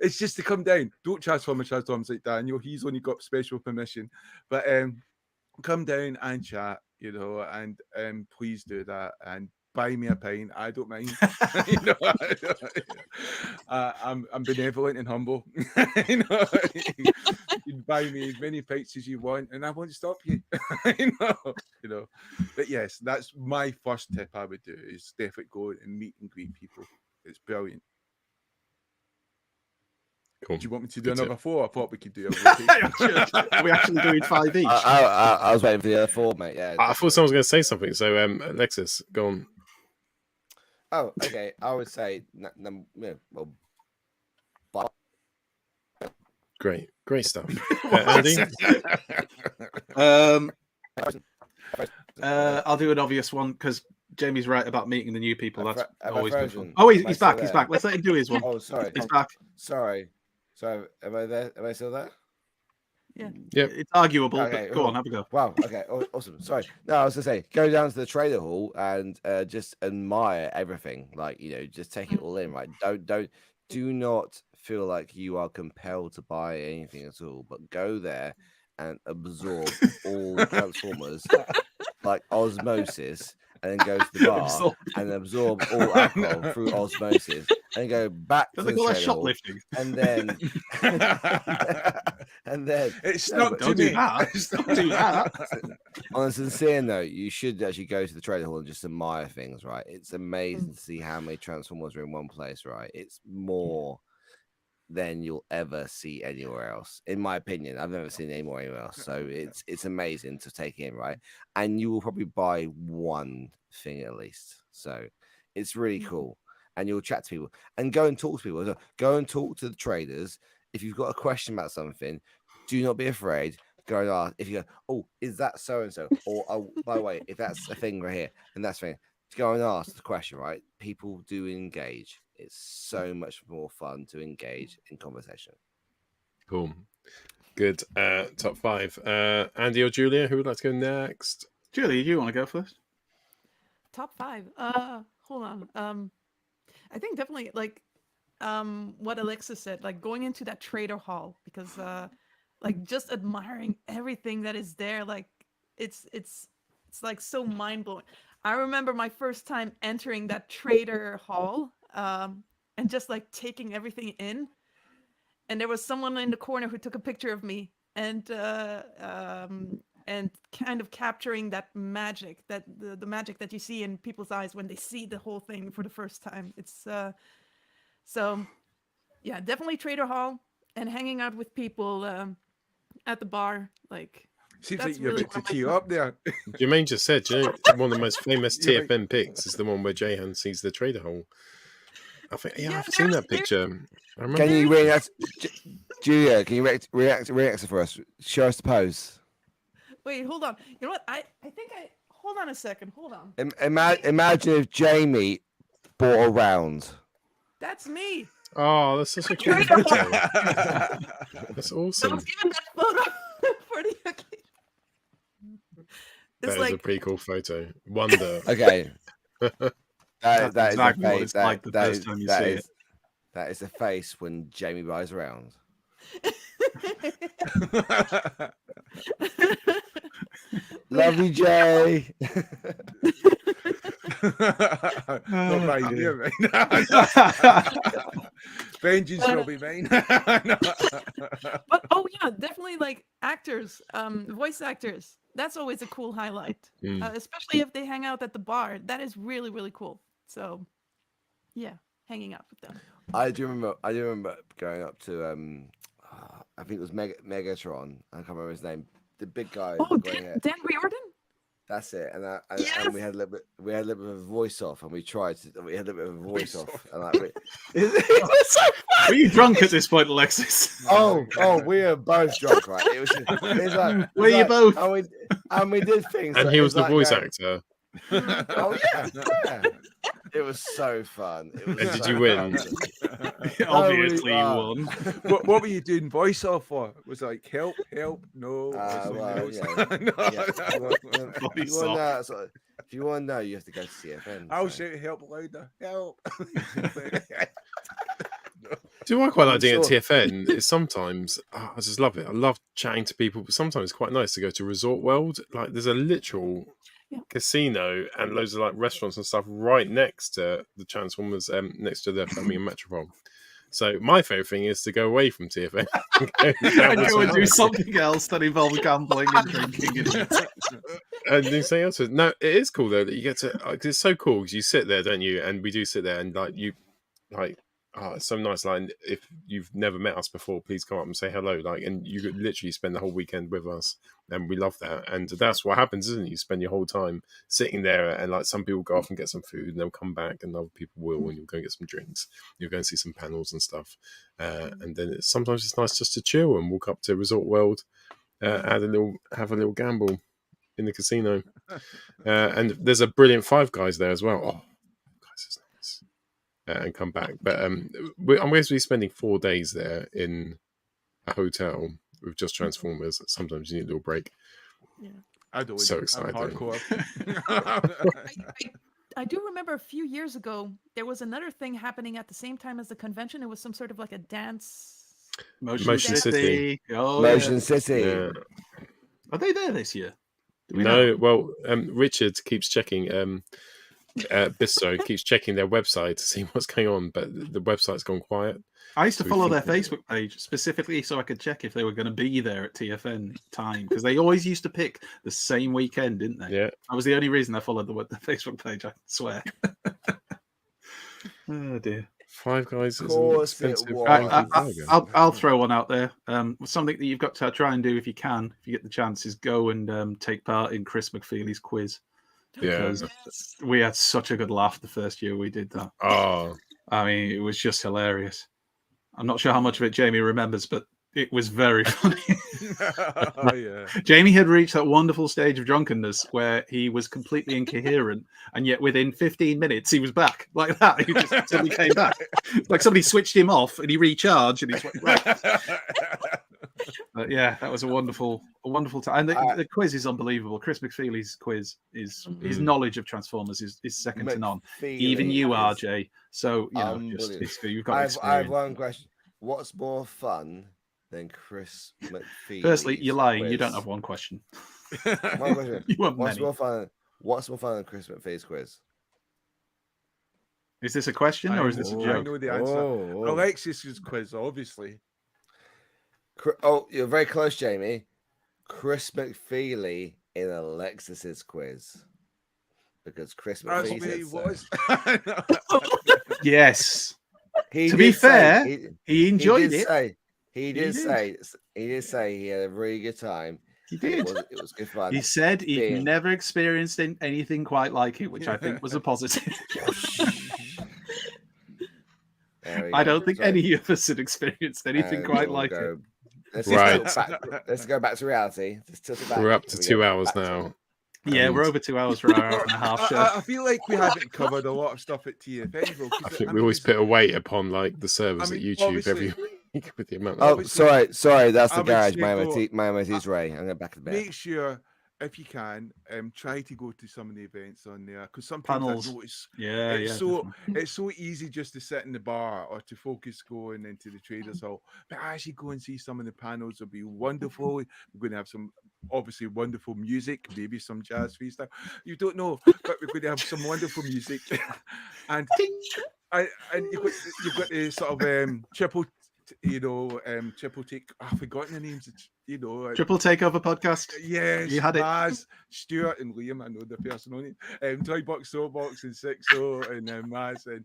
it's just to come down. Don't transforms like Daniel. He's only got special permission. But come down and chat, and please do that. And buy me a pint. I don't mind. I'm benevolent and humble. You can buy me as many pints as you want, and I won't stop you. But yes, that's my first tip I would do, is definitely go and meet and greet people. It's brilliant. Cool. Do you want me to do another 4? I thought we could do Are we actually doing 5 each? I was waiting for the other 4, mate. Yeah. I thought someone was going to say something. So, Alexis, go on. Oh, okay. I would say, Great stuff. Andy? I'll do an obvious one, because Jamie's right about meeting the new people. That's always good fun. frozen? Oh, he's Am I back. still He's there? back. Let's let him do his one. Oh, sorry. He's back. Sorry. Am I there? Am I still there? Yeah. Yep. It's arguable, Okay, but go on, have a go. Wow. Okay. Awesome. Sorry. No, I was gonna say, go down to the trader hall and just admire everything. Like, just take it all in. Right. Do not feel like you are compelled to buy anything at all, but go there and absorb all Transformers like osmosis, and then go to the bar and absorb all alcohol through osmosis, and go back to the trader hall, shoplifting? and then it's not to me. Don't do that. On a sincere note, you should actually go to the trader hall and just admire things, right? It's amazing to see how many Transformers are in one place, right? It's more than you'll ever see anywhere else, in my opinion. I've never seen any more anywhere else, so it's amazing to take in, right? And you will probably buy one thing at least, so it's really cool. And you'll chat to people and go and talk to people. Go and talk to the traders. If you've got a question about something, do not be afraid. Go and ask. If you go, oh, is that so and so? Or, oh, by the way, if that's a thing right here, and that's a thing, go and ask the question, right? People do engage. It's so much more fun to engage in conversation. Cool. Good. Top 5. Andy or Julia, who would like to go next? Julia, you want to go first? Top 5. Hold on. I think definitely like what Alexis said, like going into that trader hall, because like just admiring everything that is there, like it's like so mind blowing. I remember my first time entering that trader hall, and just like taking everything in, and there was someone in the corner who took a picture of me, and kind of capturing that magic, that the magic that you see in people's eyes when they see the whole thing for the first time. It's so yeah, definitely trader hall and hanging out with people at the bar. Like, seems that's like you're really about to what I tear like. up there. Jermaine just said, one of the most famous You're TFN pics is the one where Jayhan sees the trader hole. I think, I've seen that picture. I remember. Can you react, Julia? Can you react for us? Show us the pose. Wait, hold on. You know what? I think I hold on a second. Hold on. Imagine if Jamie bought a round. That's me. Oh, that's such a cute photo. That's I awesome. was given that photo for the occasion. That It's is like a pretty cool photo. Wonder. Okay. That is exactly a what face. it's like the first time you see it. That is the face when Jamie buys a round. Love you, Jay. Not mine, yeah, mate. Vengeance will be mine. But oh yeah, definitely like actors, voice actors. That's always a cool highlight, especially if they hang out at the bar. That is really really cool. So, yeah. hanging out with them. I do remember going up to I think it was Megatron. I can't remember his name. The big guy. Oh, with the grey hair. Dan Riordan. That's it. And Yes! and we had a little bit of a voice off, and we had a little bit of a voice off. And like, it was so fun. Were you drunk at this point, Alexis? Oh, we were both drunk, right? It was like, were you both? And we did things. And like, he was the like voice going, actor. Oh yeah. It was so fun. It was And did so you win? fun. Obviously, you won. What were you doing voice off for? Was it like help, no? Well, else? yeah. No. If you want to know, you have to go to TFN. I'll shout help louder. Help. Do I quite like doing at TFN? Is sometimes I just love it. I love chatting to people, but sometimes it's quite nice to go to Resort World. Like there's a literal casino and loads of like restaurants and stuff right next to the Transformers, next to the Birmingham Metropole. So my favourite thing is to go away from TFN and go and do something else that involves gambling and drinking and do something else. No, it is cool though that you get to. Cause it's so cool because you sit there, don't you? And we do sit there, and like you, like. Oh, it's so nice. Like, if you've never met us before, please come up and say hello. Like, and you could literally spend the whole weekend with us, and we love that. And that's what happens, isn't it? You spend your whole time sitting there, and like some people go off and get some food, and they'll come back, and other people will, and you'll go and get some drinks. You'll go and see some panels and stuff, and then sometimes it's nice just to chill and walk up to Resort World, have a little gamble in the casino, and there's a brilliant Five Guys there as well. Oh, guys, it's nice. And come back. But I'm going to be spending 4 days there in a hotel with just Transformers. Sometimes you need a little break. Yeah. I do. So exciting. I do remember a few years ago, there was another thing happening at the same time as the convention. It was some sort of like a dance. Motion City. Oh, Motion City. Yeah. Are they there this year? No, well, Richard keeps checking. Bisto keeps checking their website to see what's going on, but the website's gone quiet. I used to follow their Facebook page specifically so I could check if they were going to be there at TFN time, because they always used to pick the same weekend, didn't they? Yeah, that was the only reason I followed the Facebook page. I swear. Oh dear. Five Guys is expensive. I'll throw one out there. Something that you've got to try and do if you can, if you get the chance, is go and take part in Chris McFeely's quiz. Because we had such a good laugh the first year we did that. Oh, I mean, it was just hilarious. I'm not sure how much of it Jamie remembers, but it was very funny. Oh, yeah. Jamie had reached that wonderful stage of drunkenness where he was completely incoherent, and yet within 15 minutes he was back like that. He just suddenly came back, like somebody switched him off, and he recharged, and he's like, right. But yeah, that was a wonderful time. And the quiz is unbelievable. Chris McFeely's quiz is his knowledge of Transformers is second to none. Even you, RJ. So you know, you've got experience. I have one question. What's more fun than Chris McFeely? Firstly, you're lying. Quiz? You don't have one question. One question. You want what's many. more fun? What's more fun than Chris McFeely's quiz? Is this a question or is this a joke? I know the answer. Alexis's quiz, obviously. Oh, you're very close, Jamie. Chris McFeely in Alexis's quiz. Because Chris McFeely Yes. To be fair, he enjoyed it. He did say he had a really good time. He did. It was good fun. He said he'd never experienced anything quite like it, which I think was a positive. I don't think any of us had experienced anything quite like it. Let's go back to reality. We're up to 2 hours now. Yeah, we're over 2 hours for our hour and a half show. I feel like we haven't covered a lot of stuff at TFN. I think we always put a weight upon like the servers at YouTube every week with the amount. Sorry, that's the garage. My MOT's Ray. I'm going back to bed. Make sure, if you can, try to go to some of the events on there, because sometimes I notice it's so easy just to sit in the bar or to focus going into the traders hall. But actually go and see some of the panels. It'll be wonderful. We're going to have some obviously wonderful music, maybe some jazz freestyle. You don't know, but we're going to have some wonderful music. And you've got the sort of Triple Take. I've forgotten the names. Triple Takeover podcast. Yes, You had it. Maz, Stuart, and Liam. I know the person on it. Toy Box, Soulbox, and Sixo, and Maz, and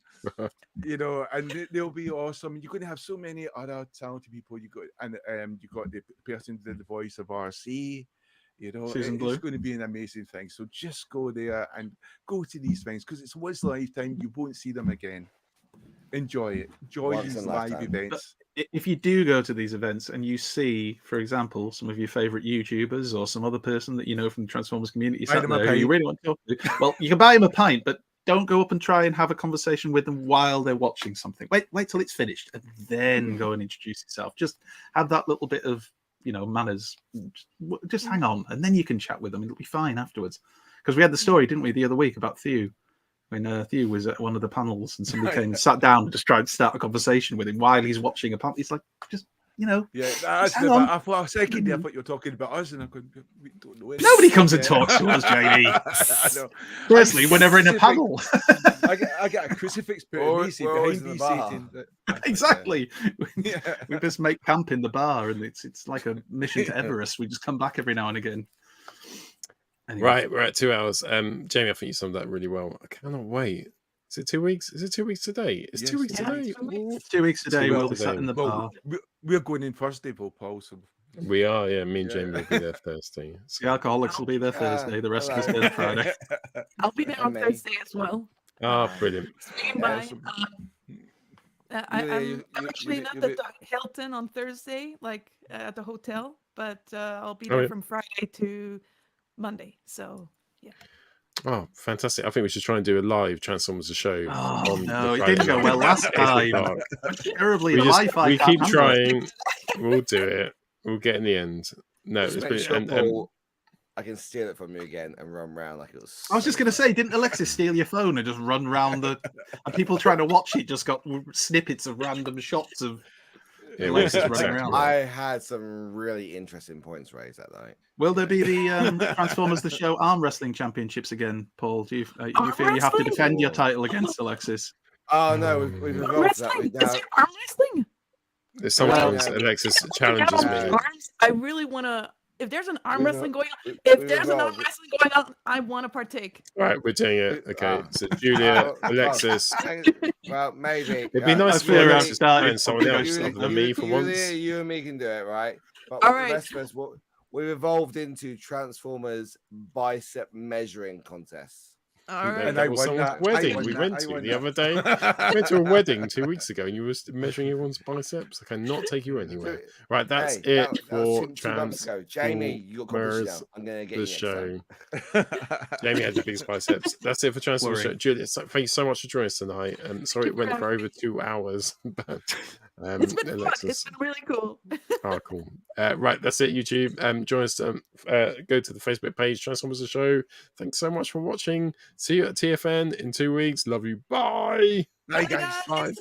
and they'll be awesome. You're going to have so many other talented people. You got the person who did the voice of RC. Susan Blue. It's going to be an amazing thing. So just go there and go to these things because it's once a lifetime. You won't see them again. Enjoy it. Enjoy Once these in a live lifetime. events. But if you do go to these events and you see, for example, some of your favorite YouTubers or some other person that you know from the Transformers community Buy sat them a there who you pint. really want to talk to, well, you can buy them a pint, but don't go up and try and have a conversation with them while they're watching something. Wait till it's finished and then go and introduce yourself. Just have that little bit of manners. Just hang on, and then you can chat with them. It'll be fine afterwards. Because we had the story, didn't we, the other week about Thew. When Thew was at one of the panels and somebody came and sat down and just tried to start a conversation with him while he's watching a panel. He's like, Yeah, that's hang on. I thought a second there, I thought you were talking about us, and I couldn't. We don't know. Nobody comes and talks to us, Jamie. I know. Firstly, when we're in a panel. I get a crucifix put in me, see, behind me, Satan. Exactly. We just make camp in the bar, and it's like a mission to Everest. We just come back every now and again. Anyway. Right, we're at 2 hours. Jamie, I think you summed that really well. I cannot wait. Is it 2 weeks? Is it 2 weeks today? It's 2 weeks today. It's 2 weeks today. We'll be sat in the bar. We're going in Thursday, Paul. So we are, yeah. Me and Jamie will be there Thursday. The alcoholics will be there Thursday. The rest of us there Friday. I'll be there on Thursday as well. Oh, brilliant. Swinging by. I'm actually not at the Hilton on Thursday, like at the hotel, but I'll be there from Friday to Monday. So, yeah. Oh, fantastic. I think we should try and do a live Transformers show. Oh, no, it didn't go well last time. Terribly, we keep trying. We'll do it. We'll get in the end. No, it's been... I can steal it from you again and run around like it was. I was just going to say, didn't Alexis steal your phone and just run round and people trying to watch it just got snippets of random shots of Alexis running around? I had some really interesting points raised that night. Will there be the Transformers the Show arm wrestling championships again, Paul? Do you feel you have to defend your title against Alexis? Oh no, we've evolved that. Is it arm wrestling? Sometimes Alexis challenges me. I really want to. If there's an arm wrestling going on, I want to partake. Right, we're doing it. Okay, so Julia, Alexis. Well, maybe it'd be nice for Alexis to find someone else other than me for once. You and me can do it, right? But all right. The rest of us, we've evolved into Transformers bicep measuring contests. All right. And that was some wedding we went to the other day. We went to a wedding 2 weeks ago, and you were measuring everyone's biceps. I cannot take you anywhere. Right, that's it for Transformers. Jamie, you got competition. I'm going to get the show. Jamie had the biggest biceps. That's it for Transformers show. Julia, thank you so much for joining us tonight. Sorry it went for over 2 hours, but it's been fun. It's been really cool. Oh, cool. Right, that's it, YouTube. Join us. Go to the Facebook page, Transformers the Show. Thanks so much for watching. See you at TFN in 2 weeks. Love you. Bye. Bye, guys. Bye.